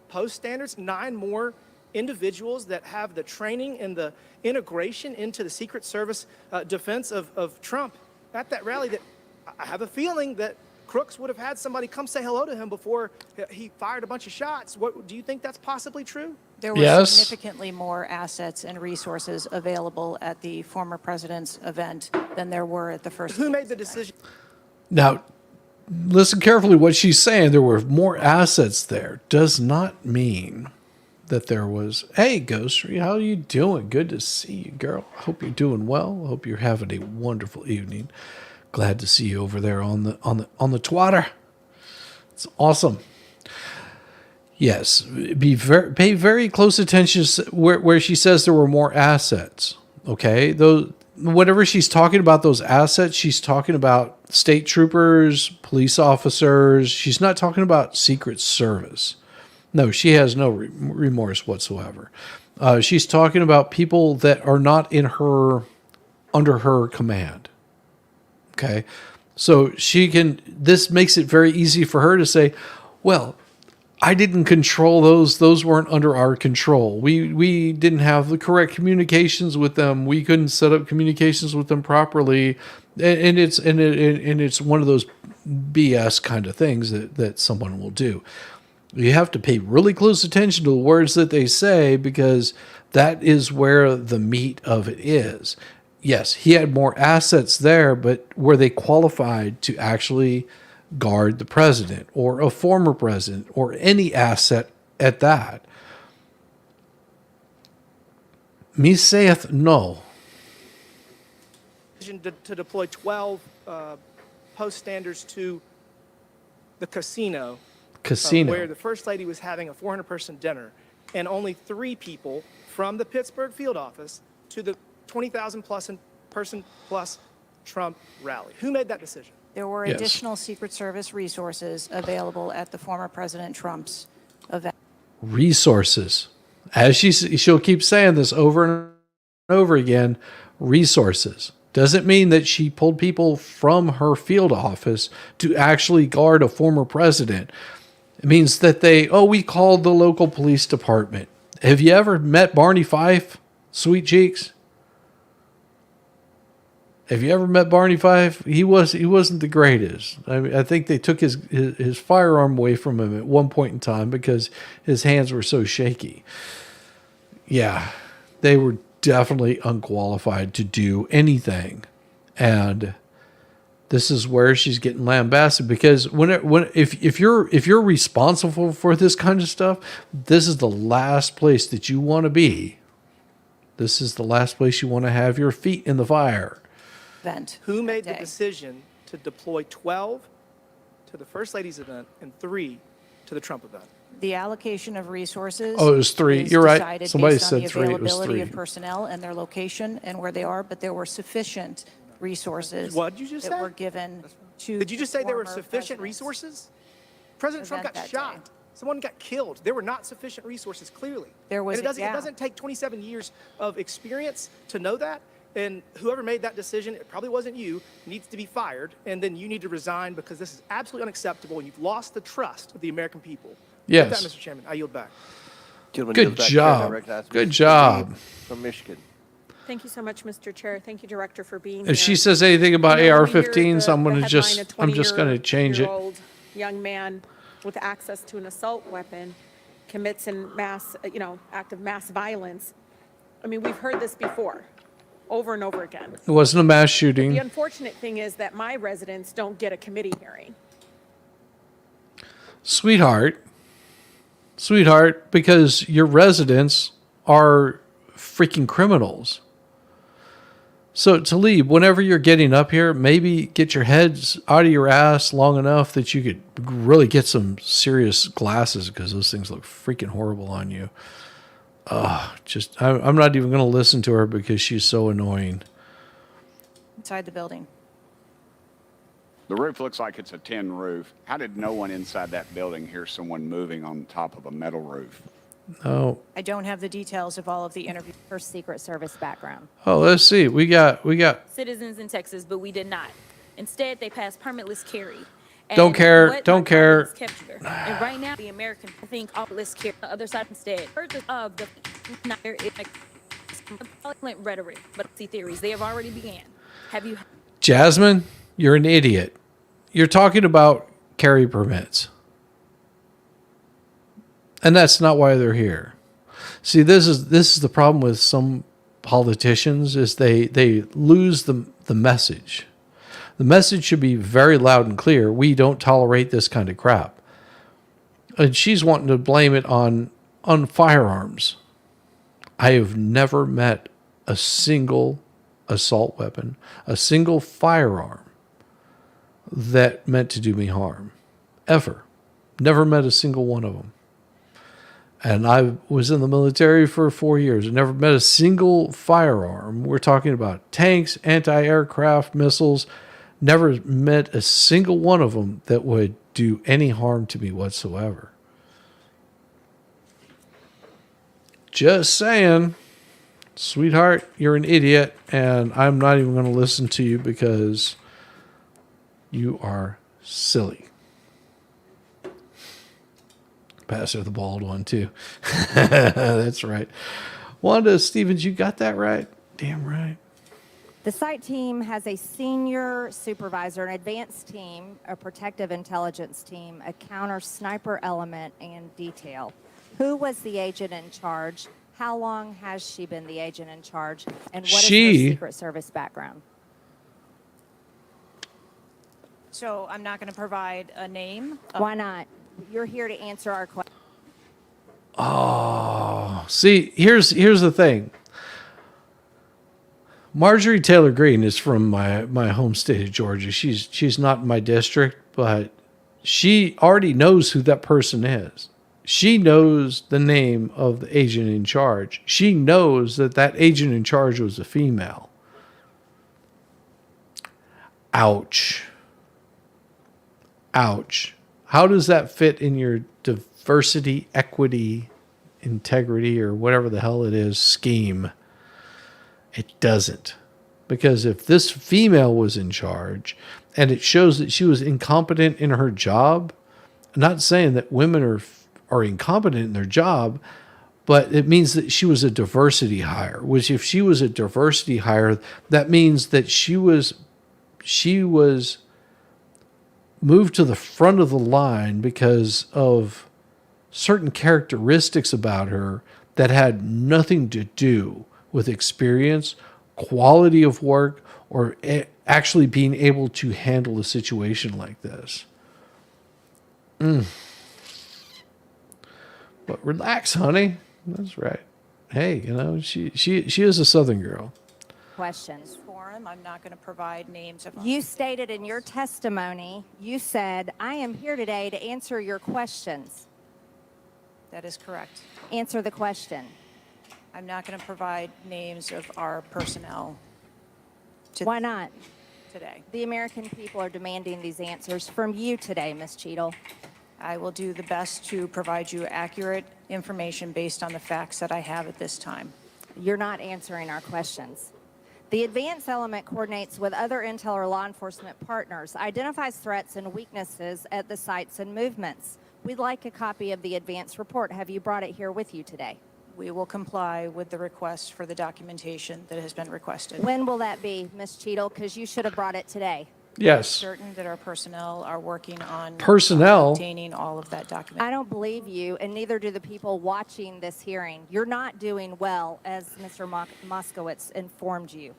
post standards, 9 more individuals that have the training and the integration into the Secret Service defense of Trump at that rally, that I have a feeling that Crooks would have had somebody come say hello to him before he fired a bunch of shots. Do you think that's possibly true? There were significantly more assets and resources available at the former president's event than there were at the First. Who made the decision? Now, listen carefully. What she's saying, there were more assets there, does not mean that there was, hey, Ghost, how are you doing? Good to see you, girl. Hope you're doing well. Hope you're having a wonderful evening. Glad to see you over there on the twatter. It's awesome. Yes, pay very close attention where she says there were more assets. Okay, whatever she's talking about, those assets, she's talking about state troopers, police officers. She's not talking about Secret Service. No, she has no remorse whatsoever. She's talking about people that are not under her command. Okay, so this makes it very easy for her to say, well, I didn't control those. Those weren't under our control. We didn't have the correct communications with them. We couldn't set up communications with them properly. And it's one of those BS kind of things that someone will do. You have to pay really close attention to the words that they say, because that is where the meat of it is. Yes, he had more assets there, but were they qualified to actually guard the president or a former president or any asset at that? Me saith no. To deploy 12 post standards to the casino. Where the First Lady was having a 400-person dinner, and only 3 people from the Pittsburgh field office to the 20,000 person plus Trump rally. Who made that decision? There were additional Secret Service resources available at the former President Trump's event. Resources. As she'll keep saying this over and over again, resources. Doesn't mean that she pulled people from her field office to actually guard a former president. It means that we called the local police department. Have you ever met Barney Fife, Sweet Cheeks? Have you ever met Barney Fife? He wasn't the greatest. I think they took his firearm away from him at one point in time because his hands were so shaky. Yeah, they were definitely unqualified to do anything. And This is where she's getting lambasted, because if you're responsible for this kind of stuff, this is the last place that you want to be. This is the last place you want to have your feet in the fire. Event. Who made the decision to deploy 12 to the First Lady's event and 3 to the Trump event? The allocation of resources. Oh, it was 3. is You're right. decided Somebody based on said the 3. It was availability 3. of personnel and their location and where they are, but there were sufficient resources. What did you just that say? were given to. Did you just say there were former sufficient presidents. resources? President Trump Event got that shot. Someone got killed. There were not sufficient resources, clearly. There was and a gap. it doesn't take 27 years of experience to know that. And whoever made that decision, it probably wasn't you, needs to be fired. And then you need to resign, because this is absolutely unacceptable. And you've lost the trust of the American people. Yes. With that, Mr. Chairman, I yield back. Good job. Good job. From Michigan. Thank you so much, Mr. Chair. Thank you, Director, for being If here. she says anything about You know, when we hear AR-15s, I'm going to headline, just a I'm just going to change it. 20-year-old young man with access to an assault weapon commits an act of mass violence. I mean, we've heard this before, over and over again. It wasn't a mass The shooting. unfortunate thing is that my residents don't get a committee hearing. Sweetheart, because your residents are freaking criminals. So, Talib, whenever you're getting up here, maybe get your heads out of your ass long enough that you could really get some serious glasses, because those things look freaking horrible on you. I'm not even going to listen to her because she's so annoying. Inside the building. The roof looks like it's a tin roof. How did no one inside that building hear someone moving on top of a metal roof? Oh. I don't have the details of all of the interviews. Her Secret Service background. Oh, let's see. We got citizens in Texas, but we did not. Instead, they passed permitless carry. And Don't care, what don't my care. colleagues captured. And right now, the American think all let's carry the other side instead. Purpose of the violent rhetoric, but see theories. They have already began. Have you? Jasmine, you're an idiot. You're talking about carry permits. And that's not why they're here. See, this is the problem with some politicians, is they lose the message. The message should be very loud and clear. We don't tolerate this kind of crap. And she's wanting to blame it on firearms. I have never met a single assault weapon, a single firearm that meant to do me harm. Ever. Never met a single one of them. And I was in the military for 4 years. I never met a single firearm. We're talking about tanks, anti-aircraft missiles. Never met a single one of them that would do any harm to me whatsoever. Just saying. Sweetheart, you're an idiot, and I'm not even going to listen to you because you are silly. Pass her the bald one, too. That's right. Wanda Stevens, you got that right? Damn right. The site team has a senior supervisor, an advanced team, a protective intelligence team, a counter sniper element, and detail. Who was the agent in charge? How long has she been the agent in charge? And what is her Secret Service background? So I'm not going to provide a name. Why not? You're here to answer our question. Oh, see, here's the thing. Marjorie Taylor Greene is from my home state of Georgia. She's not in my district, but she already knows who that person is. She knows the name of the agent in charge. She knows that agent in charge was a female. Ouch. Ouch. How does that fit in your diversity, equity, integrity, or whatever the hell it is, scheme? It doesn't. Because if this female was in charge and it shows that she was incompetent in her job, I'm not saying that women are incompetent in their job, but it means that she was a diversity hire, which if she was a diversity hire, that means that she was moved to the front of the line because of certain characteristics about her that had nothing to do with experience, quality of work, or actually being able to handle a situation like this. But relax, honey. That's right. Hey, she is a Southern girl. Questions. Forum, I'm not going to provide names of. You stated in your testimony, you said, I am here today to answer your questions. That is correct. Answer the question. I'm not going to provide names of our personnel. Why not? Today. The American people are demanding these answers from you today, Ms. Cheatle. I will do the best to provide you accurate information based on the facts that I have at this time. You're not answering our questions. The advance element coordinates with other intel or law enforcement partners, identifies threats and weaknesses at the sites and movements. We'd like a copy of the advance report. Have you brought it here with you today? We will comply with the request for the documentation that has been requested. When will that be, Ms. Cheatle? Because you should have brought it today. Yes. I'm certain that our personnel are working on obtaining all of that document. I don't believe you, and neither do the people watching this hearing. You're not doing well, as Mr. Moskowitz informed you.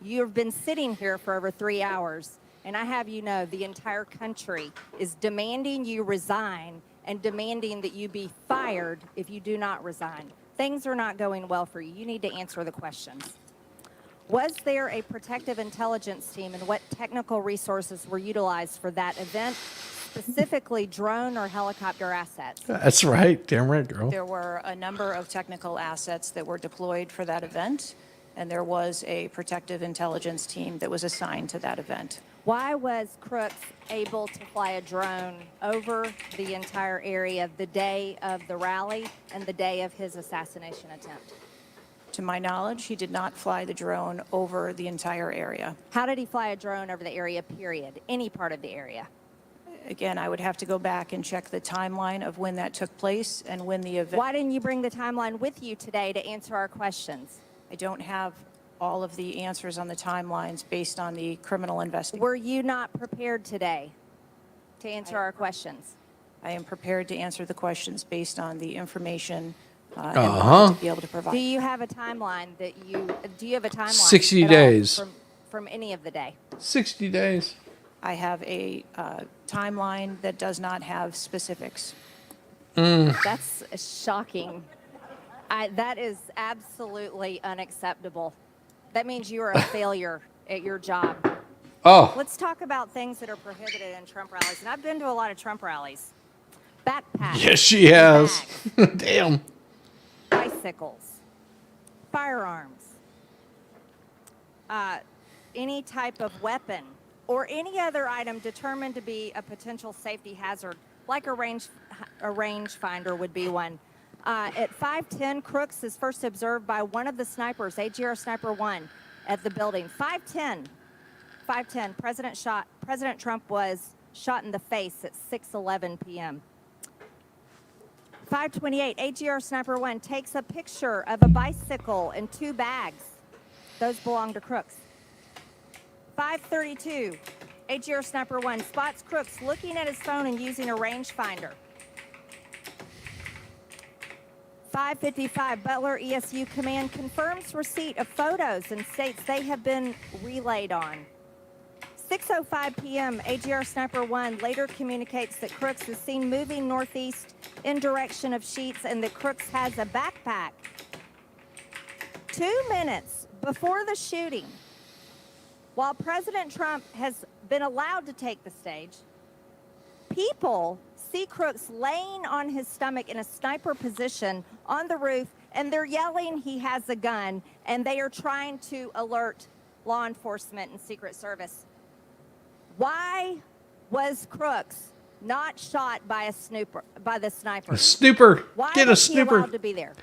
You've been sitting here for over 3 hours, and I have you know the entire country is demanding you resign and demanding that you be fired if you do not resign. Things are not going well for you. You need to answer the questions. Was there a protective intelligence team, and what technical resources were utilized for that event, specifically drone or helicopter assets? That's right. Damn right, girl. There were a number of technical assets that were deployed for that event, and there was a protective intelligence team that was assigned to that event. Why was Crooks able to fly a drone over the entire area the day of the rally and the day of his assassination attempt? To my knowledge, he did not fly the drone over the entire area. How did he fly a drone over the area, period? Any part of the area? Again, I would have to go back and check the timeline of when that took place and when the event. Why didn't you bring the timeline with you today to answer our questions? I don't have all of the answers on the timelines based on the criminal investigation. Were you not prepared today to answer our questions? I am prepared to answer the questions based on the information to be able to provide. Do you have a timeline do you have a timeline 60 at all days. from any of the day? 60 days. I have a timeline that does not have specifics. That's shocking. That is absolutely unacceptable. That means you are a failure at your job. Oh. Let's talk about things that are prohibited in Trump rallies. And I've been to a lot of Trump rallies. Backpacks. Yes, she has. Damn. Bicycles. Firearms. Any type of weapon or any other item determined to be a potential safety hazard, like a rangefinder would be one. At 5:10, Crooks is first observed by one of the snipers, AGR Sniper 1, at the building. 5:10, President Trump was shot in the face at 6:11 p.m. 5:28, AGR Sniper 1 takes a picture of a bicycle and 2 bags. Those belong to Crooks. 5:32, AGR Sniper 1 spots Crooks looking at his phone and using a rangefinder. 5:55, Butler ESU Command confirms receipt of photos and states they have been relayed on. 6:05 p.m., AGR Sniper 1 later communicates that Crooks is seen moving northeast in direction of Sheets and that Crooks has a backpack. 2 minutes before the shooting, while President Trump has been allowed to take the stage, people see Crooks laying on his stomach in a sniper position on the roof, and they're yelling he has a gun, and they are trying to alert law enforcement and Secret Service. Why was Crooks not shot by the sniper? A snooper. Why Get was a he snooper. allowed to be there?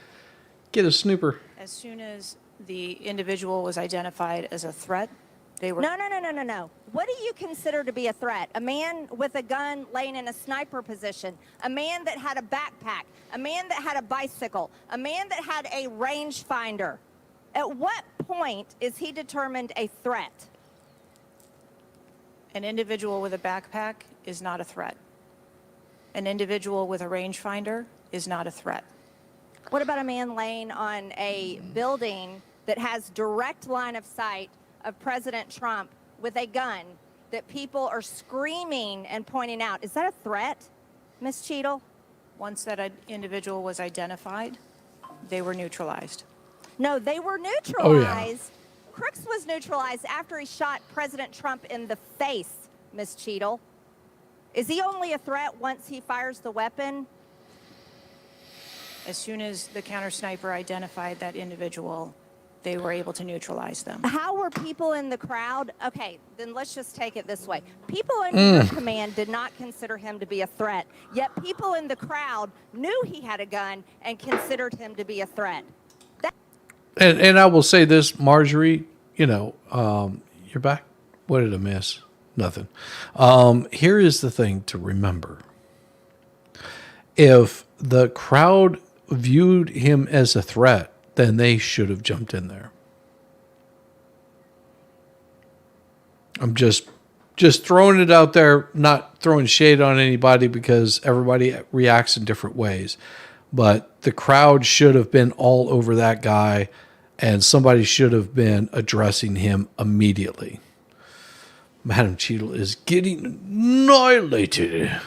Get a snooper. As soon as the individual was identified as a threat, they were. No. What do you consider to be a threat? A man with a gun laying in a sniper position, a man that had a backpack, a man that had a bicycle, a man that had a rangefinder. At what point is he determined a threat? An individual with a backpack is not a threat. An individual with a rangefinder is not a threat. What about a man laying on a building that has direct line of sight of President Trump with a gun that people are screaming and pointing out, is that a threat, Ms. Cheatle? Once that individual was identified, they were neutralized. No, they were neutralized. Oh, yeah. Crooks was neutralized after he shot President Trump in the face, Ms. Cheatle. Is he only a threat once he fires the weapon? As soon as the counter sniper identified that individual, they were able to neutralize them. How were people in the crowd? Okay, then let's just take it this way. People under your command did not consider him to be a threat, yet people in the crowd knew he had a gun and considered him to be a threat. And I will say this, Marjorie, you're back. What did I miss? Nothing. Here is the thing to remember. If the crowd viewed him as a threat, then they should have jumped in there. I'm just throwing it out there, not throwing shade on anybody because everybody reacts in different ways. But the crowd should have been all over that guy, and somebody should have been addressing him immediately. Madam Cheatle is getting annihilated.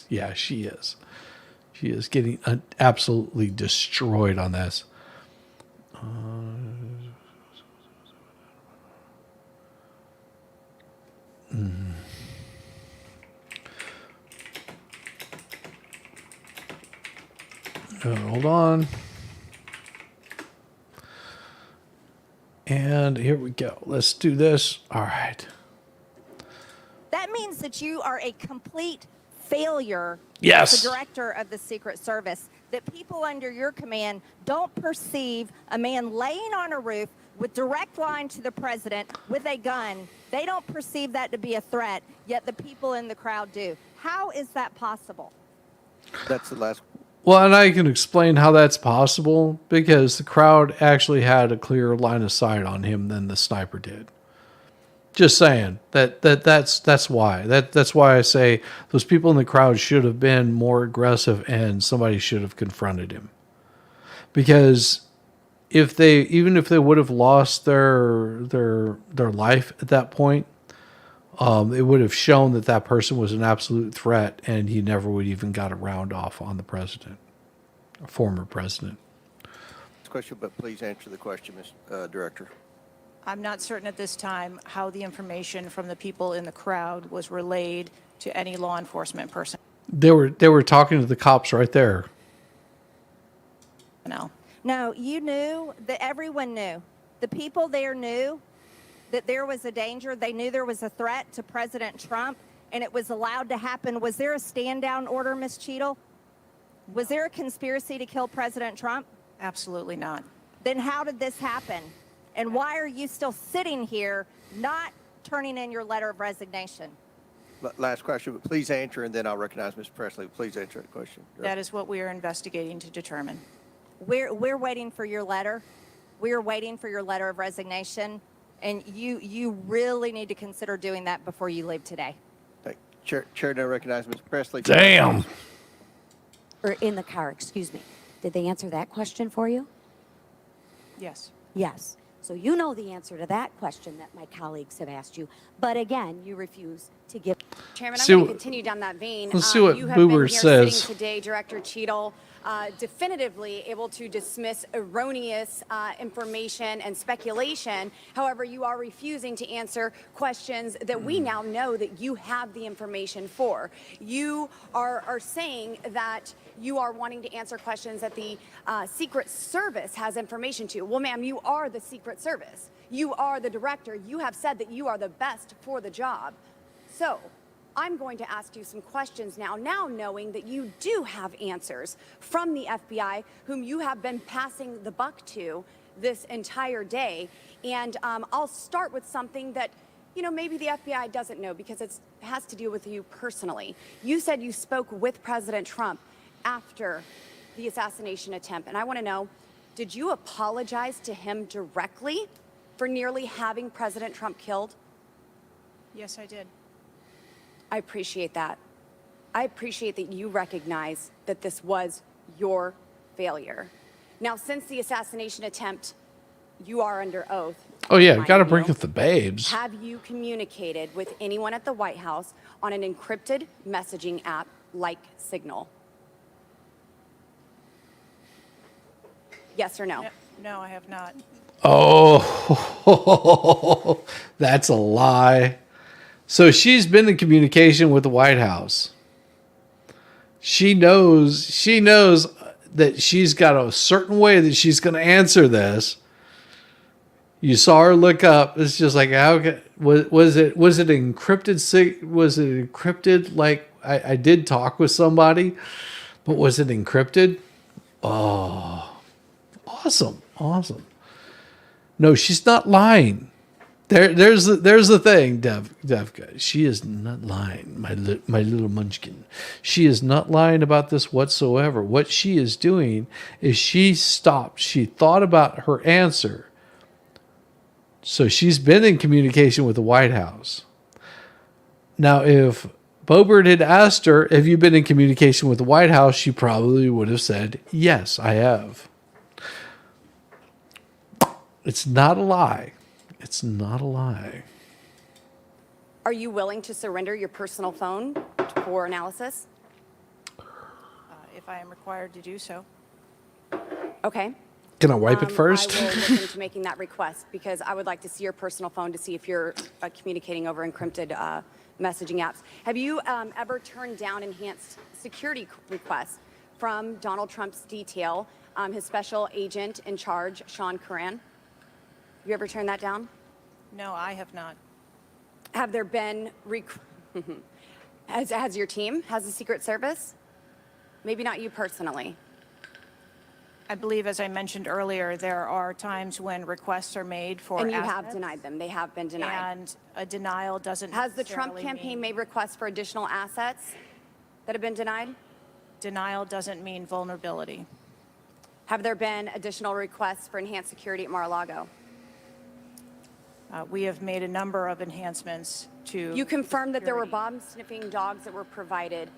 Yeah, she is. She is getting absolutely destroyed on this. Hold on. And here we go. Let's do this. All right. That means that you are a complete failure Yes. as the director of the Secret Service, that people under your command don't perceive a man laying on a roof with direct line to the president with a gun. They don't perceive that to be a threat, yet the people in the crowd do. How is that possible? That's the last. Well, and I can explain how that's possible because the crowd actually had a clearer line of sight on him than the sniper did. Just saying that's why. That's why I say those people in the crowd should have been more aggressive and somebody should have confronted him. Because even if they would have lost their life at that point, it would have shown that person was an absolute threat, and he never would even got a round off on the president, a former president. Question, but please answer the question, Ms. Director. I'm not certain at this time how the information from the people in the crowd was relayed to any law enforcement person. They were talking to the cops right there. No, you knew that everyone knew. The people there knew that there was a danger. They knew there was a threat to President Trump, and it was allowed to happen. Was there a stand-down order, Ms. Cheatle? Was there a conspiracy to kill President Trump? Absolutely not. Then how did this happen? And why are you still sitting here not turning in your letter of resignation? Last question, but please answer, and then I'll recognize Ms. Presley. Please answer the question. That is what we are investigating to determine. We're waiting for your letter. We are waiting for your letter of resignation, and you really need to consider doing that before you leave today. Chair now recognize Ms. Presley. Damn. Or in the car, excuse me. Did they answer that question for you? Yes. Yes. So you know the answer to that question that my colleagues have asked you. But again, you refuse to give. Chairman, I'm going to continue down that vein. Let's see what you have Boober been here says. sitting today, Director Cheatle, definitively able to dismiss erroneous information and speculation. However, you are refusing to answer questions that we now know that you have the information for. You are saying that you are wanting to answer questions that the Secret Service has information to. Well, ma'am, you are the Secret Service. You are the director. You have said that you are the best for the job. So I'm going to ask you some questions now knowing that you do have answers from the FBI, whom you have been passing the buck to this entire day. And I'll start with something that, maybe the FBI doesn't know because it has to do with you personally. You said you spoke with President Trump after the assassination attempt. And I want to know, did you apologize to him directly for nearly having President Trump killed? Yes, I did. I appreciate that. I appreciate that you recognize that this was your failure. Now, since the assassination attempt, you are under oath. Oh yeah, Mind got to you. break with the babes. Have you communicated with anyone at the White House on an encrypted messaging app like Signal? Yes or no? No, I have not. Oh, that's a lie. So she's been in communication with the White House. She knows that she's got a certain way that she's going to answer this. You saw her look up. It's just like, was it encrypted? Was it encrypted? Like I did talk with somebody, but was it encrypted? Oh, awesome. No, she's not lying. There's the thing, Devka. She is not lying, my little munchkin. She is not lying about this whatsoever. What she is doing is she stopped. She thought about her answer. So she's been in communication with the White House. Now, if Boebert had asked her, have you been in communication with the White House? She probably would have said, yes, I have. It's not a lie. It's not a lie. Are you willing to surrender your personal phone for analysis? If I am required to do so. Okay. Can I wipe it first? I will look into making that request because I would like to see your personal phone to see if you're communicating over encrypted messaging apps. Have you ever turned down enhanced security requests from Donald Trump's detail, his special agent in charge, Sean Curran? You ever turned that down? No, I have not. Have there been, has your team, has the Secret Service? Maybe not you personally. I believe, as I mentioned earlier, there are times when requests are made for And you assets, have denied them. They have been denied. and a denial doesn't Has the Trump necessarily campaign mean- made requests for additional assets that have been denied? Denial doesn't mean vulnerability. Have there been additional requests for enhanced security at Mar-a-Lago? We have made a number of enhancements to. You confirmed that there were bomb-sniffing dogs that were provided.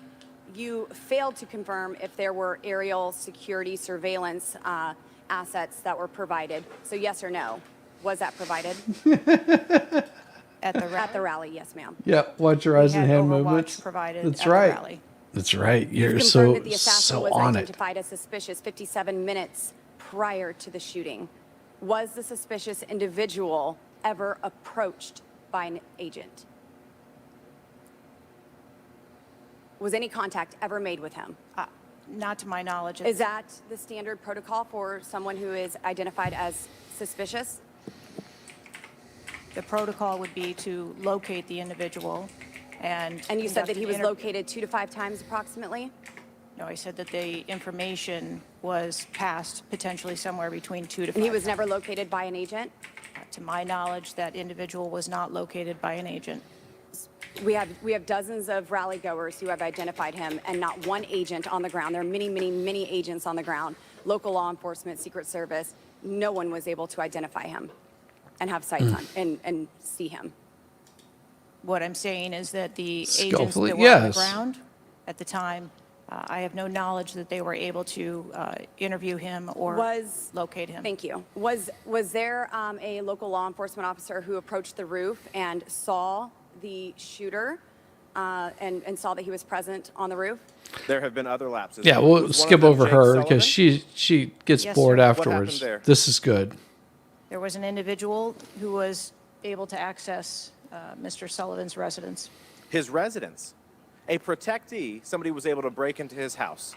You failed to confirm if there were aerial security surveillance assets that were provided. So yes or no? Was that provided? At the rally? At the rally, yes, ma'am. Yeah, watch your eyes and hand Overwatch movements. provided That's at the right. rally. That's right. You've You're confirmed that the assassin so was on it. identified as suspicious 57 minutes prior to the shooting. Was the suspicious individual ever approached by an agent? Was any contact ever made with him? Not to my knowledge. Is that the standard protocol for someone who is identified as suspicious? The protocol would be to locate the individual and. And you said conduct that he an was interview. located 2 to 5 times approximately? No, I said that the information was passed potentially somewhere between 2 to 5. And he was never located by an agent? To my knowledge, that individual was not located by an agent. We have dozens of rally goers who have identified him and not one agent on the ground. There are many agents on the ground, local law enforcement, Secret Service. No one was able to identify him and have sights on and see him. What I'm saying is that the agents Skillfully, that were on the yes. ground at the time, I have no knowledge that they were able to interview him or locate him. Thank you. Was there a local law enforcement officer who approached the roof and saw the shooter and saw that he was present on the roof? There have been other lapses. Yeah, Was we'll one of skip them over Jake her Sullivan? because she gets Yes, bored sir. What happened afterwards. there? This is good. There was an individual who was able to access Mr. Sullivan's residence. His residence. A protectee, somebody was able to break into his house.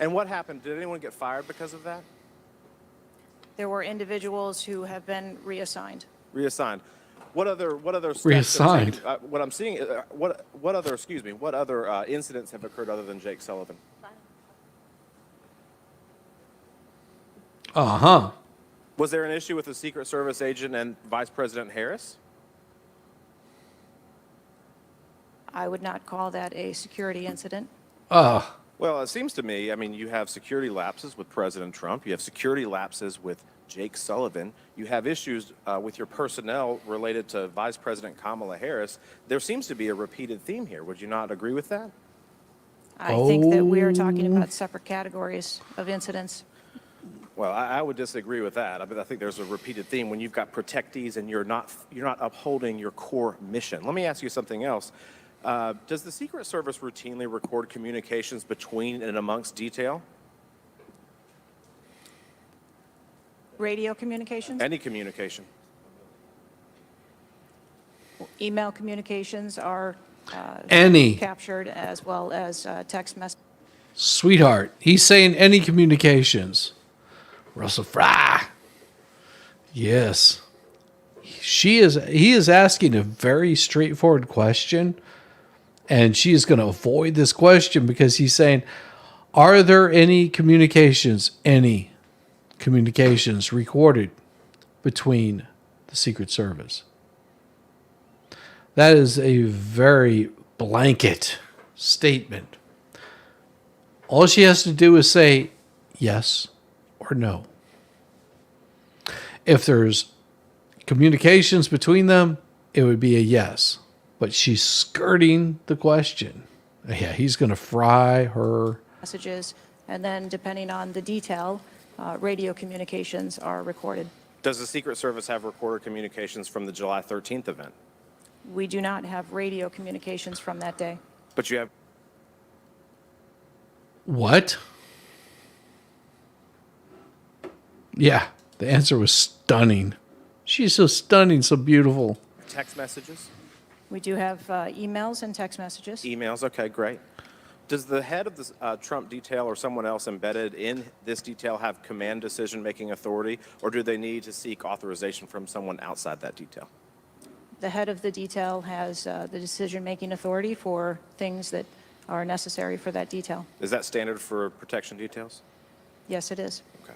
And what happened? Did anyone get fired because of that? There were individuals who have been reassigned. Reassigned. What other steps Reassigned. Have taken- what I'm seeing, what other incidents have occurred other than Jake Sullivan? Uh-huh. Was there an issue with the Secret Service agent and Vice President Harris? I would not call that a security incident. Well, it seems to me, I mean, you have security lapses with President Trump. You have security lapses with Jake Sullivan. You have issues with your personnel related to Vice President Kamala Harris. There seems to be a repeated theme here. Would you not agree with that? I think that we are talking about separate categories of incidents. Well, I would disagree with that. I mean, I think there's a repeated theme when you've got protectees and you're not upholding your core mission. Let me ask you something else. Does the Secret Service routinely record communications between and amongst detail? Radio communications? Any communication? Email communications are Any. captured, as well as text messages. Sweetheart, he's saying any communications. Russell Fry. Yes. He is asking a very straightforward question, and she is going to avoid this question because he's saying, are there any communications recorded between the Secret Service? That is a very blanket statement. All she has to do is say yes or no. If there's communications between them, it would be a yes. But she's skirting the question. Yeah, he's going to fry her. Messages, and then depending on the detail, radio communications are recorded. Does the Secret Service have recorded communications from the July 13th event? We do not have radio communications from that day. But you have. What? Yeah, the answer was stunning. She's so stunning, so beautiful. Text messages? We do have emails and text messages. Emails, okay, great. Does the head of the Trump detail or someone else embedded in this detail have command decision-making authority, or do they need to seek authorization from someone outside that detail? The head of the detail has the decision-making authority for things that are necessary for that detail. Is that standard for protection details? Yes, it is. Okay.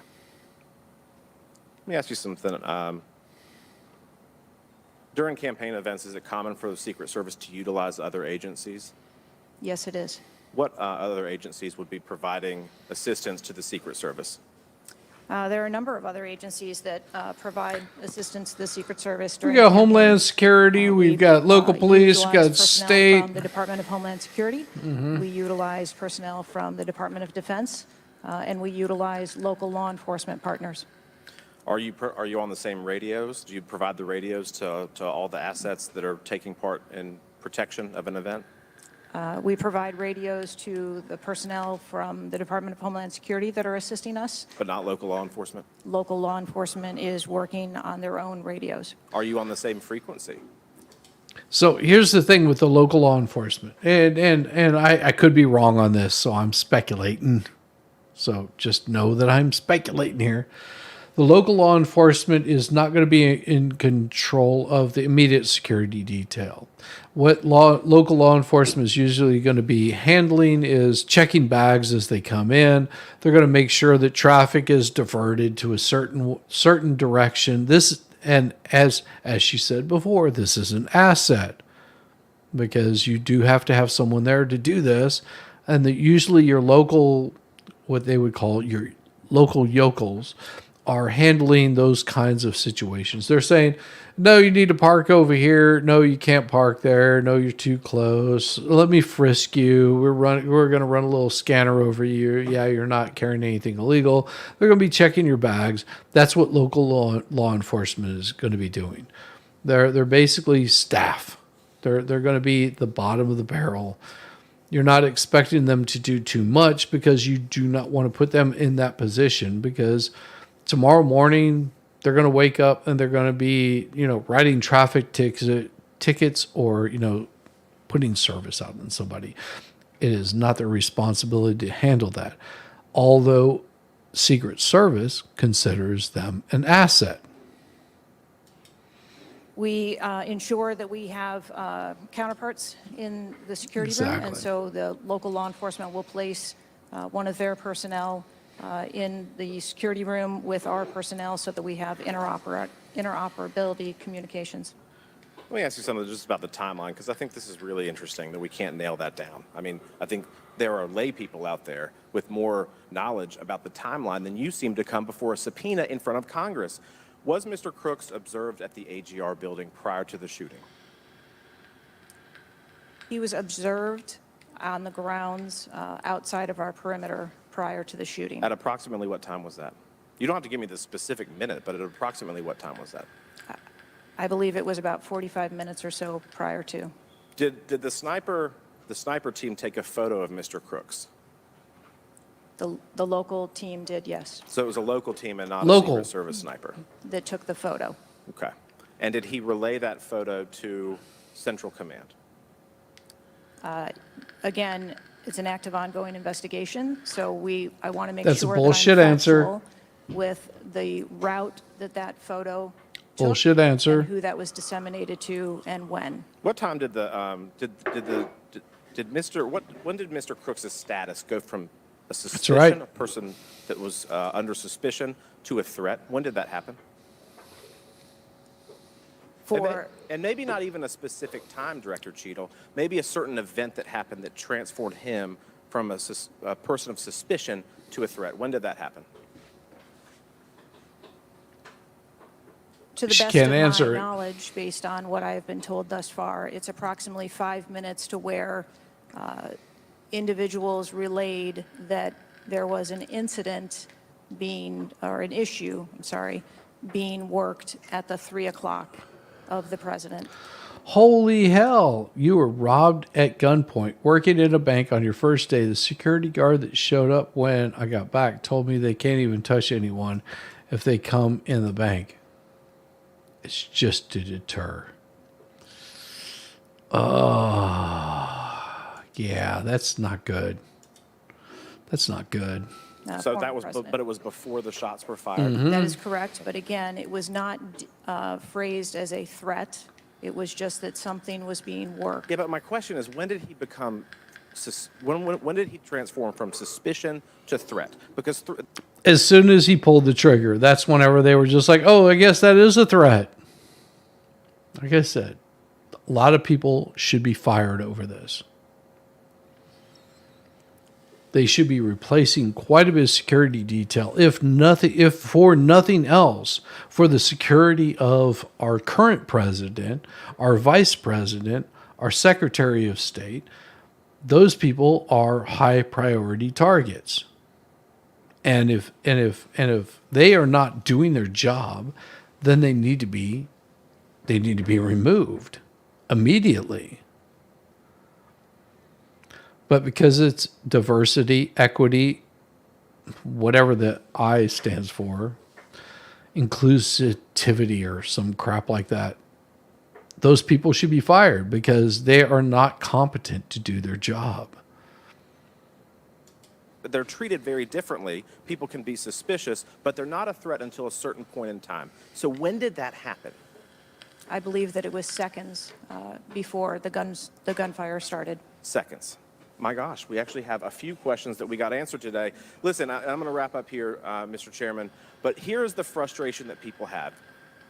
Let me ask you something. During campaign events, is it common for the Secret Service to utilize other agencies? Yes, it is. What other agencies would be providing assistance to the Secret Service? There are a number of other agencies that provide assistance to the Secret Service. We During got campaign. Homeland Security, we've got local police, we've utilize got personnel state. from the Department of Homeland Security. Mhm. We utilize personnel from the Department of Defense, and we utilize local law enforcement partners. Are you on the same radios? Do you provide the radios to all the assets that are taking part in protection of an event? We provide radios to the personnel from the Department of Homeland Security that are assisting us. But not local law enforcement? Local law enforcement is working on their own radios. Are you on the same frequency? So here's the thing with the local law enforcement, and I could be wrong on this, so I'm speculating. So just know that I'm speculating here. The local law enforcement is not going to be in control of the immediate security detail. What local law enforcement is usually going to be handling is checking bags as they come in. They're going to make sure that traffic is diverted to a certain direction. This, and as she said before, this is an asset because you do have to have someone there to do this, and that usually your local, what they would call your local yokels, are handling those kinds of situations. They're saying, no, you need to park over here. No, you can't park there. No, you're too close. Let me frisk you. We're going to run a little scanner over you. Yeah, you're not carrying anything illegal. They're going to be checking your bags. That's what local law enforcement is going to be doing. They're basically staff. They're going to be the bottom of the barrel. You're not expecting them to do too much because you do not want to put them in that position, because tomorrow morning, they're going to wake up and they're going to be, writing traffic tickets or, putting service out on somebody. It is not their responsibility to handle that. Although Secret Service considers them an asset. We ensure that we have counterparts in the security room, Exactly. and so the local law enforcement will place one of their personnel in the security room with our personnel so that we have interoperability communications. Let me ask you something just about the timeline, because I think this is really interesting that we can't nail that down. I mean, I think there are lay people out there with more knowledge about the timeline than you seem to come before a subpoena in front of Congress. Was Mr. Crooks observed at the AGR building prior to the shooting? He was observed on the grounds outside of our perimeter prior to the shooting. At approximately what time was that? You don't have to give me the specific minute, but at approximately what time was that? I believe it was about 45 minutes or so prior to. Did the sniper team take a photo of Mr. Crooks? The local team did, yes, So it was a local team and not Local. a Secret Service sniper. that took the photo. Okay. And did he relay that photo to Central Command? Again, it's an active ongoing investigation, so I want to make That's a sure bullshit that I'm answer. factual with the route that photo took Bullshit answer. and who that was disseminated to and when. What time did when did Mr. Crooks' status go from a suspicion, right. a person that was under suspicion, to a threat? When did that happen? And maybe not even a specific time, Director Cheatle. Maybe a certain event that happened that transformed him from a person of suspicion to a threat. When did that happen? To the She best can't of answer my it. knowledge, based on what I have been told thus far, it's approximately 5 minutes to where individuals relayed that there was an incident being worked at the 3 o'clock of the president. Holy hell. You were robbed at gunpoint, working at a bank on your first day. The security guard that showed up when I got back told me they can't even touch anyone if they come in the bank. It's just to deter. Oh, yeah, that's not good. That's not good. So Former that was, president. but it was before the shots were fired. Mm-hmm. That is correct, but again, it was not phrased as a threat. It was just that something was being worked. Yeah, but my question is, when did he become? When did he transform from suspicion to threat? Because As soon as he pulled the trigger, that's whenever they were just like, oh, I guess that is a threat. Like I said, a lot of people should be fired over this. They should be replacing quite a bit of security detail, if for nothing else, for the security of our current president, our vice president, our secretary of state. Those people are high priority targets. And if they are not doing their job, then they need to be removed immediately. But because it's diversity, equity, whatever the I stands for, inclusivity or some crap like that, those people should be fired because they are not competent to do their job. they're treated very differently. People can be suspicious, but they're not a threat until a certain point in time. So when did that happen? I believe that it was seconds before the gunfire started. Seconds. My gosh, we actually have a few questions that we got answered today. Listen, I'm going to wrap up here, Mr. Chairman, but here's the frustration that people have.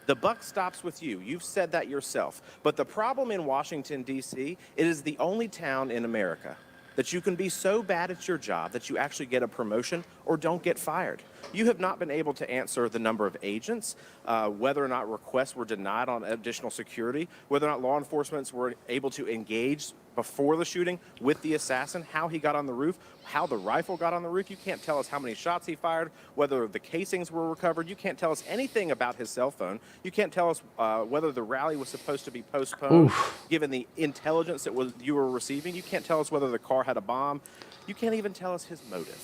The buck stops with you. You've said that yourself. But the problem in Washington, D.C., it is the only town in America that you can be so bad at your job that you actually get a promotion or don't get fired. You have not been able to answer the number of agents, whether or not requests were denied on additional security, whether or not law enforcement were able to engage before the shooting with the assassin, how he got on the roof, how the rifle got on the roof. You can't tell us how many shots he fired, whether the casings were recovered. You can't tell us anything about his cell phone. You can't tell us whether the rally was supposed to be postponed, given the intelligence that you were receiving. You can't tell us whether the car had a bomb. You can't even tell us his motive.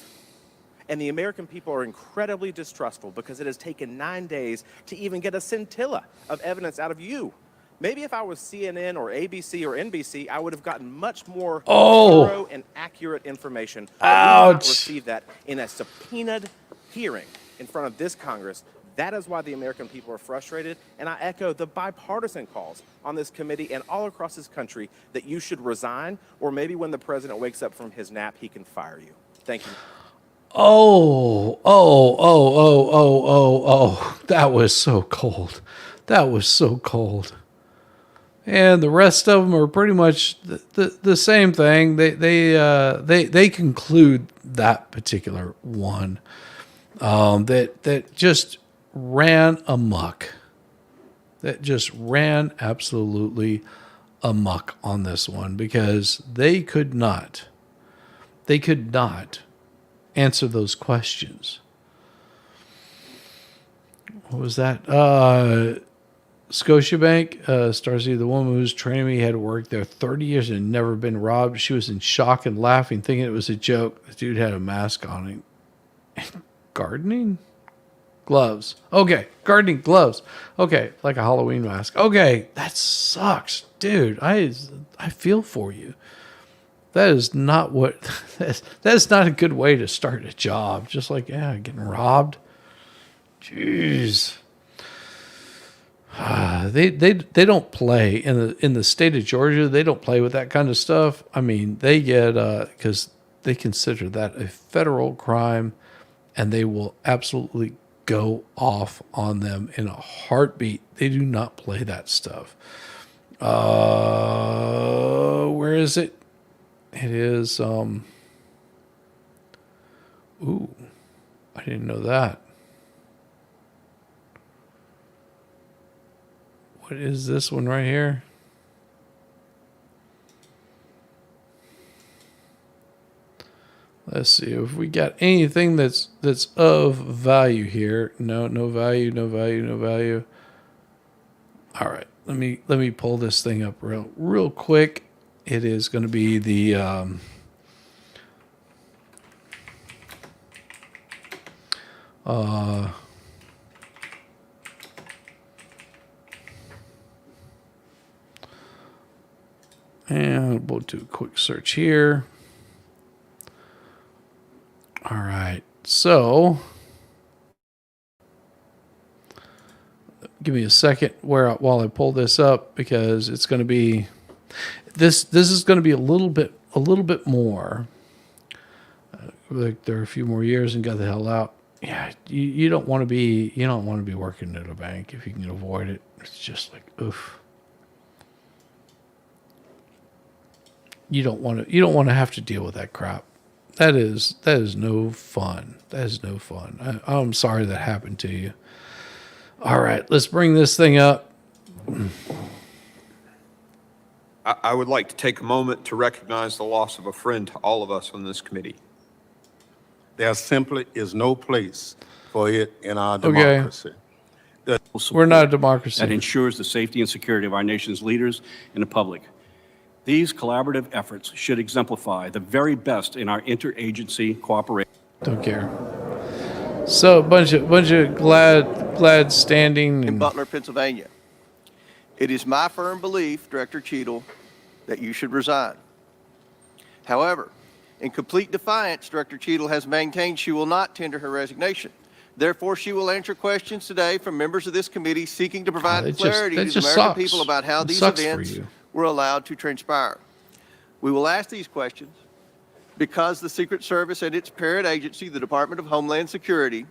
And the American people are incredibly distrustful because it has taken 9 days to even get a scintilla of evidence out of you. Maybe if I was CNN or ABC or NBC, I would have gotten much more thorough and accurate information. But we did not receive that in a subpoenaed hearing in front of this Congress. That is why the American people are frustrated. And I echo the bipartisan calls on this committee and all across this country that you should resign, or maybe when the president wakes up from his nap, he can fire you. Thank you. Oh, that was so cold. That was so cold. And the rest of them are pretty much the same thing. They conclude that particular one that just ran amok. That just ran absolutely amok on this one because they could not answer those questions. what was that? Scotiabank, Starcy, the woman who's training me, had worked there 30 years and never been robbed. She was in shock and laughing, thinking it was a joke. The dude had a mask on him. Gardening? Gloves. Okay, gardening gloves. Okay, like a Halloween mask. Okay, that sucks. Dude, I feel for you. That is not what, that's not a good way to start a job. Just like, yeah, getting robbed. Jeez. They don't play in the state of Georgia. They don't play with that kind of stuff. I mean, they get because they consider that a federal crime, and they will absolutely go off on them in a heartbeat. They do not play that stuff. Where is it? It is ooh, I didn't know that. What is this one right here? Let's see if we got anything that's of value here. No value. All right, let me pull this thing up real quick. It is going to be the and we'll do a quick search here. All right, so give me a second while I pull this up, because it's going to be this is going to be a little bit more. Like there are a few more years and got the hell out. Yeah, you don't want to be working at a bank if you can avoid it. It's just like oof. You don't want to have to deal with that crap. That is no fun. That is no fun. I'm sorry that happened to you. All right, let's bring this thing up. I would like to take a moment to recognize the loss of a friend to all of us on this committee. There simply is no place for it in our democracy. We're not a democracy. That ensures the safety and security of our nation's leaders and the public. These collaborative efforts should exemplify the very best in our interagency cooperation. Don't care. So a bunch of glad standing in Butler, Pennsylvania. It is my firm belief, Director Cheatle, that you should resign. However, in complete defiance, Director Cheatle has maintained she will not tender her resignation. Therefore, she will answer questions today from members of this committee seeking to provide clarity to the American people about how these events were allowed to transpire. We will ask these questions because the Secret Service and its parent agency, the Department of Homeland Security,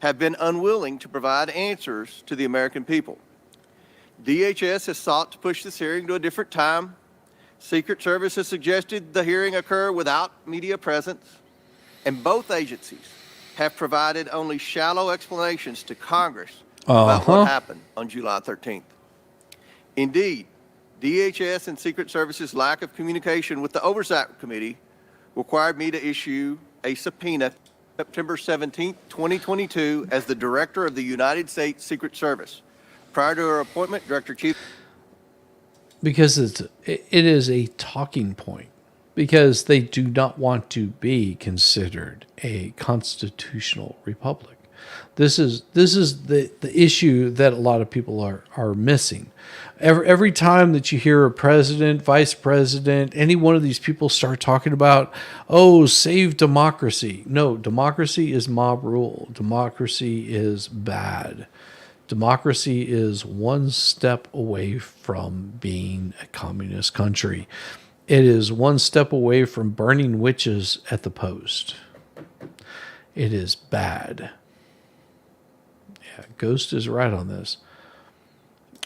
have been unwilling to provide answers to the American people. DHS has sought to push this hearing to a different time. Secret Service has suggested the hearing occur without media presence, and both agencies have provided only shallow explanations to Congress about what happened on July 13th. Indeed, DHS and Secret Service's lack of communication with the Oversight Committee required me to issue a subpoena September 17, 2022 as the Director of the United States Secret Service. Prior to her appointment, Director Cheatle. Because it is a talking point. Because they do not want to be considered a constitutional republic. This is the issue that a lot of people are missing. Every time that you hear a president, vice president, any one of these people start talking about, oh, save democracy. No, democracy is mob rule. Democracy is bad. Democracy is one step away from being a communist country. It is one step away from burning witches at the post. It is bad. Yeah, Ghost is right on this.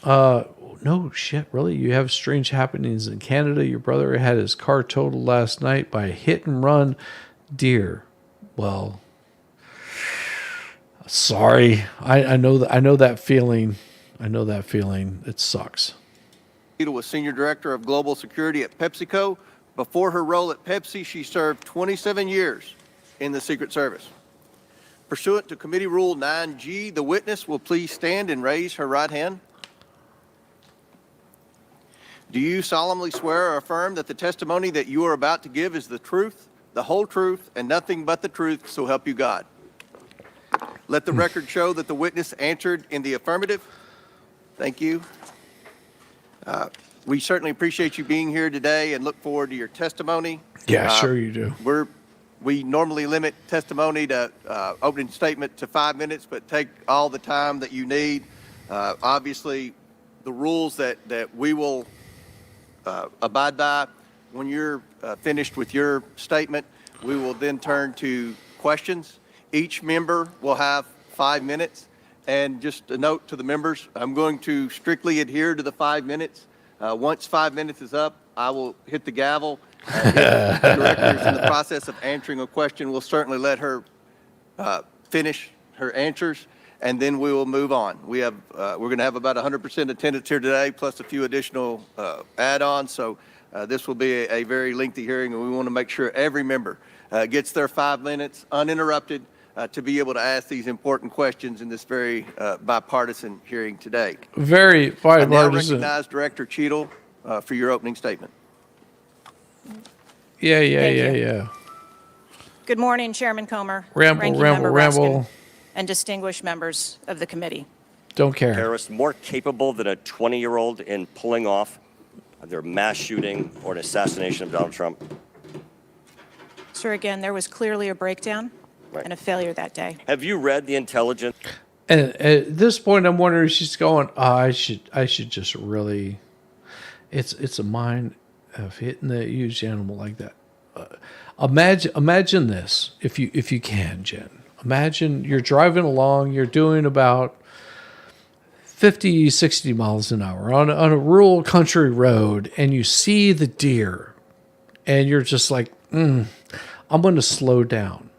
No shit, really? You have strange happenings in Canada. Your brother had his car totaled last night by a hit and run deer. Well, sorry. I know that feeling. I know that feeling. It sucks. Cheatle was Senior Director of Global Security at PepsiCo. Before her role at Pepsi, she served 27 years in the Secret Service. Pursuant to Committee Rule 9G, the witness will please stand and raise her right hand. Do you solemnly swear or affirm that the testimony that you are about to give is the truth, the whole truth, and nothing but the truth, so help you God? Let the record show that the witness answered in the affirmative. Thank you. We certainly appreciate you being here today and look forward to your testimony. Yeah, sure you do. We normally limit testimony to opening statement to 5 minutes, but take all the time that you need. Obviously, the rules that we will abide by. When you're finished with your statement, we will then turn to questions. Each member will have 5 minutes. And just a note to the members, I'm going to strictly adhere to the 5 minutes. Once 5 minutes is up, I will hit the gavel. If the director is in the process of answering a question, we'll certainly let her finish her answers, and then we will move on. We're going to have about 100% attendance here today, plus a few additional add-ons. So this will be a very lengthy hearing, and we want to make sure every member gets their 5 minutes uninterrupted to be able to ask these important questions in this very bipartisan hearing today. Very bipartisan. I now recognize Director Cheatle for your opening statement. Yeah. Good morning, Chairman Comer, Ramble, Member Raskin, ramble. and distinguished members of the committee. Don't care. Terrorists more capable than a 20-year-old in pulling off either a mass shooting or an assassination of Donald Trump? Sir, again, there was clearly a breakdown and a failure that day. Have you read the intelligence? And at this point, I'm wondering if she's going, I should just really, it's a mind of hitting the huge animal like that. Imagine this, if you can, Jen. Imagine you're driving along, you're doing about 50, 60 miles an hour on a rural country road, and you see the deer, and you're just like, I'm going to slow down.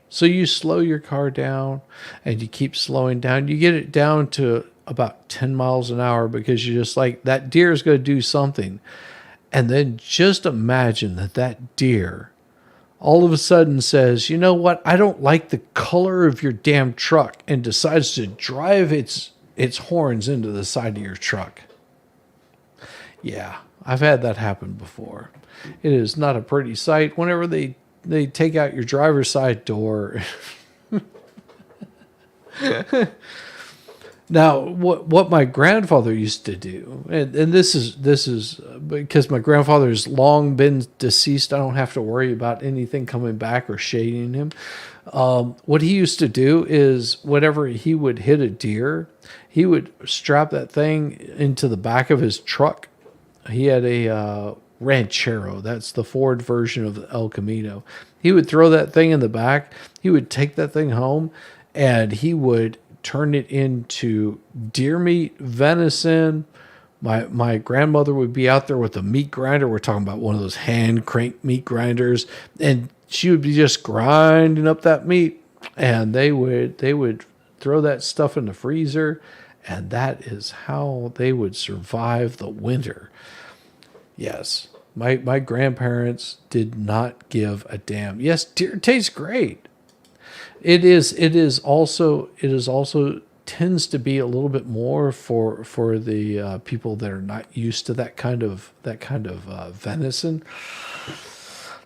So you slow your car down, and you keep slowing down. You get it down to about 10 miles an hour because you're just like, that deer is going to do something. And then just imagine that deer all of a sudden says, you know what, I don't like the color of your damn truck, and decides to drive its horns into the side of your truck. Yeah, I've had that happen before. It is not a pretty sight. Whenever they take out your driver's side door. Now, what my grandfather used to do, and this is because my grandfather has long been deceased, I don't have to worry about anything coming back or shading him. What he used to do is whenever he would hit a deer, he would strap that thing into the back of his truck. He had a Ranchero. That's the Ford version of the El Camino. He would throw that thing in the back. He would take that thing home, and he would turn it into deer meat, venison. My grandmother would be out there with a meat grinder. We're talking about one of those hand crank meat grinders, and she would be just grinding up that meat, and they would throw that stuff in the freezer, and that is how they would survive the winter. Yes, my grandparents did not give a damn. Yes, deer tastes great. It is also tends to be a little bit more for the people that are not used to that kind of venison,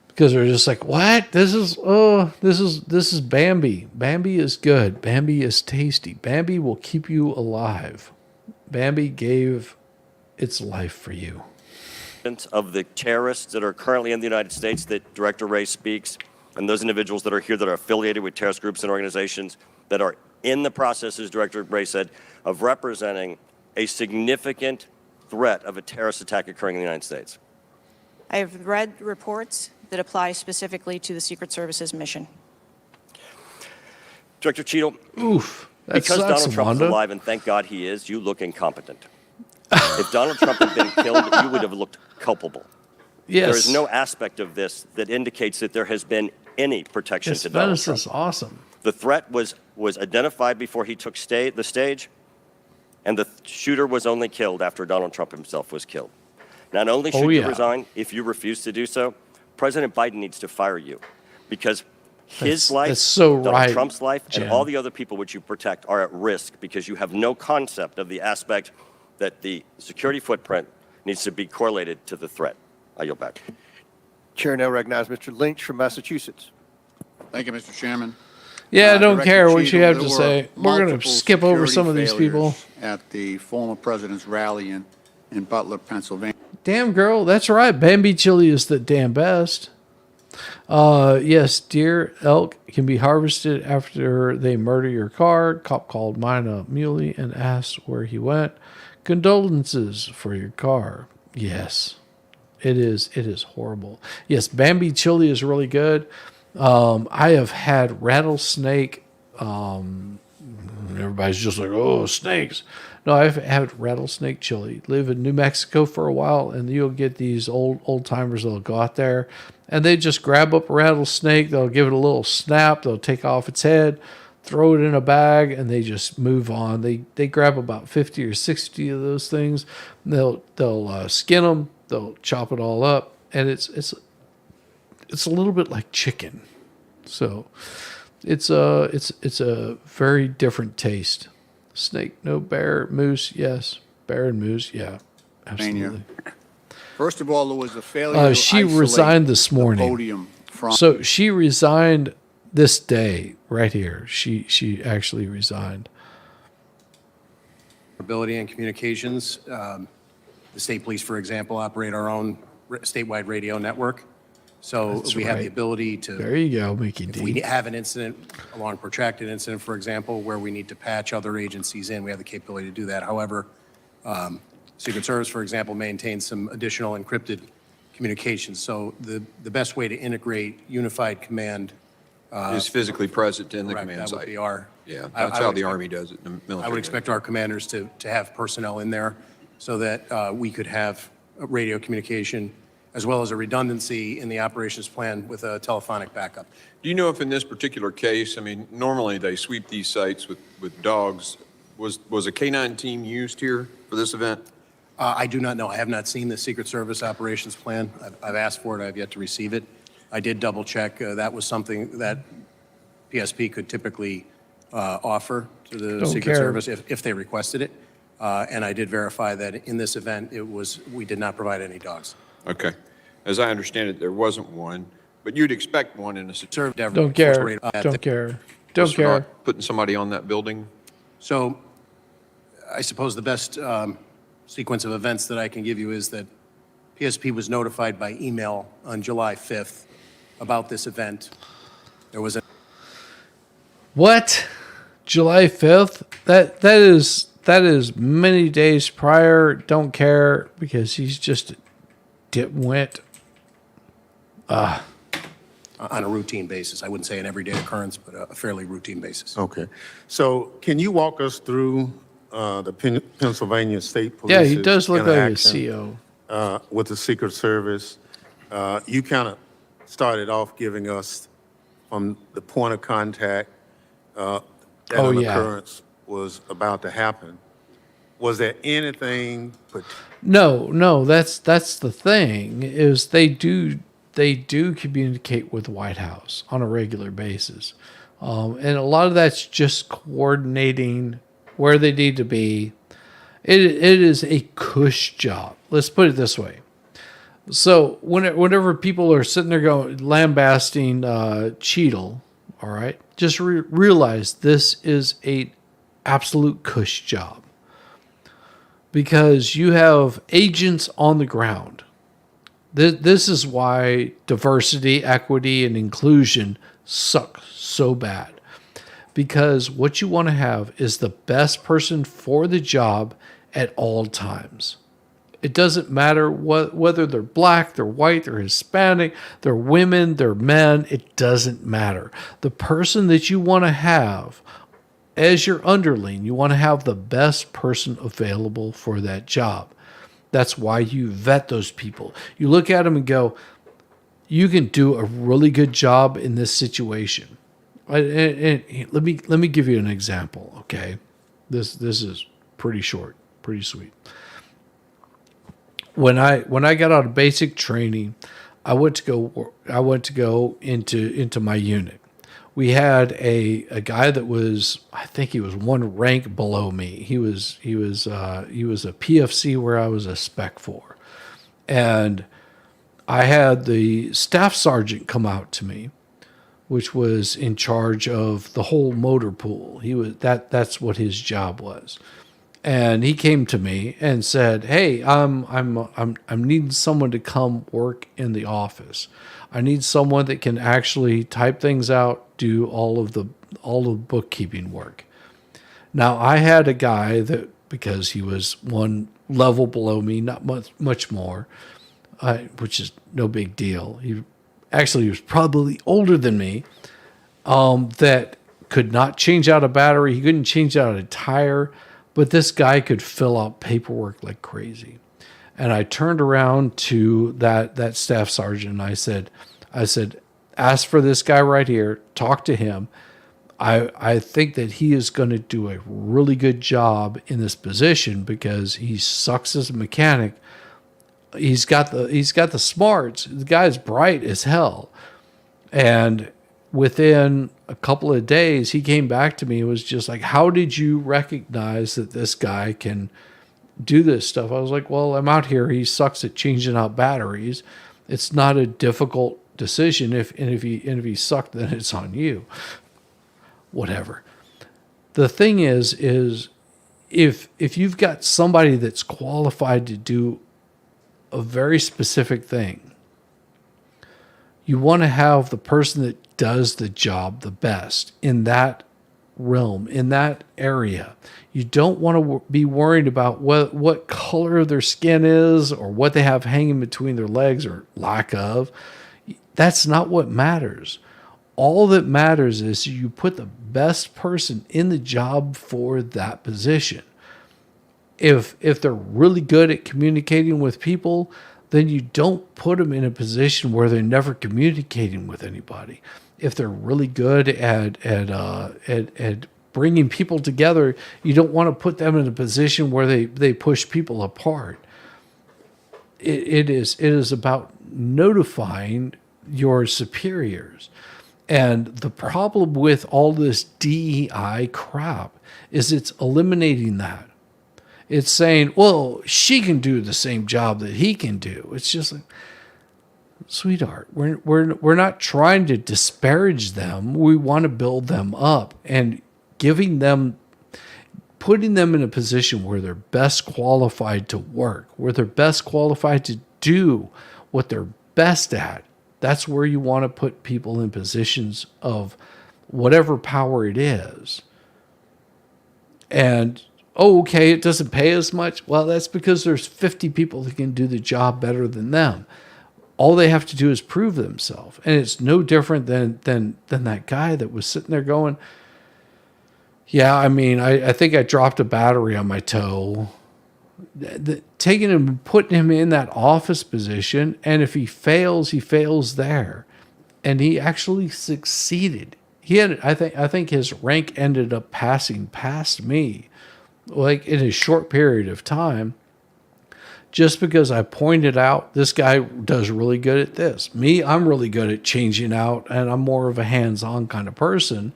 because they're just like, what? This is Bambi. Bambi is good. Bambi is tasty. Bambi will keep you alive. Bambi gave its life for you. Of the terrorists that are currently in the United States that Director Ray speaks, and those individuals that are here that are affiliated with terrorist groups and organizations that are in the process, as Director Ray said, of representing a significant threat of a terrorist attack occurring in the United States? I have read reports that apply specifically to the Secret Service's mission. Director Cheatle, that because sucks, Donald Trump is Wanda. alive, and thank God he is, you look incompetent. If Donald Trump had been killed, you would have looked culpable. Yes. There is no aspect of this that indicates that there has been any protection to Donald Trump. Venison's awesome. The threat was identified before he took the stage, and the shooter was only killed after Donald Trump himself was killed. Not only should you resign, if you refuse to do so, President Biden needs to fire you, because His life, that's so Donald right, Trump's life, Jim. and all the other people which you protect are at risk because you have no concept of the aspect that the security footprint needs to be correlated to the threat. I yield back. Chair now recognizes Mr. Lynch from Massachusetts. Thank you, Mr. Chairman. Yeah, I don't Director care what you Cheatle, have there to were say. We're going to multiple skip over security some of these people. failures at the former president's rally in Butler, Pennsylvania. Damn, girl, that's right. Bambi chili is the damn best. Yes, deer, elk can be harvested after they murder your car. Cop called mine a muley and asked where he went. Condolences for your car. Yes, it is. It is horrible. Yes, Bambi chili is really good. I have had rattlesnake. Everybody's just like, oh, snakes. No, I've had rattlesnake chili. Live in New Mexico for a while, and you'll get these old timers that'll go out there, and they just grab up a rattlesnake. They'll give it a little snap. They'll take off its head, throw it in a bag, and they just move on. They grab about 50 or 60 of those things. They'll skin them. They'll chop it all up, and it's a little bit like chicken. So it's a very different taste. Snake, no. Bear, moose, yes. Bear and moose, yeah, absolutely. First of all, there was a failure to She isolate resigned this the morning. podium from. So she resigned this day right here. She actually resigned. Ability and communications. The state police, for example, operate our own statewide radio network. So That's we have the right. ability to. There you go, Mickey If D. we have an incident, a long protracted incident, for example, where we need to patch other agencies in, we have the capability to do that. However, Secret Service, for example, maintains some additional encrypted communications. So the best way to integrate unified command. Is physically present in the Correct, command that site. would be our. Yeah, I- that's I how would the expect- Army does it in the military. I would expect our commanders to have personnel in there so that we could have radio communication as well as a redundancy in the operations plan with a telephonic backup. Do you know if in this particular case, I mean, normally they sweep these sites with dogs. Was a K-9 team used here for this event? I do not know. I have not seen the Secret Service operations plan. I've asked for it. I've yet to receive it. I did double check. That was something that PSP could typically offer to the Don't Secret care. Service if they requested it. And I did verify that in this event, we did not provide any dogs. Okay. As I understand it, there wasn't one, but you'd expect one in a Served Don't care. Don't care. Don't Just for care. not putting somebody on that building. So I suppose the best sequence of events that I can give you is that PSP was notified by email on July 5th about this event. There was a What? July 5th? That is many days prior. Don't care because he's just a dimwit. on a routine basis. I wouldn't say an everyday occurrence, but a fairly routine basis. Oh. Okay. So can you walk us through the Pennsylvania State Police? Yeah, he does look like a CO. With the Secret Service. You kind of started off giving us from the point of contact that Oh, an yeah. occurrence was about to happen. Was there anything? No, that's the thing is they do communicate with the White House on a regular basis, and a lot of that's just coordinating where they need to be. It is a cush job. Let's put it this way. So whenever people are sitting there going lambasting Cheatle, all right, just realize this is a absolute cush job. Because you have agents on the ground. This is why diversity, equity, and inclusion suck so bad. Because what you want to have is the best person for the job at all times. It doesn't matter whether they're black, they're white, they're Hispanic, they're women, they're men. It doesn't matter. The person that you want to have as your underling, you want to have the best person available for that job. That's why you vet those people. You look at them and go, you can do a really good job in this situation. And let me give you an example, okay? This is pretty short, pretty sweet. When I got out of basic training, I went to go into my unit. we had a guy that was, I think he was one rank below me. He was a PFC where I was a spec for, and I had the staff sergeant come out to me, which was in charge of the whole motor pool. He was that's what his job was. And he came to me and said, "Hey, I'm needing someone to come work in the office. I need someone that can actually type things out, do all of the bookkeeping work." Now, I had a guy that, because he was one level below me, not much more, which is no big deal. He was probably older than me, that could not change out a battery. He couldn't change out a tire, but this guy could fill out paperwork like crazy. And I turned around to that staff sergeant and I said, ask for this guy right here, talk to him. I think that he is going to do a really good job in this position because he sucks as a mechanic. He's got the smarts. The guy's bright as hell. And within a couple of days, he came back to me and was just like, "How did you recognize that this guy can do this stuff?" I was like, "Well, I'm out here. He sucks at changing out batteries. It's not a difficult decision. If he sucked, then it's on you." Whatever. The thing is if you've got somebody that's qualified to do a very specific thing, you want to have the person that does the job the best in that realm, in that area. You don't want to be worried about what color their skin is or what they have hanging between their legs or lack of. That's not what matters. All that matters is you put the best person in the job for that position. If they're really good at communicating with people, then you don't put them in a position where they're never communicating with anybody. If they're really good at bringing people together, you don't want to put them in a position where they push people apart. It is about notifying your superiors. And the problem with all this DEI crap is it's eliminating that. It's saying, well, she can do the same job that he can do. It's just like, sweetheart, we're not trying to disparage them. We want to build them up, and putting them in a position where they're best qualified to work, where they're best qualified to do what they're best at. That's where you want to put people in positions of whatever power it is. And, okay, it doesn't pay as much. Well, that's because there's 50 people that can do the job better than them. All they have to do is prove themselves. And it's no different than that guy that was sitting there going, "Yeah, I mean, I think I dropped a battery on my toe." Taking him and putting him in that office position, and if he fails there. And he actually succeeded. He had, I think his rank ended up passing past me, like in a short period of time, just because I pointed out this guy does really good at this. Me, I'm really good at changing out, and I'm more of a hands-on kind of person.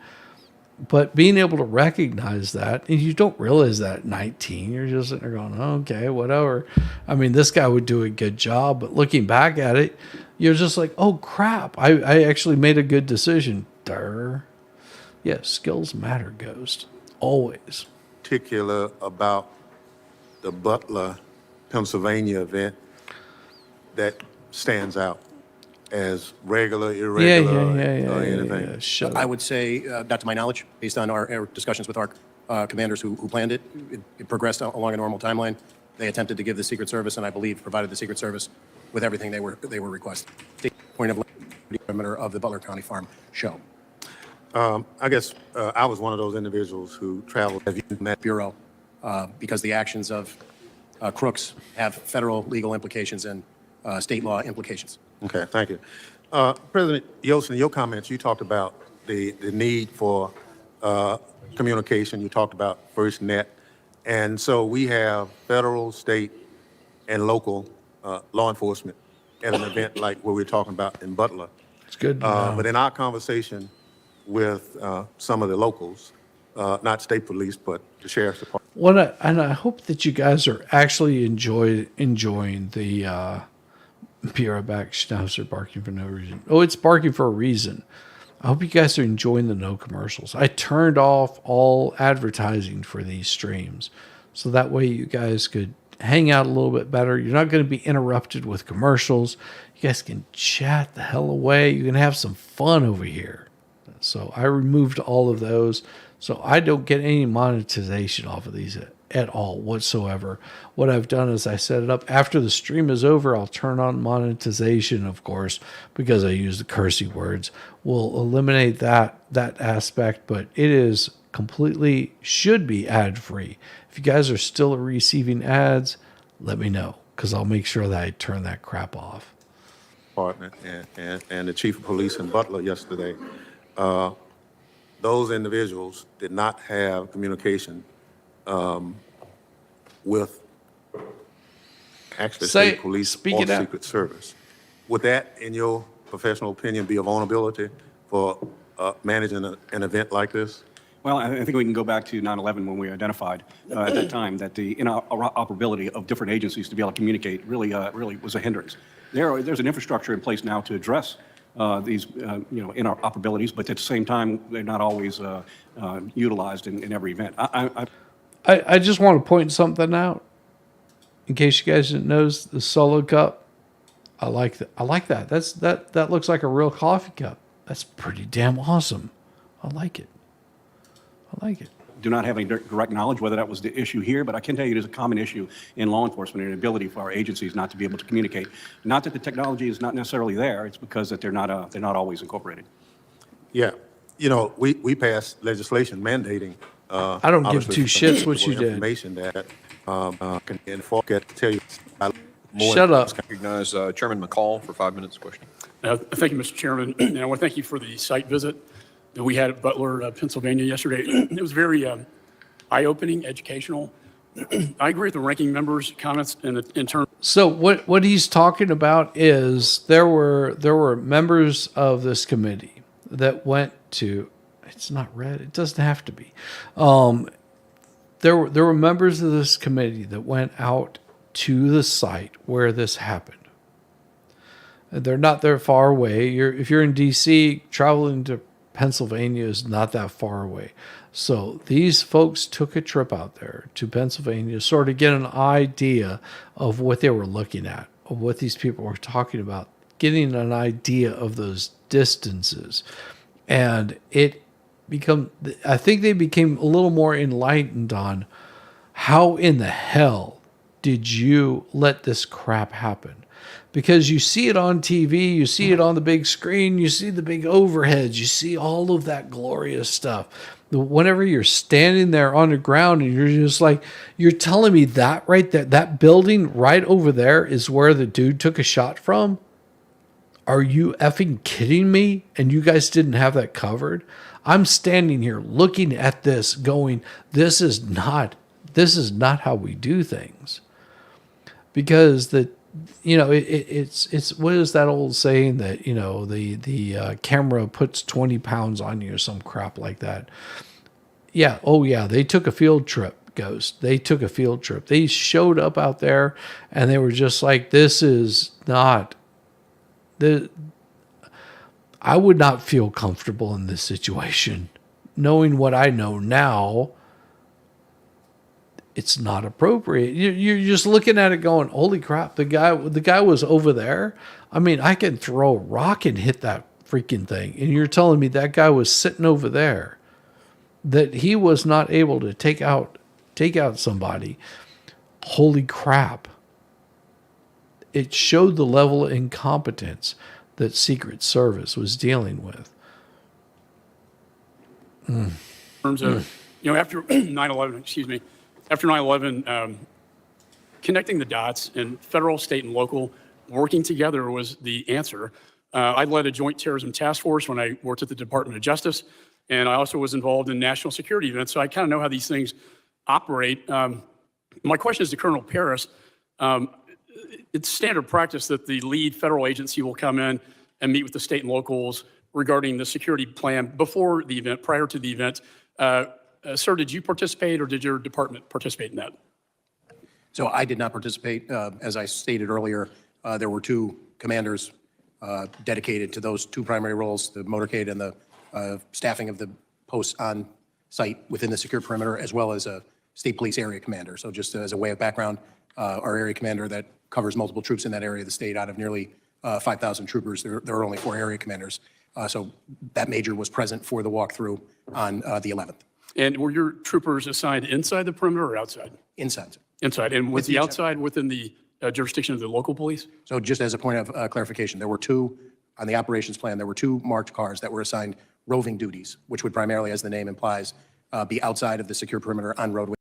But being able to recognize that, and you don't realize that at 19, you're just sitting there going, okay, whatever. I mean, this guy would do a good job, but looking back at it, you're just like, oh crap, I actually made a good decision. Durr. Yes, skills matter, Ghost. Always. Particular about the Butler, Pennsylvania event that stands out as regular, irregular, or anything? Shut I up. would say, not to my knowledge, based on our discussions with our commanders who planned it, it progressed along a normal timeline. They attempted to give the Secret Service, and I believe provided the Secret Service with everything they were requesting. Point of perimeter of the Butler County Farm show. I guess I was one of those individuals who traveled in that bureau because the actions of crooks have federal legal implications and state law implications. Okay, thank you. President Yost, in your comments, you talked about the need for communication. You talked about FirstNet. And so we have federal, state, and local law enforcement at an event like what we're talking about in Butler. It's good. But in our conversation with some of the locals, not state police, but the sheriff's department. And I hope that you guys are actually enjoying the Pierreback Schnauzer barking for no reason. Oh, it's barking for a reason. I hope you guys are enjoying the no commercials. I turned off all advertising for these streams, so that way you guys could hang out a little bit better. You're not going to be interrupted with commercials. You guys can chat the hell away. You can have some fun over here. So I removed all of those, so I don't get any monetization off of these at all whatsoever. What I've done is I set it up after the stream is over. I'll turn on monetization, of course, because I use the cursey words. We'll eliminate that aspect, but it is completely should be ad free. If you guys are still receiving ads, let me know, because I'll make sure that I turn that crap off. Department and the chief of police in Butler yesterday, those individuals did not have communication with actually state police or Secret Service. Would that, in your professional opinion, be a vulnerability for managing an event like this? Well, I think we can go back to 9/11 when we identified at that time that the interoperability of different agencies to be able to communicate really was a hindrance. There's an infrastructure in place now to address these interoperabilities, but at the same time, they're not always utilized in every event. I just want to point something out. In case you guys didn't know, the solo cup. I like that. I like that. That looks like a real coffee cup. That's pretty damn awesome. I like it. I like it. Do not have any direct knowledge whether that was the issue here, but I can tell you it is a common issue in law enforcement and the ability for our agencies not to be able to communicate. Not that the technology is not necessarily there; it's because that they're not always incorporated. Yeah, we passed legislation mandating. I don't give two shits what you did. Information that can get to tell you. Shut up. Recognize Chairman McCall for 5 minutes. Question. Thank you, Mr. Chairman. And I want to thank you for the site visit that we had at Butler, Pennsylvania yesterday. It was very eye-opening, educational. I agree with the ranking member's comments in terms. So what he's talking about is there were members of this committee that went to. It's not red. It doesn't have to be. There were members of this committee that went out to the site where this happened. They're not that far away. If you're in D.C., traveling to Pennsylvania is not that far away. So these folks took a trip out there to Pennsylvania, sort of get an idea of what they were looking at, of what these people were talking about, getting an idea of those distances. And I think they became a little more enlightened on how in the hell did you let this crap happen? Because you see it on TV, you see it on the big screen, you see the big overheads, you see all of that glorious stuff. Whenever you're standing there on the ground and you're just like, you're telling me that right there, that building right over there is where the dude took a shot from? Are you effing kidding me? And you guys didn't have that covered? I'm standing here looking at this going, this is not how we do things. Because it's what is that old saying that, the camera puts 20 pounds on you or some crap like that. Yeah. Oh yeah. They took a field trip, Ghost. They took a field trip. They showed up out there and they were just like, this is not I would not feel comfortable in this situation. Knowing what I know now, it's not appropriate. You're just looking at it going, holy crap, the guy was over there. I mean, I can throw a rock and hit that freaking thing. And you're telling me that guy was sitting over there, that he was not able to take out somebody. Holy crap. It showed the level of incompetence that Secret Service was dealing with. In terms of, after 9/11, after 9/11, connecting the dots and federal, state, and local working together was the answer. I led a joint terrorism task force when I worked at the Department of Justice, and I also was involved in national security events, so I kind of know how these things operate. My question is to Colonel Paris. It's standard practice that the lead federal agency will come in and meet with the state and locals regarding the security plan before the event, prior to the event. Sir, did you participate or did your department participate in that? So I did not participate. As I stated earlier, there were two commanders dedicated to those two primary roles, the motorcade and the staffing of the posts on site within the secure perimeter, as well as a state police area commander. So just as a way of background, our area commander that covers multiple troops in that area of the state, out of nearly 5,000 troopers, there are only 4 area commanders. So that major was present for the walkthrough on the 11th. And were your troopers assigned inside the perimeter or outside? Inside. Inside. And was the outside within the jurisdiction of the local police? So just as a point of clarification, there were two, on the operations plan, there were 2 marked cars that were assigned roving duties, which would primarily, as the name implies, be outside of the secure perimeter on roadway.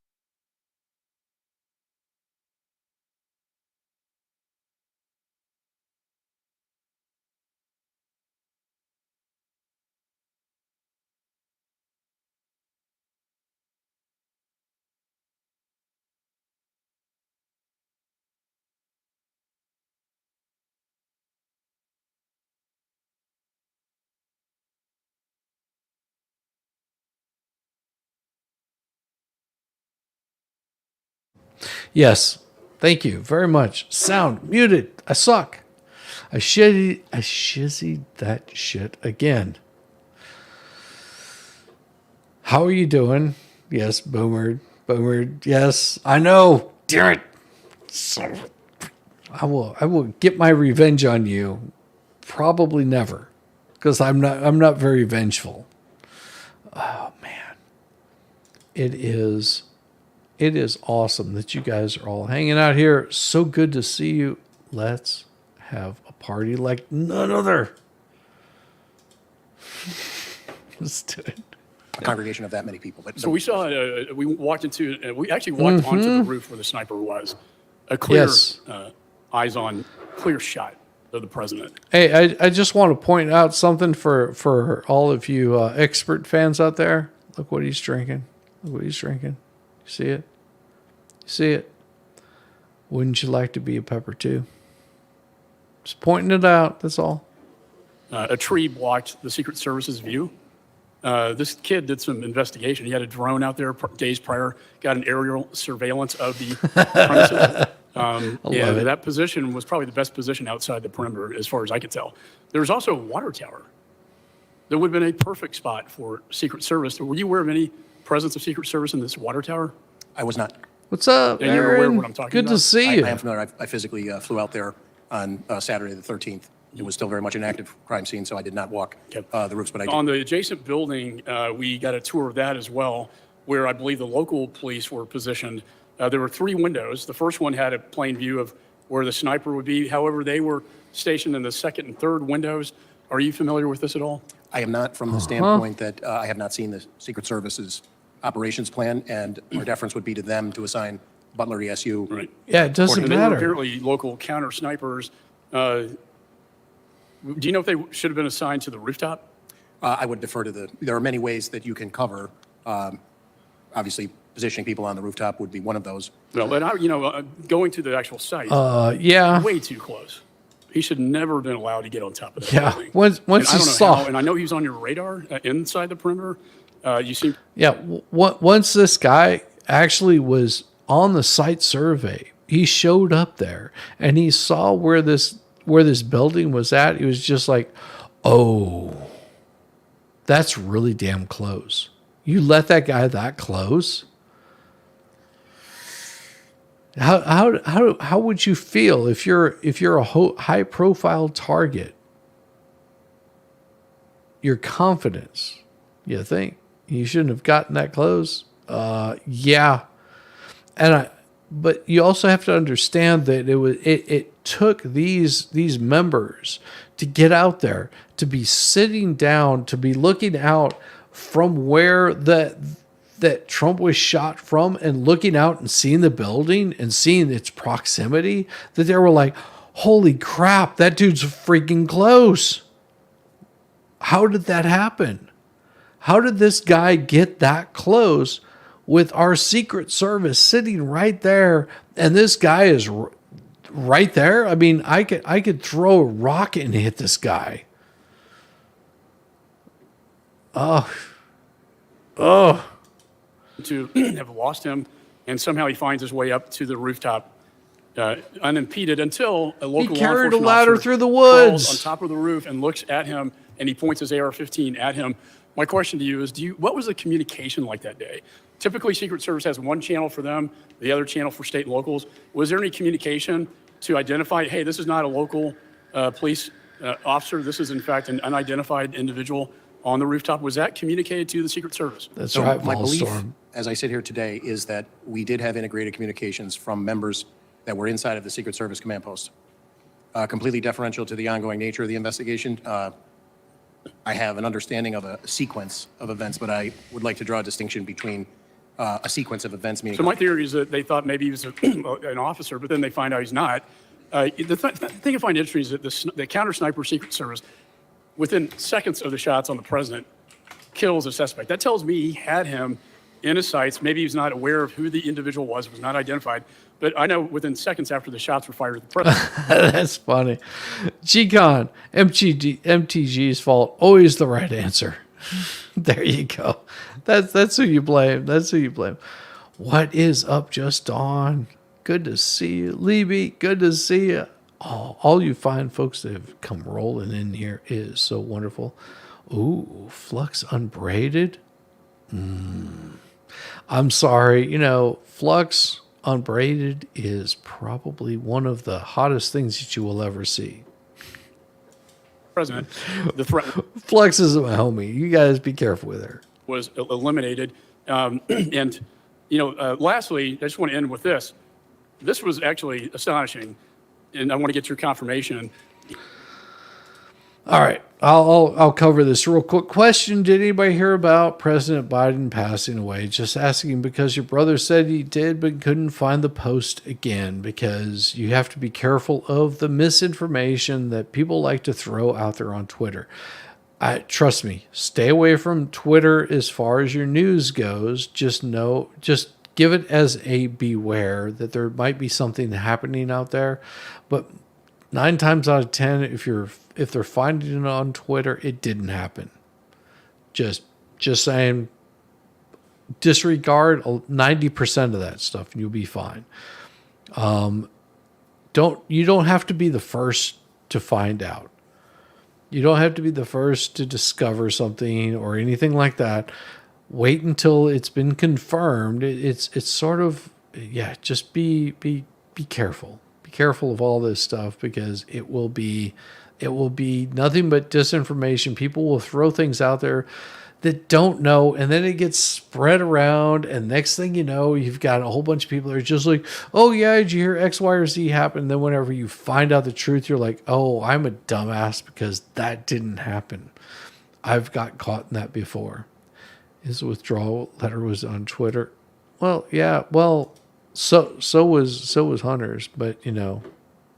Yes. Thank you very much. Sound muted. I suck. I shizzied that shit again. How are you doing? Yes, Boomer. Boomer. Yes, I know. Damn it. So, I will get my revenge on you. Probably never, because I'm not very vengeful. Oh man. It is awesome that you guys are all hanging out here. So good to see you. Let's have a party like none other. Let's do it. A congregation of that many people. But So we saw, we walked into, we actually walked onto the roof where the sniper was. A clear, eyes-on, clear shot of the president. Hey, I just want to point out something for all of you expert fans out there. Look what he's drinking. Look what he's drinking. You see it? You see it? Wouldn't you like to be a pepper too? Just pointing it out, that's all. A tree blocked the Secret Service's view. This kid did some investigation. He had a drone out there days prior, got an aerial surveillance of the premises. And that position was probably the best position outside the perimeter, as far as I could tell. There was also a water tower. That would have been a perfect spot for Secret Service. Were you aware of any presence of Secret Service in this water tower? I was not. What's up, And you're aware of Aaron? what I'm talking Good about? to see you. I am familiar. I physically flew out there on Saturday the 13th. It was still very much an active crime scene, so I did not walk the roofs, but I did. On the adjacent building, we got a tour of that as well, where I believe the local police were positioned. There were 3 windows. The first one had a plain view of where the sniper would be. However, they were stationed in the second and third windows. Are you familiar with this at all? I am not, from the standpoint that I have not seen the Secret Service's operations plan, and our deference would be to them to assign Butler ESU. Right. Yeah, it doesn't And they were matter. apparently local counter snipers. Do you know if they should have been assigned to the rooftop? I would defer to there are many ways that you can cover. Obviously, positioning people on the rooftop would be one of those. Well, and going to the actual site. Yeah. Way too close. He should never have been allowed to get on top of that Yeah. building. Once And I you don't know saw, how, and I know he was on your radar inside the perimeter. You seem. yeah, once this guy actually was on the site survey, he showed up there and he saw where this building was at. He was just like, "Oh, that's really damn close. You let that guy that close." How would you feel if you're a high profile target? Your confidence, you think you shouldn't have gotten that close? Yeah, but you also have to understand that it took these members to get out there, to be sitting down, to be looking out from where that Trump was shot from, and looking out and seeing the building and seeing its proximity, that they were like, holy crap, that dude's freaking close. How did that happen? How did this guy get that close with our Secret Service sitting right there, and this guy is right there? I mean, I could throw a rock and hit this guy. to have lost him, and somehow he finds his way up to the rooftop unimpeded until a local law carried a enforcement ladder officer through the crawls woods. on top of the roof and looks at him, and he points his AR-15 at him. My question to you is, what was the communication like that day? Typically, Secret Service has one channel for them, the other channel for state and locals. Was there any communication to identify, hey, this is not a local police officer, this is in fact an unidentified individual on the rooftop? Was that communicated to the Secret Service? That's So right, my belief, Volstorm. as I sit here today, is that we did have integrated communications from members that were inside of the Secret Service command post. Completely deferential to the ongoing nature of the investigation. I have an understanding of a sequence of events, but I would like to draw a distinction between a sequence of events, meaning. So my theory is that they thought maybe he was an officer, but then they find out he's not. The thing I find interesting is that the counter-sniper Secret Service, within seconds of the shots on the president, kills a suspect. That tells me he had him in his sights. Maybe he was not aware of who the individual was not identified. But I know within seconds after the shots were fired at the president. That's funny. G-Con, MTG's fault. Always the right answer. There you go. That's who you blame. That's who you blame. What is up, Just Dawn? Good to see you. Libby, good to see you. Oh, all you fine folks that have come rolling in here is so wonderful. Ooh, Flux Unbraided. I'm sorry. You know, Flux Unbraided is probably one of the hottest things that you will ever see. President, the threat Flux is my homie. You guys be careful with her. was eliminated. And, you know, lastly, I just want to end with this. This was actually astonishing, and I want to get your confirmation. All right, I'll cover this real quick. Question: did anybody hear about President Biden passing away? Just asking because your brother said he did, but couldn't find the post again. Because you have to be careful of the misinformation that people like to throw out there on Twitter. Trust me, stay away from Twitter as far as your news goes. Just give it as a beware that there might be something happening out there, but 9 times out of 10, if they're finding it on Twitter, it didn't happen. Just saying, disregard 90% of that stuff and you'll be fine. You don't have to be the first to find out. You don't have to be the first to discover something or anything like that. Wait until it's been confirmed. It's sort of, just be careful. Be careful of all this stuff because it will be nothing but disinformation. People will throw things out there that don't know, and then it gets spread around, and next thing you know, you've got a whole bunch of people that are just like, oh yeah, did you hear X, Y, or Z happen? And then whenever you find out the truth, you're like, oh, I'm a dumbass because that didn't happen. I've got caught in that before. His withdrawal letter was on Twitter. Well, yeah, so was Hunter's, but you know,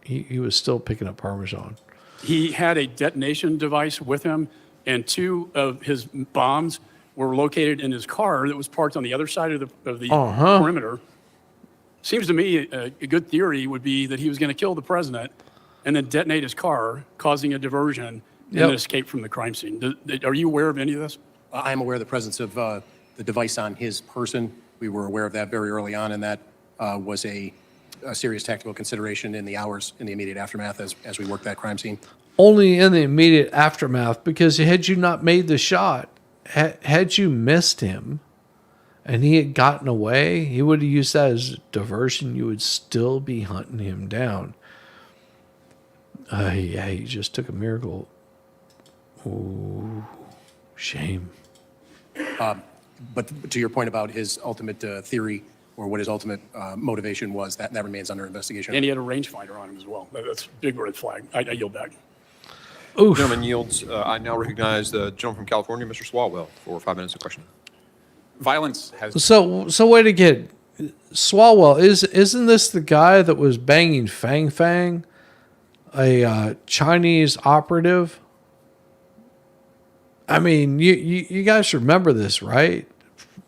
he was still picking up Parmesan. He had a detonation device with him, and 2 of his bombs were located in his car that was parked on the other side of the perimeter. Seems to me a good theory would be that he was going to kill the president and then detonate his car, causing a diversion and an escape from the crime scene. Are you aware of any of this? I am aware of the presence of the device on his person. We were aware of that very early on, and that was a serious tactical consideration in the hours in the immediate aftermath as we worked that crime scene. Only in the immediate aftermath, because had you not made the shot, had you missed him and he had gotten away, he would have used that as diversion. You would still be hunting him down. He just took a miracle. Ooh, shame. But to your point about his ultimate theory or what his ultimate motivation was, that remains under investigation. And he had a rangefinder on him as well. That's a big red flag. I yield back. Oof. Gentleman yields. I now recognize the gentleman from California, Mr. Swalwell, for 5 minutes of question. Violence has. So wait again. Swalwell, isn't this the guy that was banging Fang Fang, a Chinese operative? I mean, you guys remember this, right?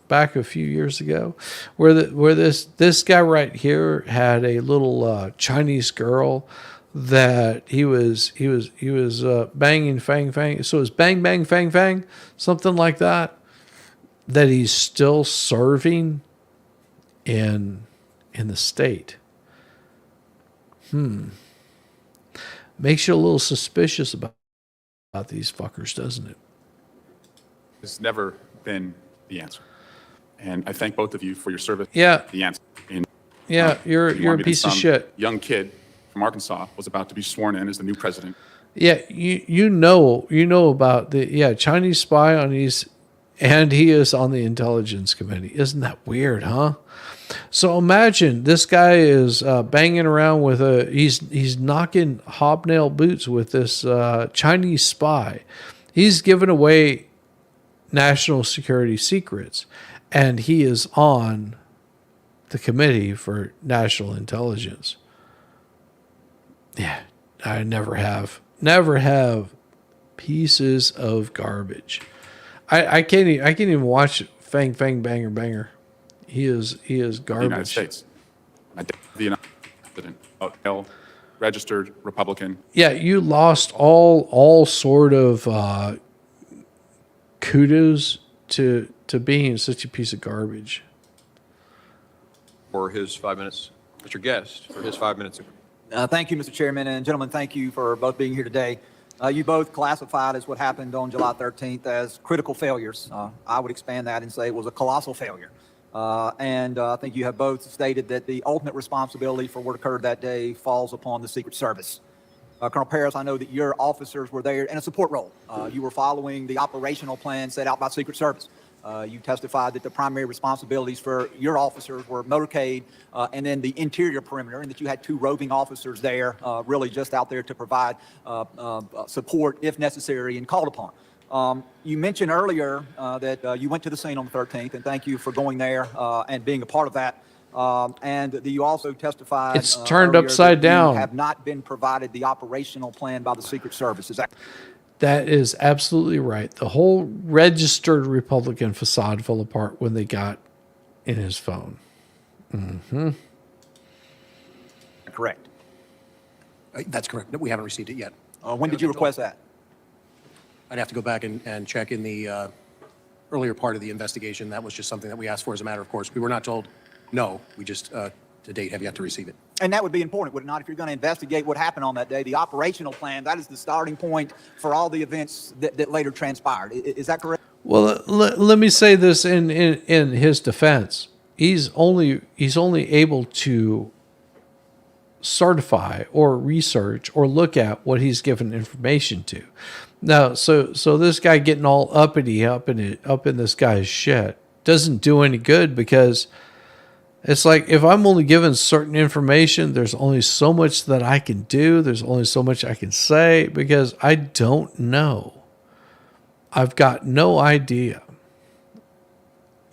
Back a few years ago, where this guy right here had a little Chinese girl that he was banging Fang Fang. So it's bang bang Fang Fang, something like that. That he's still serving in the state. Makes you a little suspicious about these fuckers, doesn't it? Has never been the answer. And I thank both of you for your service. Yeah. The answer. And, Yeah, you're you want a me to piece of some shit. Young kid from Arkansas was about to be sworn in as the new president. Yeah, you know about the Chinese spy on these, and he is on the intelligence committee. Isn't that weird, huh? So imagine this guy is banging around with he's knocking hobnail boots with this Chinese spy. He's giving away national security secrets, and he is on the committee for national intelligence. Yeah, I never have pieces of garbage. I can't even watch Fang Fang Banger Banger. He is The United garbage. States. The United President, registered Republican. Yeah, you lost all sort of kudos to being such a piece of garbage. For his 5 minutes, Mr. Guest, for his 5 minutes. Thank you, Mr. Chairman, and gentlemen, thank you for both being here today. You both classified as what happened on July 13th as critical failures. I would expand that and say it was a colossal failure. And I think you have both stated that the ultimate responsibility for what occurred that day falls upon the Secret Service. Colonel Paris, I know that your officers were there in a support role. You were following the operational plan set out by Secret Service. You testified that the primary responsibilities for your officers were motorcade and then the interior perimeter, and that you had 2 roving officers there, really just out there to provide support if necessary and called upon. You mentioned earlier that you went to the scene on the 13th, and thank you for going there and being a part of that. And you also testified It's turned earlier upside that down. You have not been provided the operational plan by the Secret Service. Is that? That is absolutely right. The whole registered Republican facade fell apart when they got in his phone. Mm-hmm. Correct. That's correct. We haven't received it yet. When did you request that? I'd have to go back and check in the earlier part of the investigation. That was just something that we asked for as a matter of course. We were not told no. We just, to date, have yet to receive it. And that would be important, would it not? If you're going to investigate what happened on that day, the operational plan, that is the starting point for all the events that later transpired. Is that correct? Well, let me say this in his defense. He's only able to certify or research or look at what he's given information to. Now, so this guy getting all uppity up in this guy's shit doesn't do any good, because it's like, if I'm only given certain information, there's only so much that I can do. There's only so much I can say, because I don't know. I've got no idea.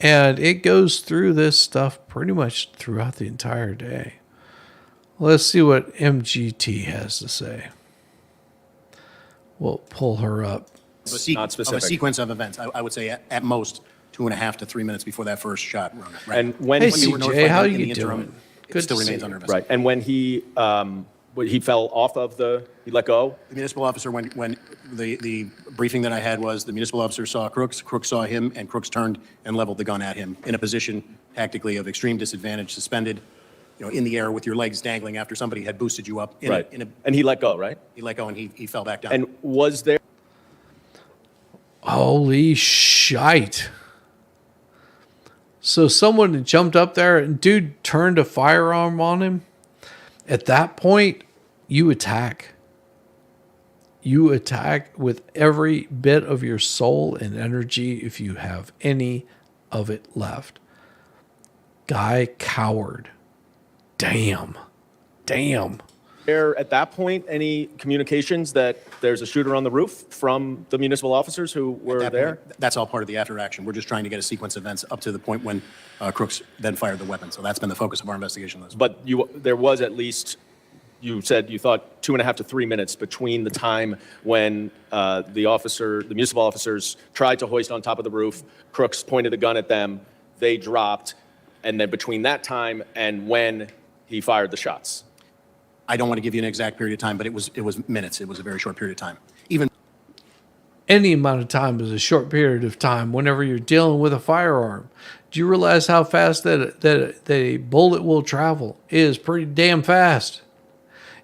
And it goes through this stuff pretty much throughout the entire day. Let's see what MGT has to say. We'll pull her up. Not specific. Of a sequence of events, I would say at most 2.5 to 3 minutes before that first shot. Right. And when Hey, he, CJ, how you interim, doing? It still remains under investigation. right, and when he fell off of he let go. The municipal officer, when the briefing that I had was, the municipal officer saw Crooks saw him, and Crooks turned and leveled the gun at him in a position tactically of extreme disadvantage, suspended, in the air with your legs dangling after somebody had boosted you up. And he let go, right? He let go and he fell back down. And was there? Holy shite. So someone had jumped up there and dude turned a firearm on him. At that point, you attack. You attack with every bit of your soul and energy, if you have any of it left. Guy cowered. Damn. There at that point any communications that there's a shooter on the roof from the municipal officers who were there? That's all part of the after action. We're just trying to get a sequence of events up to the point when Crooks then fired the weapon. So that's been the focus of our investigation. But there was at least, you said you thought 2.5 to 3 minutes between the time when the municipal officers tried to hoist on top of the roof, Crooks pointed a gun at them, they dropped, and then between that time and when he fired the shots. I don't want to give you an exact period of time, but it was minutes. It was a very short period of time. Even Any amount of time is a short period of time whenever you're dealing with a firearm. Do you realize how fast that a bullet will travel? It is pretty damn fast.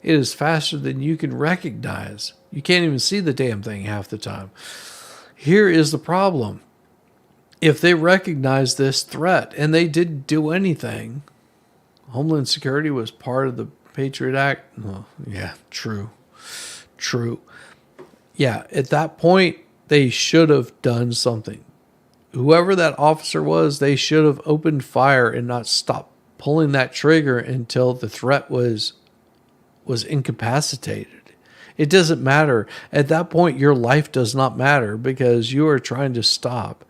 It is faster than you can recognize. You can't even see the damn thing half the time. Here is the problem. If they recognize this threat and they didn't do anything, Homeland Security was part of the Patriot Act. Oh, yeah, true. Yeah, at that point, they should have done something. Whoever that officer was, they should have opened fire and not stopped pulling that trigger until the threat was incapacitated. It doesn't matter. At that point, your life does not matter because you are trying to stop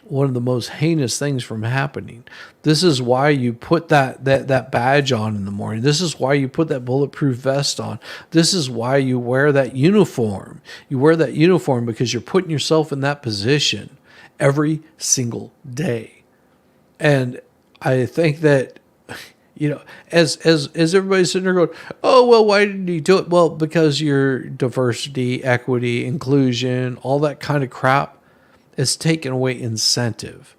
one of the most heinous things from happening. This is why you put that badge on in the morning. This is why you put that bulletproof vest on. This is why you wear that uniform. You wear that uniform because you're putting yourself in that position every single day. And I think that, you know, as everybody's sitting there going, oh, well, why didn't he do it? Well, because your diversity, equity, inclusion, all that kind of crap is taking away incentive.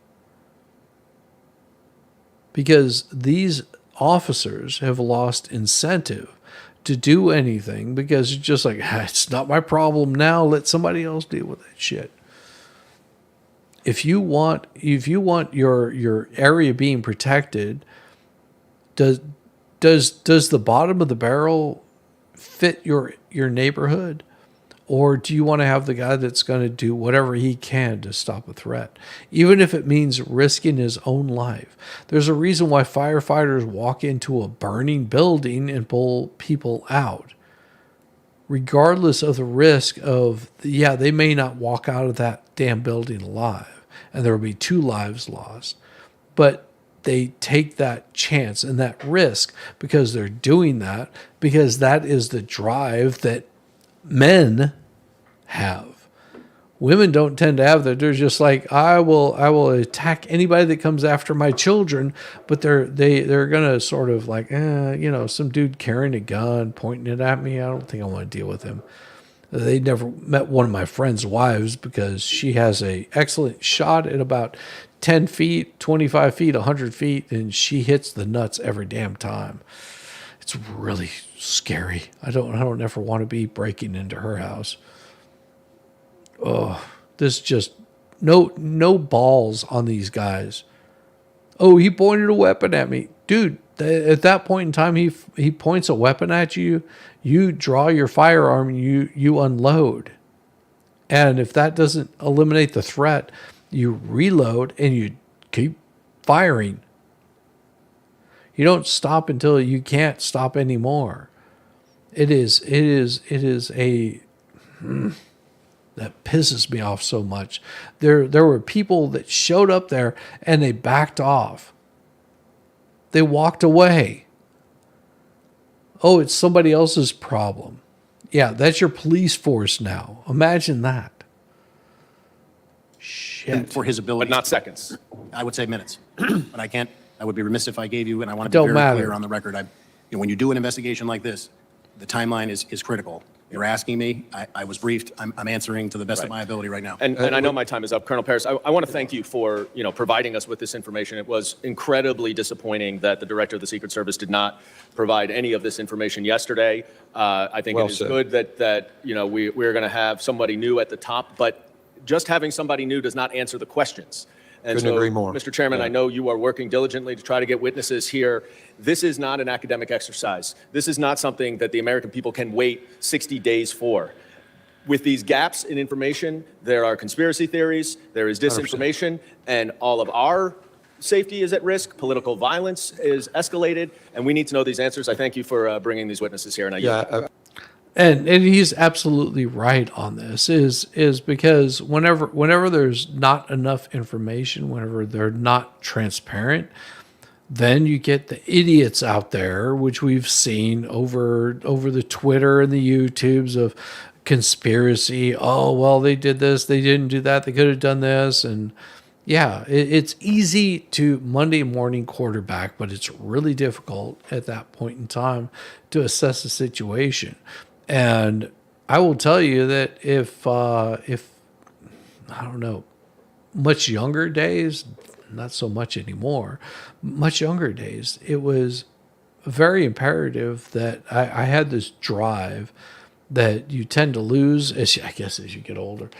Because these officers have lost incentive to do anything because it's just like, it's not my problem now. Let somebody else deal with that shit. If you want your area being protected, does the bottom of the barrel fit your neighborhood? Or do you want to have the guy that's going to do whatever he can to stop a threat, even if it means risking his own life? There's a reason why firefighters walk into a burning building and pull people out, regardless of the risk of, yeah, they may not walk out of that damn building alive, and there will be 2 lives lost. But they take that chance and that risk because they're doing that, because that is the drive that men have. Women don't tend to have that. They're just like, I will attack anybody that comes after my children, but they're gonna sort of like, you know, some dude carrying a gun, pointing it at me. I don't think I want to deal with him. They never met one of my friend's wives because she has a excellent shot at about 10 feet, 25 feet, 100 feet, and she hits the nuts every damn time. It's really scary. I don't ever want to be breaking into her house. Oh, this just no balls on these guys. Oh, he pointed a weapon at me. Dude, at that point in time, he points a weapon at you, you draw your firearm, you unload. And if that doesn't eliminate the threat, you reload and you keep firing. You don't stop until you can't stop anymore. It is a that pisses me off so much. There were people that showed up there and they backed off. They walked away. Oh, it's somebody else's problem. Yeah, that's your police force now. Imagine that. Shit. for his ability. But not seconds. I would say minutes. But I can't, I would be remiss if I gave you, and I want to be very clear on the record. When you do an investigation like this, the timeline is critical. You're asking me, I was briefed, I'm answering to the best of my ability right now. And I know my time is up. Colonel Paris, I want to thank you for providing us with this information. It was incredibly disappointing that the Director of the Secret Service did not provide any of this information yesterday. I think it is good that we're going to have somebody new at the top, but just having somebody new does not answer the questions. And Couldn't agree more. Mr. Chairman, I know you are working diligently to try to get witnesses here. This is not an academic exercise. This is not something that the American people can wait 60 days for. With these gaps in information, there are conspiracy theories, there is disinformation, 100%. And all of our safety is at risk. Political violence is escalated, and we need to know these answers. I thank you for bringing these witnesses here. And And he's absolutely right on this, is because whenever there's not enough information, whenever they're not transparent, then you get the idiots out there, which we've seen over the Twitter and the YouTubes of conspiracy. Oh, well, they did this, they didn't do that, they could have done this, and Yeah, it's easy to Monday morning quarterback, but it's really difficult at that point in time to assess the situation. And I will tell you that if I don't know, much younger days, not so much anymore, much younger days, it was very imperative that I had this drive that you tend to lose I guess as you get older,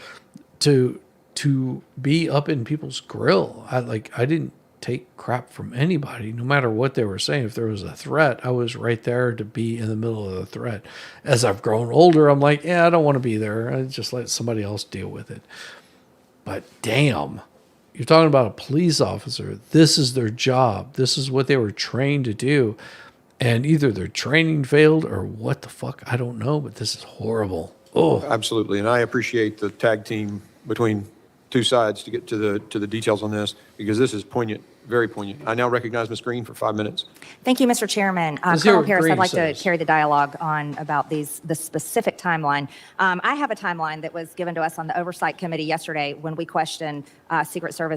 to be up in people's grill. I didn't take crap from anybody, no matter what they were saying. If there was a threat, I was right there to be in the middle of the threat. As I've grown older, I'm like, yeah, I don't want to be there. I just let somebody else deal with it. But damn, you're talking about a police officer. This is their job. This is what they were trained to do. And either their training failed or what the fuck, I don't know, but this is horrible. Oh, Absolutely, and I appreciate the tag team between two sides to get to the details on this, because this is poignant, very poignant. I now recognize Ms. Green for 5 minutes. Thank you, Mr. Chairman. Colonel Harris, I'd like to carry the dialogue on about the specific timeline. I have a timeline that was given to us on the Oversight Committee yesterday when we questioned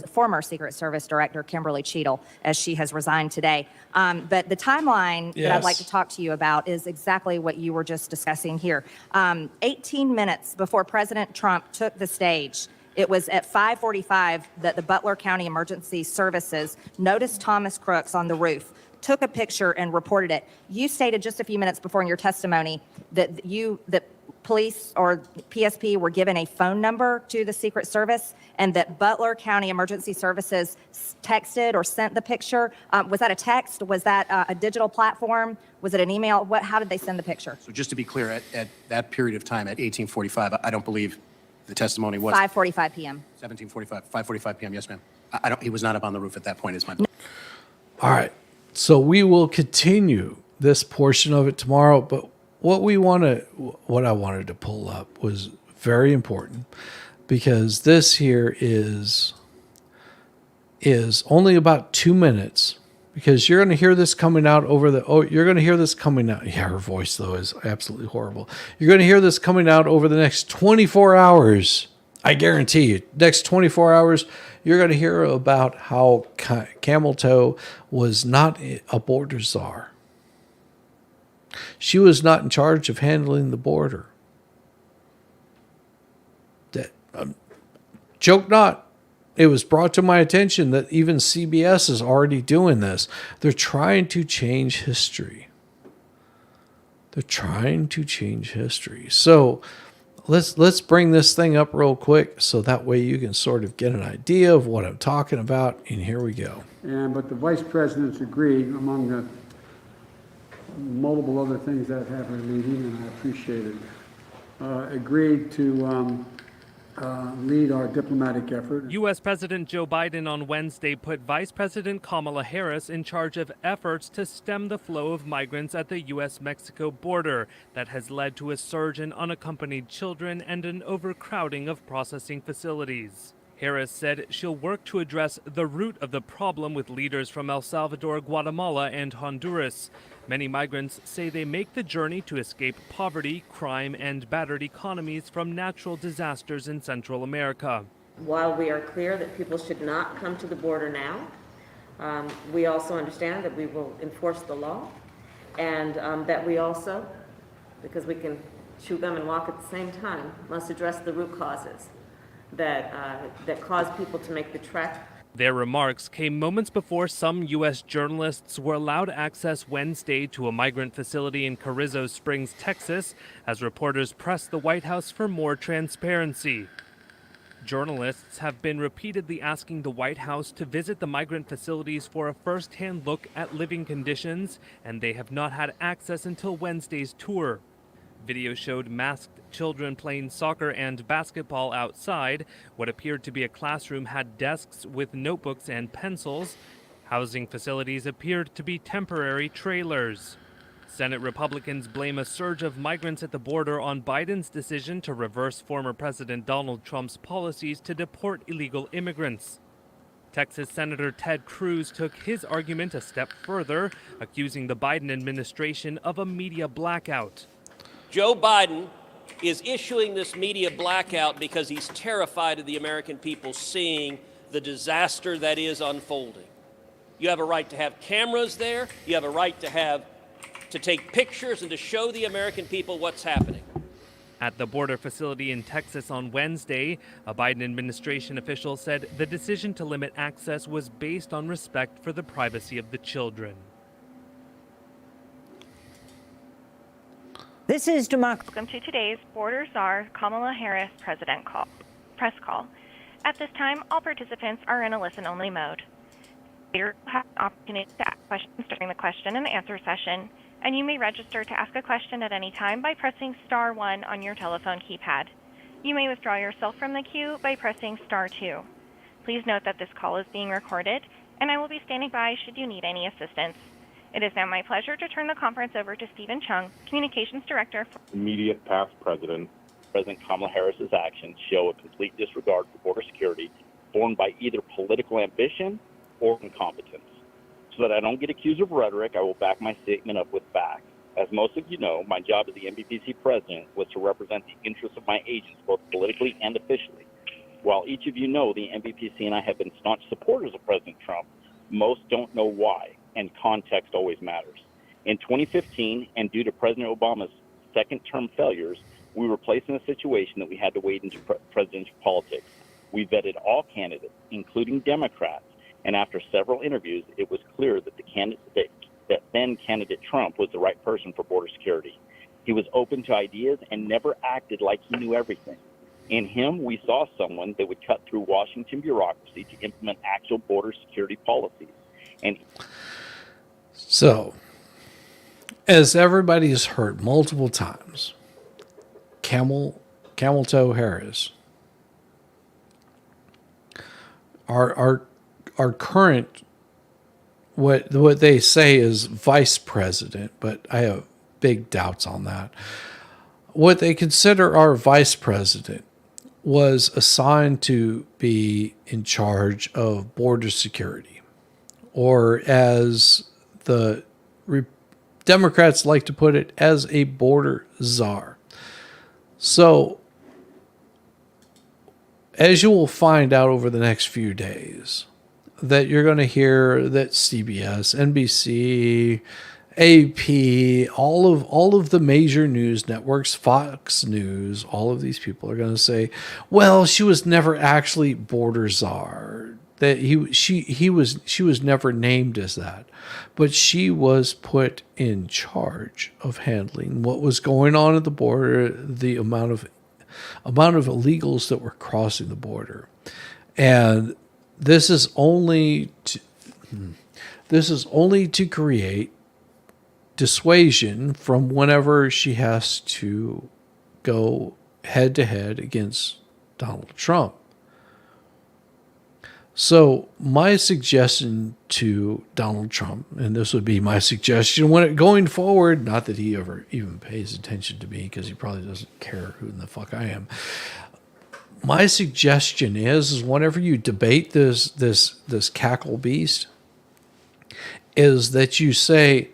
former Secret Service Director Kimberly Cheatle, as she has resigned today. But the timeline that I'd like to talk to you about is exactly what you were just discussing here. 18 minutes before President Trump took the stage, it was at 5:45 that the Butler County Emergency Services noticed Thomas Crooks on the roof, took a picture, and reported it. You stated just a few minutes before in your testimony that police or PSP were given a phone number to the Secret Service, and that Butler County Emergency Services texted or sent the picture. Was that a text? Was that a digital platform? Was it an email? How did they send the picture? So just to be clear, at that period of time, at 1845, I don't believe the testimony was 5:45 p.m. 1745, 5:45 p.m. Yes, ma'am. He was not up on the roof at that point. Is my all right. So we will continue this portion of it tomorrow, but what I wanted to pull up was very important, because this here is only about 2 minutes, because you're going to hear this coming out you're going to hear this coming out. Yeah, her voice though is absolutely horrible. You're going to hear this coming out over the next 24 hours. I guarantee you, next 24 hours, you're going to hear about how Camel Toe was not a border czar. She was not in charge of handling the border. Joke not. It was brought to my attention that even CBS is already doing this. They're trying to change history. So let's bring this thing up real quick so that way you can sort of get an idea of what I'm talking about. And here we go. But the vice presidents agreed, among the multiple other things that happened in the meeting, and I appreciate it, agreed to lead our diplomatic effort. U.S. President Joe Biden on Wednesday put Vice President Kamala Harris in charge of efforts to stem the flow of migrants at the U.S.-Mexico border that has led to a surge in unaccompanied children and an overcrowding of processing facilities. Harris said she'll work to address the root of the problem with leaders from El Salvador, Guatemala, and Honduras. Many migrants say they make the journey to escape poverty, crime, and battered economies from natural disasters in Central America. While we are clear that people should not come to the border now, we also understand that we will enforce the law, and that we also, because we can chew gum and walk at the same time, must address the root causes that cause people to make the trek. Their remarks came moments before some U.S. journalists were allowed access Wednesday to a migrant facility in Carrizo Springs, Texas, as reporters pressed the White House for more transparency. Journalists have been repeatedly asking the White House to visit the migrant facilities for a first-hand look at living conditions, and they have not had access until Wednesday's tour. Video showed masked children playing soccer and basketball outside. What appeared to be a classroom had desks with notebooks and pencils. Housing facilities appeared to be temporary trailers. Senate Republicans blame a surge of migrants at the border on Biden's decision to reverse former President Donald Trump's policies to deport illegal immigrants. Texas Senator Ted Cruz took his argument a step further, accusing the Biden administration of a media blackout. Joe Biden is issuing this media blackout because he's terrified of the American people seeing the disaster that is unfolding. You have a right to have cameras there. You have a right to take pictures and to show the American people what's happening. At the border facility in Texas on Wednesday, a Biden administration official said the decision to limit access was based on respect for the privacy of the children. This is Democracy. Welcome to today's Border Czar Kamala Harris press call. At this time, all participants are in a listen-only mode. You will have an opportunity to ask questions during the question and answer session, and you may register to ask a question at any time by pressing star 1 on your telephone keypad. You may withdraw yourself from the queue by pressing star 2. Please note that this call is being recorded, and I will be standing by should you need any assistance. It is now my pleasure to turn the conference over to Stephen Chung, Communications Director. Immediate past President Kamala Harris's actions show a complete disregard for border security formed by either political ambition or incompetence. So that I don't get accused of rhetoric, I will back my statement up with facts. As most of you know, my job as the NBPC president was to represent the interests of my agents, both politically and officially. While each of you know the NBPC and I have been staunch supporters of President Trump, most don't know why, and context always matters. In 2015, and due to President Obama's second-term failures, we were placed in a situation that we had to wade into presidential politics. We vetted all candidates, including Democrats, and after several interviews, it was clear that that then candidate Trump was the right person for border security. He was open to ideas and never acted like he knew everything. In him, we saw someone that would cut through Washington bureaucracy to implement actual border security policies. So, as everybody has heard multiple times, Camel Toe Harris, our current, what they say is vice president, but I have big doubts on that. What they consider our vice president was assigned to be in charge of border security, or as the Democrats like to put it, as a border czar. So, as you will find out over the next few days, that you're going to hear that CBS, NBC, AP, all of the major news networks, Fox News, all of these people are going to say, well, she was never actually border czar. That she was never named as that, but she was put in charge of handling what was going on at the border, the amount of illegals that were crossing the border, and this is only to create dissuasion from whenever she has to go head to head against Donald Trump. So my suggestion to Donald Trump, and this would be my suggestion going forward, not that he ever even pays attention to me because he probably doesn't care who in the fuck I am. My suggestion is whenever you debate this cackle beast, is that you say,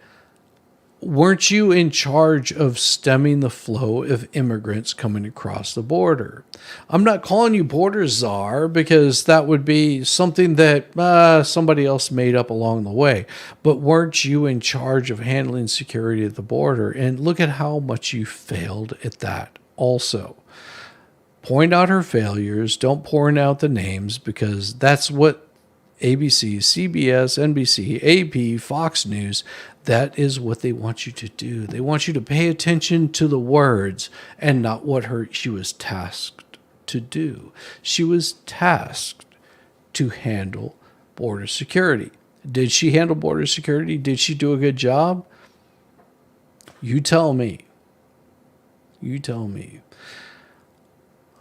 weren't you in charge of stemming the flow of immigrants coming across the border? I'm not calling you border czar because that would be something that somebody else made up along the way. But weren't you in charge of handling security at the border? And look at how much you failed at that also. Point out her failures. Don't point out the names, because that's what ABC, CBS, NBC, AP, Fox News, that is what they want you to do. They want you to pay attention to the words and not what she was tasked to do. She was tasked to handle border security. Did she handle border security? Did she do a good job? You tell me. You tell me.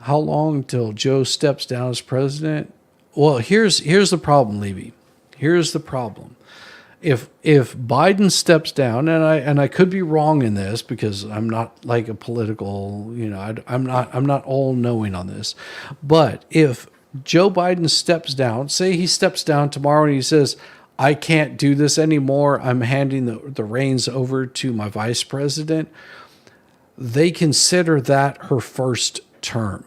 How long till Joe steps down as president? Well, here's the problem, Levy. Here's the problem. If Biden steps down, and I could be wrong in this because I'm not like a political, I'm not all knowing on this, but if Joe Biden steps down, say he steps down tomorrow and he says, I can't do this anymore, I'm handing the reins over to my vice president, they consider that her first term.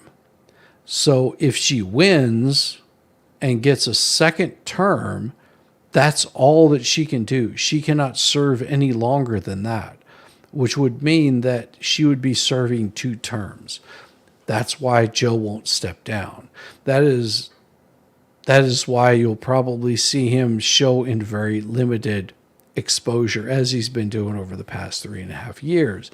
So if she wins, and gets a second term, that's all that she can do. She cannot serve any longer than that, which would mean that she would be serving 2 terms. That's why Joe won't step down. That is why you'll probably see him show in very limited exposure, as he's been doing over the past 3.5 years.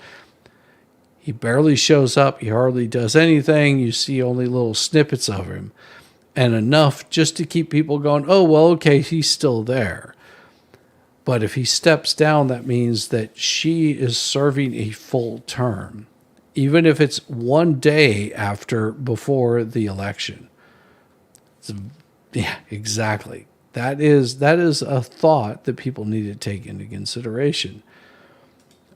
He barely shows up. He hardly does anything. You see only little snippets of him, and enough just to keep people going, oh, well, okay, he's still there. But if he steps down, that means that she is serving a full term, even if it's 1 day before the election. Yeah, exactly. That is a thought that people need to take into consideration.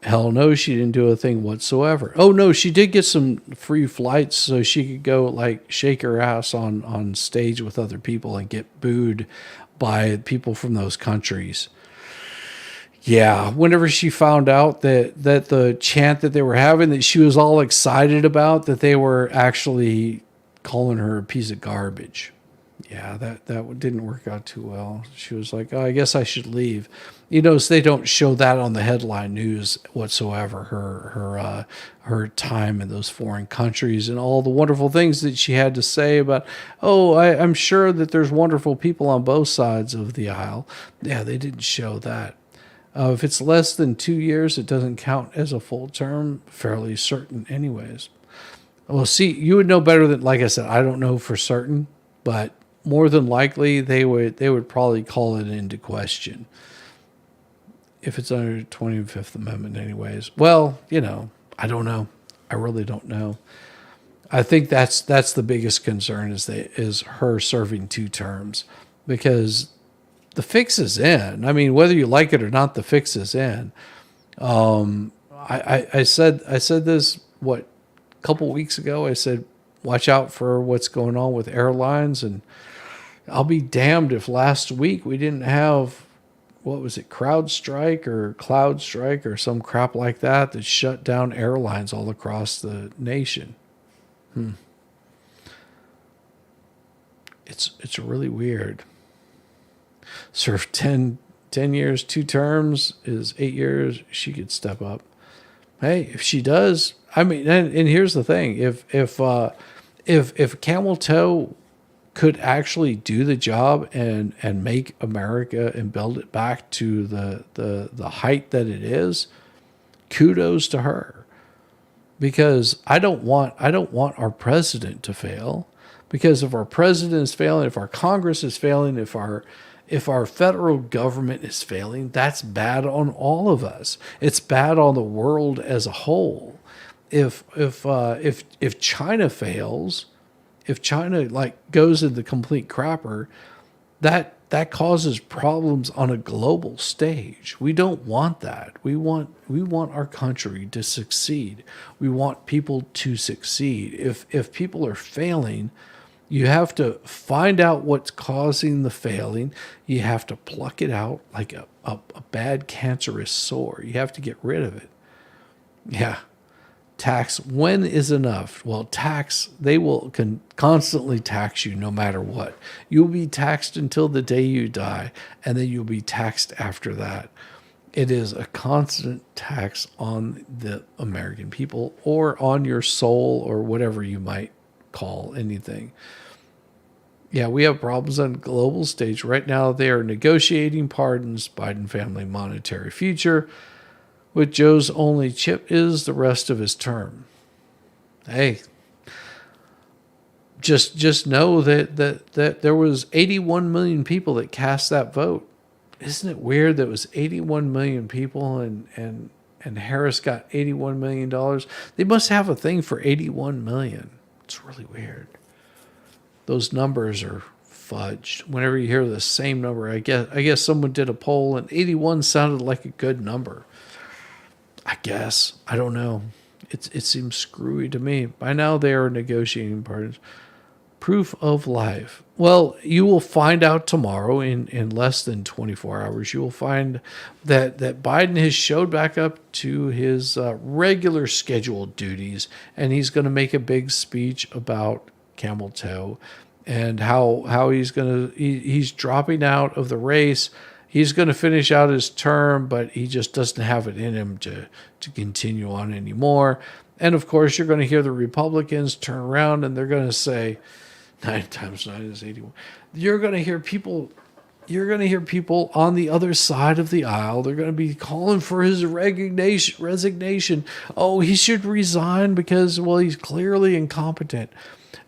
Hell no, she didn't do a thing whatsoever. Oh no, she did get some free flights so she could go like shake her ass on stage with other people and get booed by people from those countries. Yeah, whenever she found out that the chant that they were having, that she was all excited about, that they were actually calling her a piece of garbage. Yeah, that didn't work out too well. She was like, oh, I guess I should leave. You notice they don't show that on the headline news whatsoever, her time in those foreign countries and all the wonderful things that she had to say about, oh, I'm sure that there's wonderful people on both sides of the aisle. Yeah, they didn't show that. If it's less than 2 years, it doesn't count as a full term, fairly certain anyways. Well, see, you would know better than, like I said, I don't know for certain, but more than likely they would probably call it into question if it's under the 25th Amendment anyways. Well, I don't know. I really don't know. I think that's the biggest concern is her serving 2 terms, because the fix is in. I mean, whether you like it or not, the fix is in. I said this, a couple weeks ago. I said, watch out for what's going on with airlines, and I'll be damned if last week we didn't have, what was it, CrowdStrike or CloudStrike or some crap like that shut down airlines all across the nation. It's really weird. Serve 10 years, 2 terms is 8 years. She could step up. Hey, if she does, I mean, and here's the thing: if Camel Toe could actually do the job and make America and build it back to the height that it is, kudos to her. Because I don't want our president to fail. Because if our president is failing, if our Congress is failing, if our federal government is failing, that's bad on all of us. It's bad on the world as a whole. If China fails, if China goes into complete crapper, that causes problems on a global stage. We don't want that. We want our country to succeed. We want people to succeed. If people are failing, you have to find out what's causing the failing. You have to pluck it out like a bad cancerous sore. You have to get rid of it. Yeah. Tax, when is enough? Well, tax, they will constantly tax you no matter what. You'll be taxed until the day you die, and then you'll be taxed after that. It is a constant tax on the American people, or on your soul, or whatever you might call anything. Yeah, we have problems on a global stage. Right now, they are negotiating pardons, Biden family monetary future, with Joe's only chip is the rest of his term. Hey, just know that there was 81 million people that cast that vote. Isn't it weird that it was 81 million people and Harris got $81 million? They must have a thing for 81 million. It's really weird. Those numbers are fudged. Whenever you hear the same number, I guess someone did a poll and 81 sounded like a good number. I guess. I don't know. It seems screwy to me. By now they are negotiating pardons. Proof of life. Well, you will find out tomorrow in less than 24 hours. You will find that Biden has showed back up to his regular scheduled duties, and he's going to make a big speech about Camel Toe and how he's dropping out of the race. He's going to finish out his term, but he just doesn't have it in him to continue on anymore. And of course, you're going to hear the Republicans turn around and they're going to say, 9 times 9 is 81. You're going to hear people on the other side of the aisle. They're going to be calling for his resignation. Oh, he should resign because, well, he's clearly incompetent.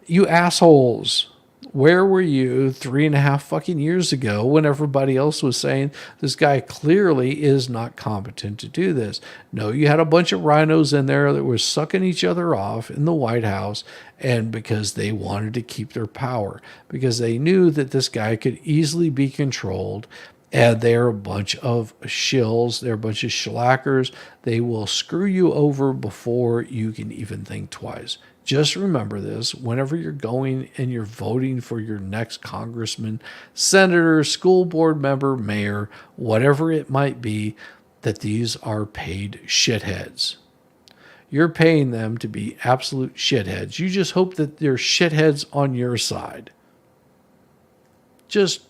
You assholes. Where were you 3.5 fucking years ago when everybody else was saying this guy clearly is not competent to do this? No, you had a bunch of rhinos in there that were sucking each other off in the White House, and because they wanted to keep their power, because they knew that this guy could easily be controlled, and they're a bunch of shills, they're a bunch of shellackers. They will screw you over before you can even think twice. Just remember this whenever you're going and you're voting for your next congressman, senator, school board member, mayor, whatever it might be, that these are paid shitheads. You're paying them to be absolute shitheads. You just hope that they're shitheads on your side. Just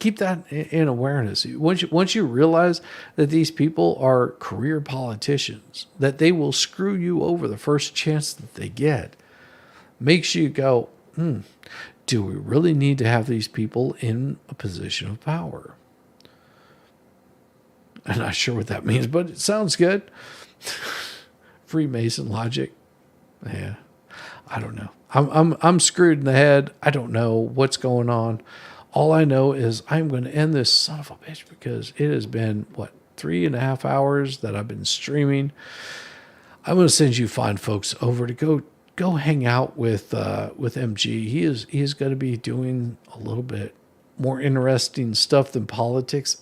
keep that in awareness. Once you realize that these people are career politicians, that they will screw you over the first chance that they get, makes you go, do we really need to have these people in a position of power? I'm not sure what that means, but it sounds good. Freemason logic. Yeah, I don't know. I'm screwed in the head. I don't know what's going on. All I know is I'm going to end this son of a bitch because it has been, 3.5 hours that I've been streaming. I'm going to send you fine folks over to go hang out with MG. He is going to be doing a little bit more interesting stuff than politics.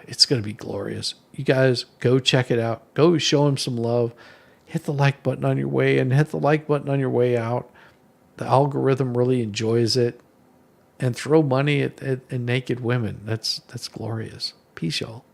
It's going to be glorious. You guys go check it out. Go show him some love. Hit the like button on your way in, hit the like button on your way out. The algorithm really enjoys it. And throw money at naked women. That's glorious. Peace, y'all.